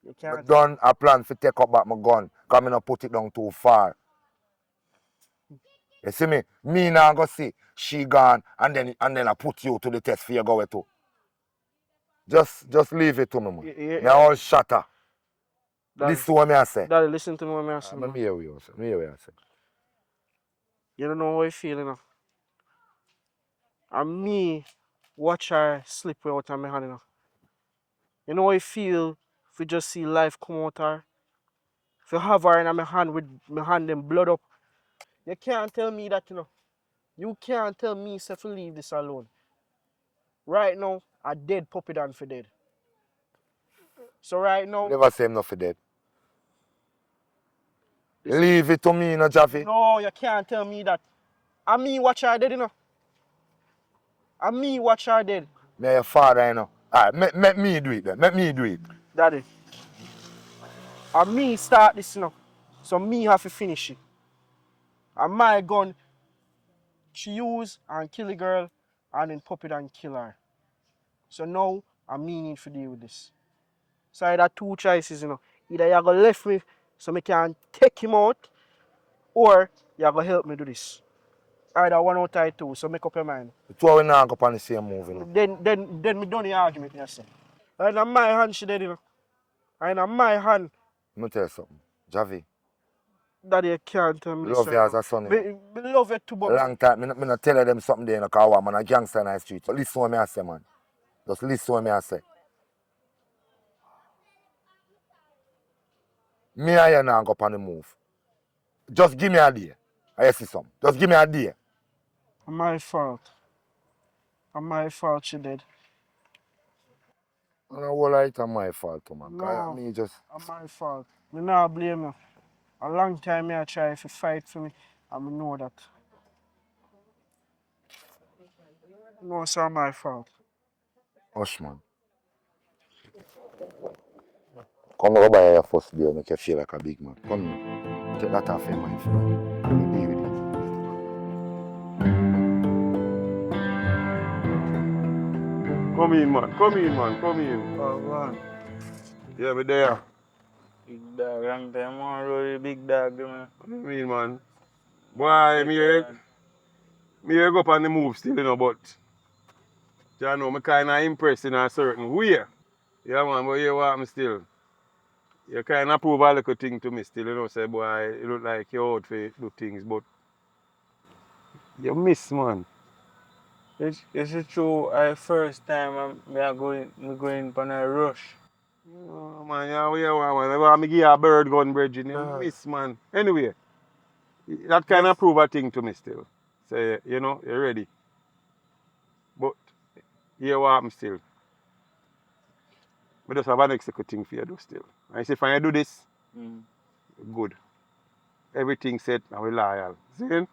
You I can't tell. done a plan to take up back my gun. Because I not put it down too far. You see me? Me now go see she gone and then I put you to the test for you go to. Just leave it to me, man. Me all shatter. Daddy, Listen to what I say. Daddy, listen to me what I say, Me man. hear what you say. Me hear what you say. You don't know how I feel, you know. And me watch her slip out of my hand, you know. You know how I feel if you just see life come out her. If you have her in my hand with my hand them blood up. You can't tell me that, you know. You can't tell me to leave this alone. Right now, I dead puppy than for dead. So right now, Never say him nothing dead. listen. Leave it to me, no Javi. No, you can't tell me that. I me watch her dead, you know. I me watch her dead. Me your father, you know. Alright, make me do it then. Make me do it. Daddy. I me start this, you know. So me have to finish it. And my gun, she use and kill the girl and then pop it and kill her. So now, I me need to deal with this. So I got two choices, you know. Either you gonna left me so I can take him out, or you gonna help me do this. Either one out of two, so make up your mind. The two of we now go on the same move, you know. Then me done the argument, you say. And on my hand she dead, you know. And on my hand, Let me tell you something. Javi, Daddy, you can't tell me this love right you as now. a son, you know. Me love you too, A but long time, me not tell them something there, you know, because I'm a gangster in the street. So listen to what I say, man. Just listen to what I say. Me and you now go on the move. Just give me a day. I see some. Just give me a day. my fault. And my fault she dead. And a whole lot it's my fault, man. No, Me just... it's my fault. Me not blame you. A long time I try to fight for me, and I know that. No, it's all my fault. Hush, man. Come over by your first beer, make you feel like a big man. Come now. Take that off your mind for now. Let me deal with it. Come in, man. Come in, man. Come in. Oh, man. Yeah, me there. Big dog, long time on road, big dog, man. Come in, man. Boy, me here go up on the move still, you know, but you know, me kind of impressed in a certain way. Yeah, man, but you what me still. You kind of prove a little thing to me still, you know, say, boy, you look like you're out for do things, but you miss, man. It's true, first time me going on a rush. Oh, man, you want, man. I want me give you a bird gun, bridging. You Dog. miss, man. Anyway, that kind of prove a thing to me still. Say, you know, you're ready. But here what happen still. We just have an executive thing for you do still. And you see, if I do this, good. Everything set and we loyal. See?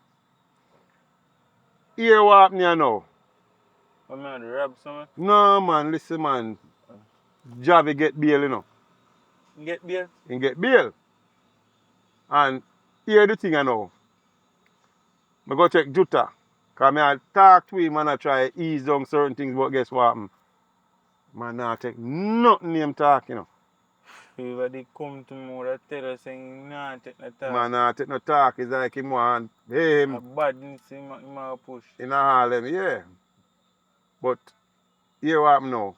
Here what happen here now. What man, rob someone? No, man, listen, man. Javi get bail, you know. Get beer? He get bail. And here the thing I know. I go check Jutta. Because I talk to him and I try ease down certain things, but guess what happened? Man, not take nothing him talk, you know. Everybody come to me that tell us saying, nah, take the talk. Man, not take no talk. It's like him want, hey, A him bad didn't see him push. in Harlem, yeah. But here what happen now.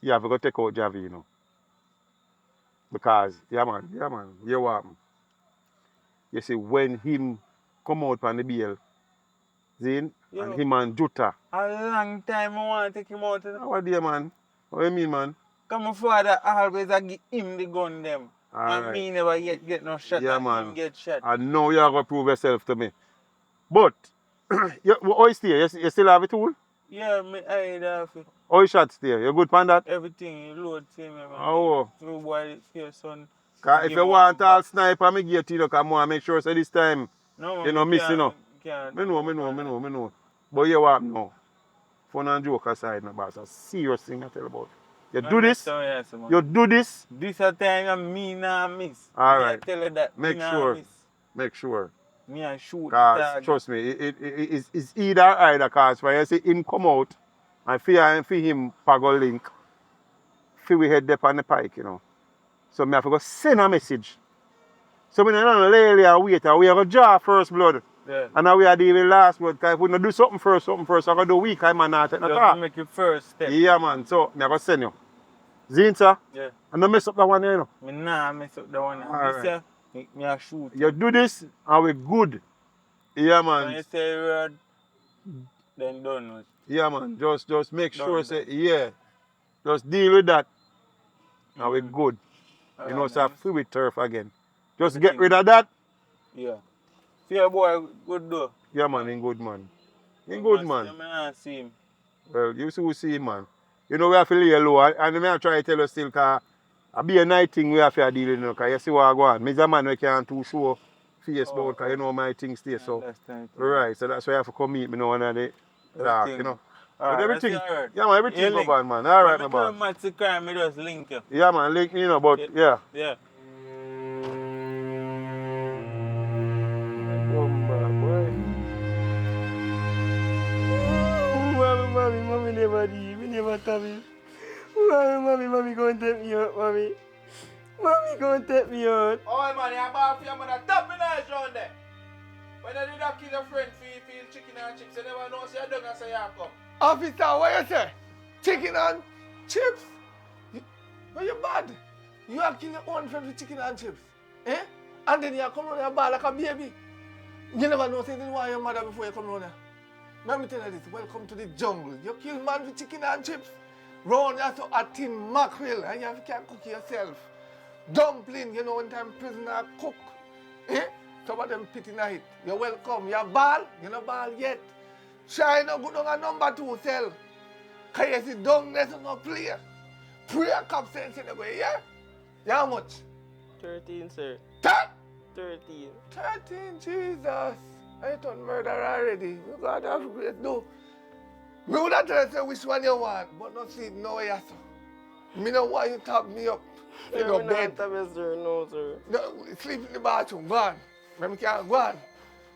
You have to go take out Javi, you know. Because, yeah, man, here what happen. You see, when him come out on the bail, Zin, and him and Jutta. A long time I want to take him out. What do you, man? What you mean, man? Because my father always a give him the gun them. And Alright. me never yet get no shot Yeah, and man. him get shot. And now you are going to prove yourself to me. But, how you stay? You still have it tool? Yeah, me I have it. How you shot stay? You good on that? Everything you load same man. Oh. Through boy your son. Because if you want all sniper, me get you, because I want to make sure so this time No, you know miss, you know. Can't Me know. But you what now? Fun and joke aside, no, but it's a serious thing I tell about. You do this, you do this. This a time me nah miss. Alright. Me tell you that Make me nah sure. miss. Make sure. Me I shoot the Because, target. trust me, it's either or either. Because when you see him come out, and for him, Pago link, feel we head there on the pike, you know. So me have to go send a message. So we don't lay and wait, and we have to draw first blood. Yeah. And now we are dealing with last blood. Because if we don't do something first, I'm going to do weak, I man not take no Just talk. to make it first step. Yeah, man. So me have to send you. Zinta, Yeah. and don't mess up that one, you know. Me nah mess up the one. All This right. me a shoot. You do this, and we good. Yeah, When man. you say word, then done with. Yeah, man. Just make sure, Done, say, done. yeah. Just deal with that, and we good. You know, Alright, so I man. feel with turf again. Just get Everything. rid of that. Yeah. Fear boy, good though. Yeah, man, in good, man. In You good, must, man. you may not see him. Well, you see who see him, man. You know, we have to lay low, and I try to tell you still, because I be a night thing we have to deal with, because you see what I go on. Me's a man we can't too show face about, because you know my things stay, so. Understand. Right, so that's why you have to come meet me now and the dark, you know. But Alright, everything, that's your word. yeah, man, everything You go link. on, man. All right, When my me do a boss. match to crime, me just link you. Yeah, man, link me, you know, but yeah. Yeah. Boy. Mommy never did. We never tell me. Mommy gonna take me out, mommy. Mommy gonna take me out. Oh man, you're about for your mother. Tap me nice round there. When you did that kill your friend for chicken and chips, you never know say you done and say you come. Officer, what you say? Chicken and chips? Well, you bad. You are killing your own friend with chicken and chips. Eh? And then you come around your bar like a baby. You never know, say you didn't want your mother before you come around here. Let me tell you this, welcome to the jungle. You kill man with chicken and chips. Round you have to a tin mackerel and you have to cook yourself. Dumpling, you know, one time prisoner cook. Eh? Some of them pit in a hit. You're welcome. You're ball, you're not ball yet. Try no good on a number 2 cell. Can you sit down there so no play? Pray a cop sense in the way, yeah? Yeah, how much? 13, sir. 13. 13, Jesus. I done murder already. You got to have great do. Me would have tell you which one you want, but not see no yes. Me no want you tap me up. You go bed. Sir, no, sir. No, sleep in the bathroom, go on. Let me can't go on.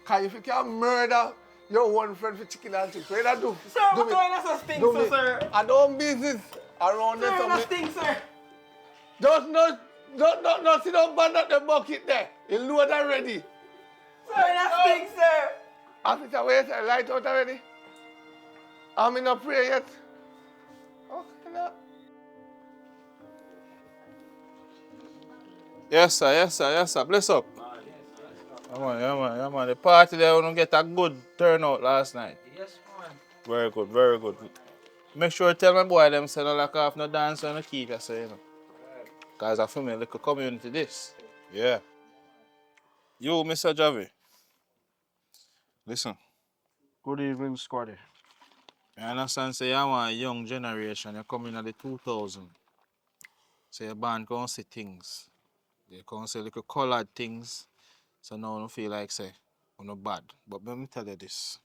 Cause if you can't murder your one friend for chicken and chips, what you do? Sir, do I'm going to stink, do me. sir. I don't business around there. Sir, I stink, sir. Just not sit down and the bucket there. You load already. Sir, I stink, sir. Officer, where you say light out already? I'm in a prayer yet. Okay, now. Yes, sir, yes, sir, yes, sir. Bless up. Yeah, man. The party there, we don't get a good turnout last night. Yes, man. Very good, very good. Make sure you tell my boy them say no like off, no dance, no keep you say, you know. Because I feel me like a community this. Yeah. You, Mr. Javi. Listen. Good evening, squaddy. I understand say you want a young generation, you come in at the 2000. So your band can see things. You can see little colored things. So now I don't feel like say you're not bad. But let me tell you this.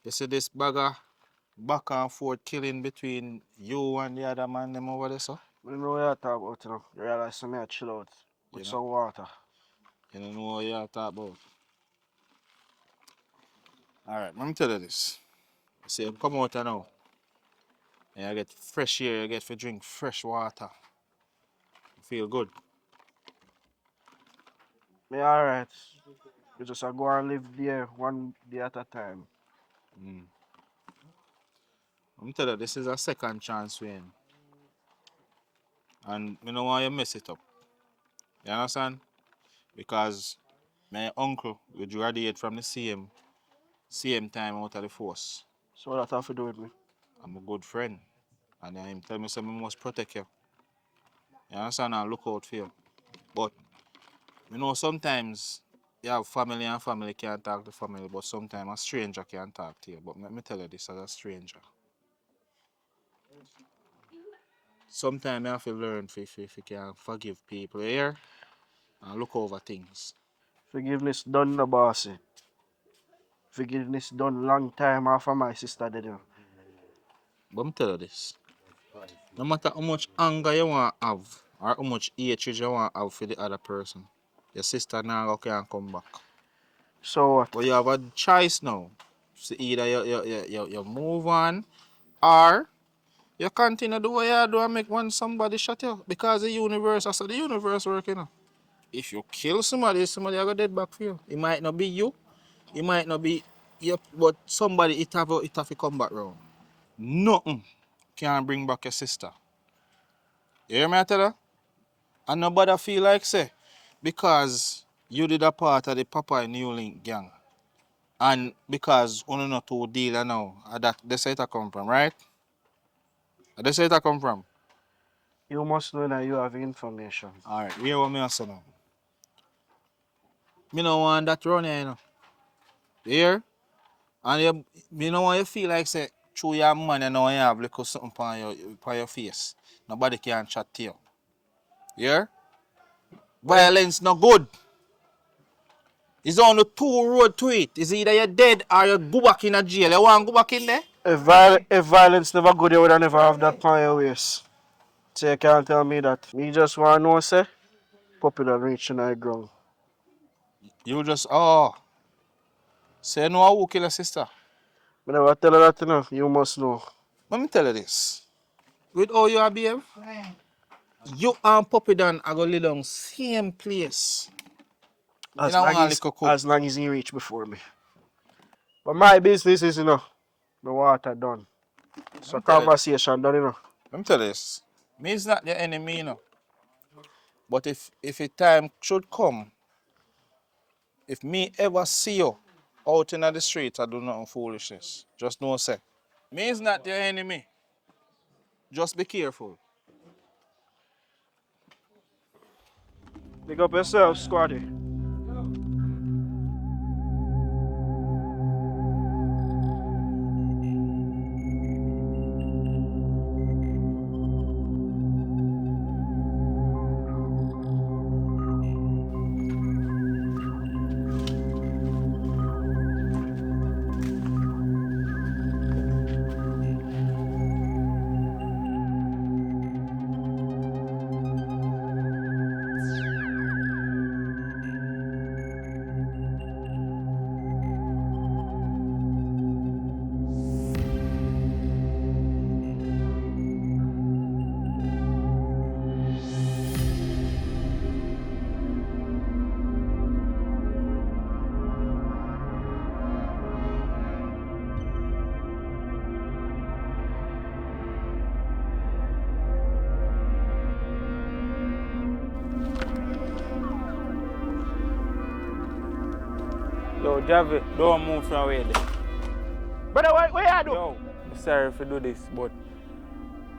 You see this bagger back and forth killing between you and the other man them over there, so? I know what you're talking about, you know. You realize some may chill out with You know? some water. You don't know what you're talking about. Alright, let me tell you this. You see, you come out here now. And you get fresh air, you get to drink fresh water. You feel good. Me alright. You just go and live there one day at a time. Let me tell you, this is a second chance win. And I don't want you to mess it up. You understand? Because my uncle we graduate from the same time out of the force. So what that have to do with me? I'm a good friend. And him tell me something must protect you. You understand? And look out for you. But you know sometimes you have family and family can't talk to family, but sometimes a stranger can talk to you. But let me tell you this as a stranger. Sometimes you have to learn if you can forgive people here and look over things. Forgiveness done, no bossy. Forgiveness done long time after my sister did it. But me tell you this. No matter how much anger you want to have or how much hatred you want to have for the other person, your sister now can come back. So what? But you have a choice now. So either you move on or You continue do what you do and make one somebody shot you. Because the universe, I said the universe working. You know. If you kill somebody, somebody will go dead back for you. It might not be you. It might not be you, but somebody it have to come back round. Nothing can bring back your sister. You hear me I tell her? And nobody feel like say, because you did a part of the Papa and New Link gang. And because one not to deal now, that's where it come from, right? That's where it come from. You must know that you have information. Alright, hear what me say now. Me no want that run here, you know. You hear? And you know what you feel like say, through your man you know you have little something on your face. Nobody can chat to you. You hear? Violence no good. It's only two road to it. It's either you're dead or you go back in a jail. You want to go back in there? If violence never good, you would never have that on your waist. So you can't tell me that. Me just want to know, say, puppy done reaching high ground. You just, say no who kill your sister. I never tell her that, you know. You must know. Let me tell you this. With all you behave, you and Puppy Dan are going to live down same place. As In a long one as, little cook. as long as he reach before me. But my business is, you know, the water done. So conversation done, you know. Let me tell you this. Me is not the enemy, you know. But if a time should come, if me ever see you out in the street, I do nothing foolishness. Just know, say. Me is not your enemy. Just be careful. Pick up yourself, squaddy. Yo, Javi, don't move from where there. Brother, what you do? Yo, I'm sorry if I do this, but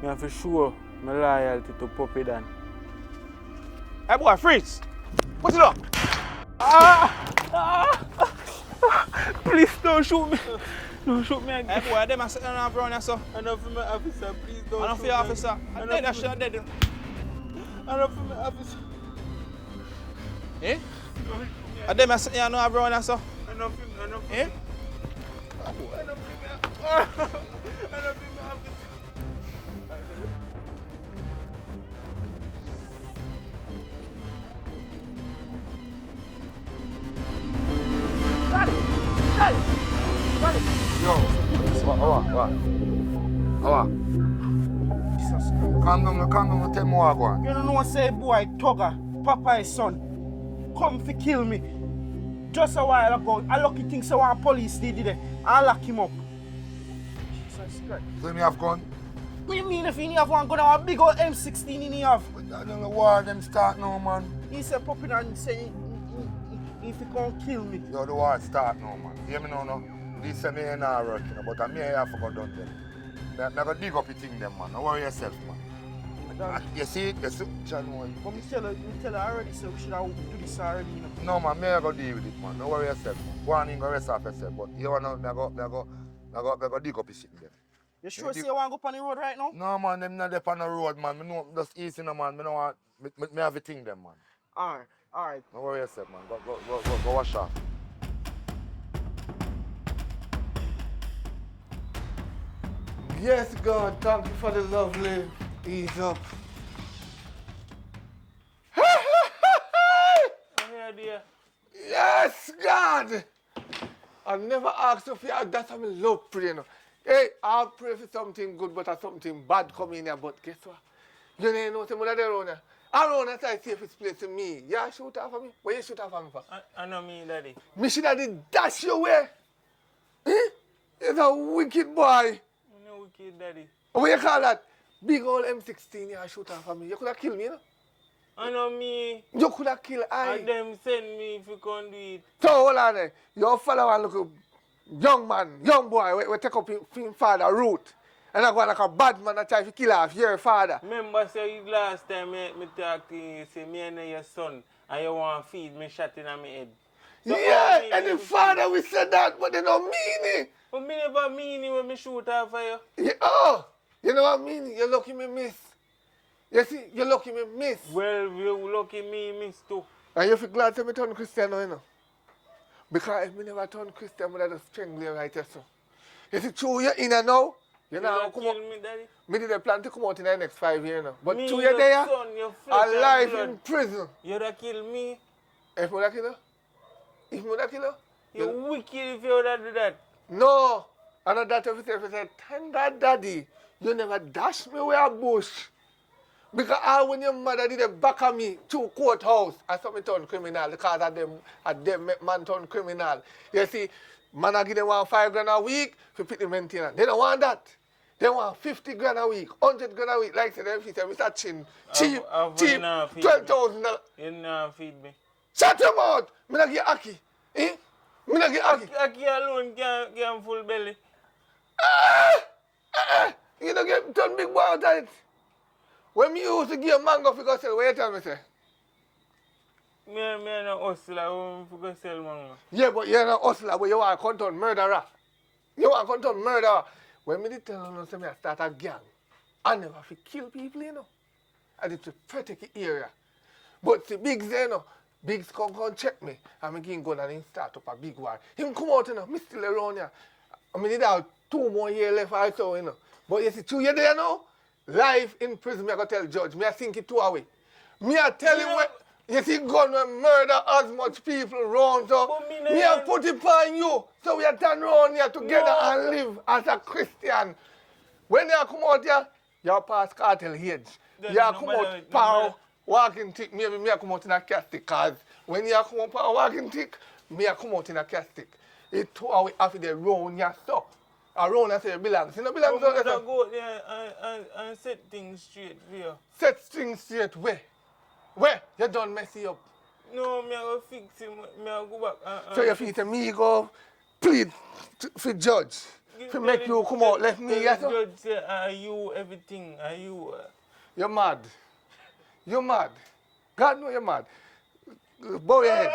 I have to show my loyalty to Puppy Dan. Hey boy, freeze! What's it up? Please don't shoot me. Don't shoot me again. Hey boy, them are sitting around here, so. Enough for my officer, please don't Enough shoot for your me. officer. I'm dead, I should have dead. Enough for my officer. Eh? And them are sitting here around here, so. Enough for me, enough for Eh? me. Enough for me. Enough for my officer. Yo, what? Calm down, tell me what I want. You don't know what say boy, Tugger, Papa's son, come to kill me. Just a while ago, I lucky thing so one police did it. I lock him up. Jesus Christ. So me have gun? What do you mean if he have one gun? I have a big old M16 in he have. I don't know why them start now, man. He said popping and saying if he can't kill me. Yo, the war start now, man. Hear me now, no? This say me ain't not working, but I'm here for God done them. I'm gonna dig up the thing them, man. Don't worry yourself, man. You see it? You see John, But me tell her already, so we should have do this already, you know. no, man, me I go deal with it, man. Don't worry yourself, man. Go on in, go rest off yourself. But you know, me I go dig up the shit there. You sure say you want to go on the road right now? No, man, them not there on the road, man. Me know just easy, no, man. Me know want, me have a thing them, man. Alright. Don't worry yourself, man. Go wash off. Yes, God, thank you for the lovely ease up. Yes, God! I never asked you if you had that I'm in love for you know. Hey, I'll pray for something good, but something bad come in here. But guess what? You know, some of the around here. Around here, I safest place to me. Yeah, shoot off of me. Where you shoot off of me for? I know me, daddy. Me should have did dash your way. Eh? You're a wicked boy. I know wicked, daddy. What you call that? Big old M16, you shoot off of me. You could have killed me, you know? I know me. You could have killed I. And them send me if you can't do it. So hold on there. Your follower look young man, young boy, we take up him father route. And I go like a bad man that try to kill off your father. Remember, say last time me talk to you, say me and your son, and you want to feed me shot in my head. So yeah, and the father we said that, but they don't mean it. But me never mean it when me shoot off of you. Yeah, oh, you know what I mean? You're lucky me miss. You see, you're lucky me miss. Well, you lucky me miss too. And you feel glad to me turn Christian now, you know? Because if me never turn Christian, I would have strangled you right here, so. You see, true, you're in and now. You know, come kill me, daddy. Me did a plan to come out in the next 5 years now. But Me, 2 years there, son, your flesh and alive blood. in prison. You'd have killed me. If you would have killed her? If you would have killed her? You're wicked if you would have do that. No. And that if you said, thank God, daddy, you never dash me with a bush. Because when your mother did the back of me to courthouse, I saw me turn criminal because of them make man turn criminal. You see, man I give them $5 grand a week for put the maintenance. They don't want that. They want 50 grand a week, 100 grand a week. Like I said, Mr. Chin, cheap, $12,000. You not feed me. Shut your mouth! Me not get Aki. Eh? Me not get Aki. Aki alone can full belly. You don't get turn big boy out of it. When me used to give mango for go sell, what you tell me say? Me no hustler, I for go sell mango. Yeah, but you're not hustler, but you want to come to murderer. You want to come to murderer. When me did tell you, say me I start a gang, I never fi kill people, you know. I did to protect the area. But the Biggs there, you know, Biggs come check me, and me give him gun and him start up a big war. Him come out, you know, me still around here. I mean, need have 2 more years left also, you know. But you see, 2 years there now, life in prison, me I go tell judge, me I think it 2 away. Me I tell him when, you see, gun will murder as much people around, so me I put it on you, so we are turn around here together and live as a Christian. When you come out here, you pass cartel age. You come out power, walking tick, maybe me I come out in a castic, cause when you come out power walking tick, me I come out in a castic. It 2 away after the round here, so. Around and say you belong. You know belong to go there and set things straight for you. Set things straight where? Where? You done messy up. No, me I go fix him. Me I go back. So you feel me go plead for judge. To make you come out, left me, yes? Judge say, are you everything? Are you... You're mad. You're mad. God know you're mad. Bow your head.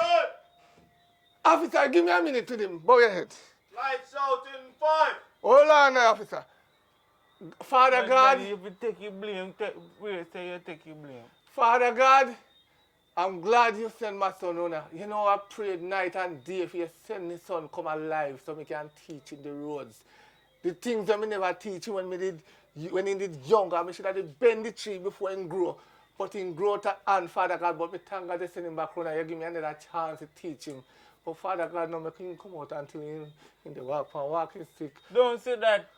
Officer, give me a minute to them. Bow your head. Lights out in 5. Hold on now, officer. Father God. If you take your blame, say you take your blame. Father God, I'm glad you sent my son on. You know, I prayed night and day for you send my son come alive so I can teach in the roads. The things that I never teach him when he did younger, I should have bend the tree before he grow. But he grow to hand, Father God, but me thank God they send him back home and you give me another chance to teach him. But Father God, now make him come out until he in the walking stick. Don't say that.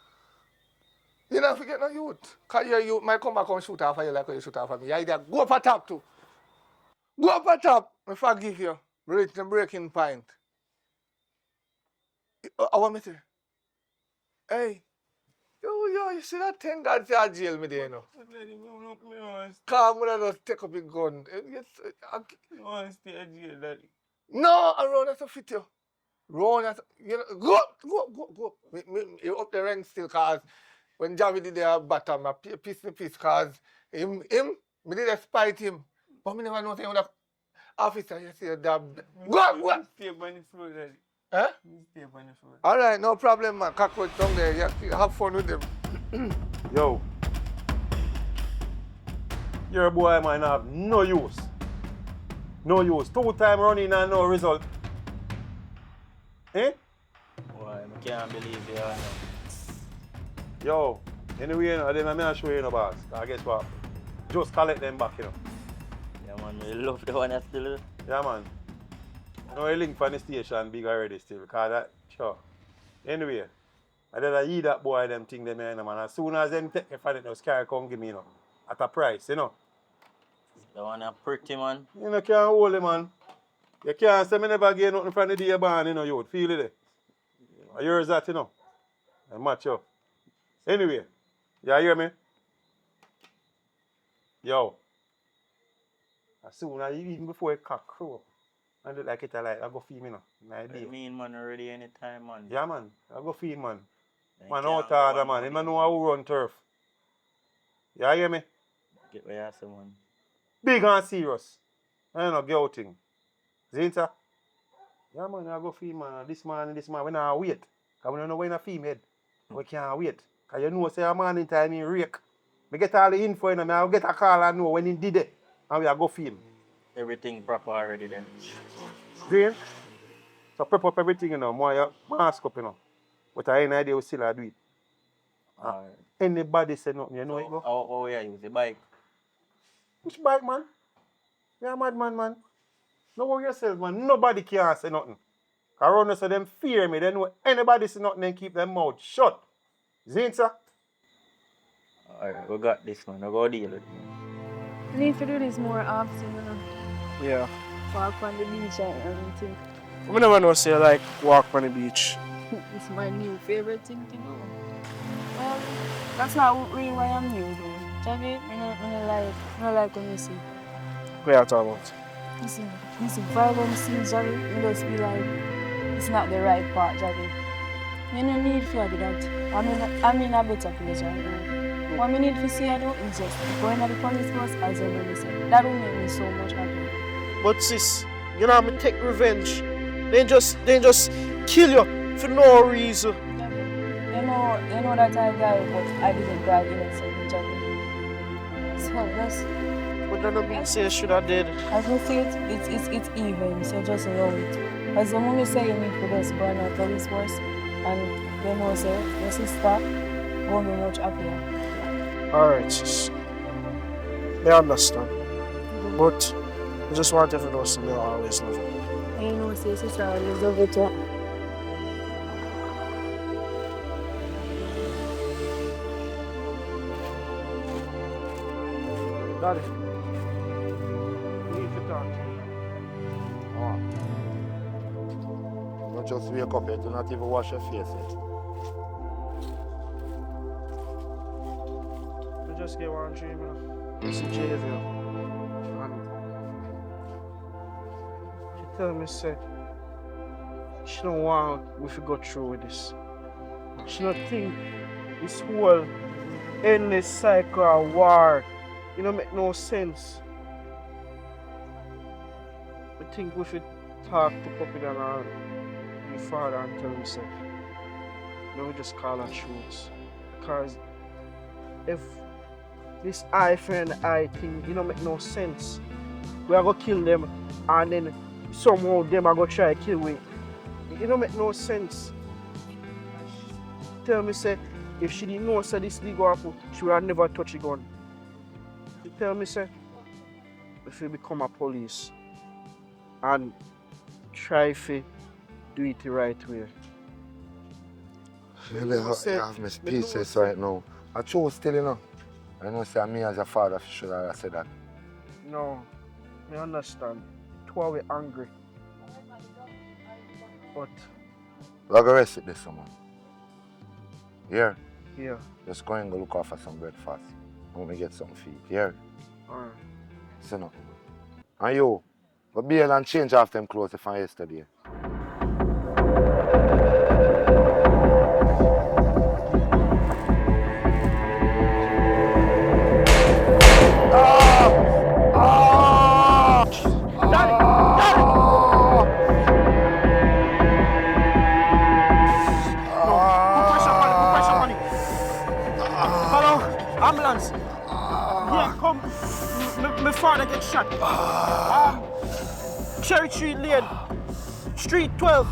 You don't forget no youth. Because your youth might come back and shoot off of you like you shoot off of me. You either go up a top too. Go up a top. I forgive you. Reach the breaking point. I want me to say, hey, you see that thing God say I jail me there, you know? Come when I just take up a gun. I want to stay at jail, daddy. No, around that's a fit you. Round that's you know, go. You up the rank still cause when Javi did the bottom, I piece cause him, me did spite him. But me never know say that officer, you see that. Go. Stay on the floor, daddy. Huh? Stay on the floor. Alright, no problem, man. Cockroach down there. You have fun with them. Yo. Your boy might not have no use. No use. 2 times running and no result. Eh? Boy, I can't believe you. Yo, anyway, you know, then I'm not show you no boss. I guess what? Just collect them back, you know. Yeah, man, we love the one that's still. Yeah, man. You know, you link from the station big already still, because that, sure. Anyway, And then I eat that boy them thing them here, man. As soon as them take me from it, just carry come give me, you know. At a price, you know. The one a pretty man. You know, can't hold it, man. You can't say me never get nothing from the day born, you know, you would feel it. Yours that, you know. And match up. Anyway, you hear me? Yo. As soon as even before it cock crow. And look like it I go feed me, you know. My day. I mean, man, already anytime, man. Yeah, man. I go feed, man. Then Man, can't out go harder, on man. You money, don't know how to run turf. You hear me? Get where you say, man. Big and serious. I don't know, get out thing. Zinta? Yeah, man, I go feed, man. This man, we not wait. Because we don't know when a female. We can't wait. Because you know, say a man in time in rake. Me get all the info, you know, I'll get a call and know when he did it. And we are go feed him. Everything proper already then. Green? So prep up everything, you know, more you mask up, you know. But I ain't idea we still do it. Alright. Anybody say nothing, you know So, it go? how yeah, use the bike? Which bike, man? You're a madman, man. No worry yourself, man. Nobody can say nothing. Around us, so them fear me. They know anybody say nothing, then keep their mouth shut. Zin, sir? Alright, we got this, man. We go deal with it. We need to do this more often, you know. Yeah. Walk on the beach and everything. I never know say like walk on the beach. It's my new favorite thing to do. Well, that's not really why I'm new though. Javi, I don't like when you see. What you talking about? Listen, if I don't see Javi, you just be like, it's not the right part, Javi. You don't need to do that. I'm in a better place right now. What I need to see I do is just going at the police force as a minister. That will make me so much happier. But sis, you know I'm take revenge. They just kill you for no reason. You know that I died, but I didn't die innocent, Javi. So just. But that don't mean say you should have dead. As you see it, it's even, so just allow it. As the moment you say you need to just go on a police force, and you know say your sister won't be much happier. Alright, sis. I understand. But I just want you to know something I always love you. And you know say sister always love you too. Daddy. We need to talk to you. Don't just wake up yet, do not even wash your face yet. I just get one dream, you know. It's in jail, you know. And she tell me, say, she don't want we to go through with this. She don't think this whole endless cycle of war, you know, make no sense. I think we should talk to Puppy and our father and tell him, say, no, we just call her truths. Because if this eye for an eye thing, you know, make no sense. We are gonna kill them and then somehow them are gonna try to kill we. It don't make no sense. Tell me, say, if she didn't know say this legal happen, she would have never touch a gun. She tell me, say, if you become a police and try to do it the right way. Really, I have my speechless right now. I chose still, you know. I know say me as a father should have said that. No, I understand. Two we angry. But We're gonna rest it this summer. Here. yeah. Just go and go look out for some breakfast. Let me get some feed. Here. Alright. So no. And you, go bail and change off them clothes from yesterday. Ambulance! Yeah, come. My father gets shot. Cherry Street Lane. Street 12.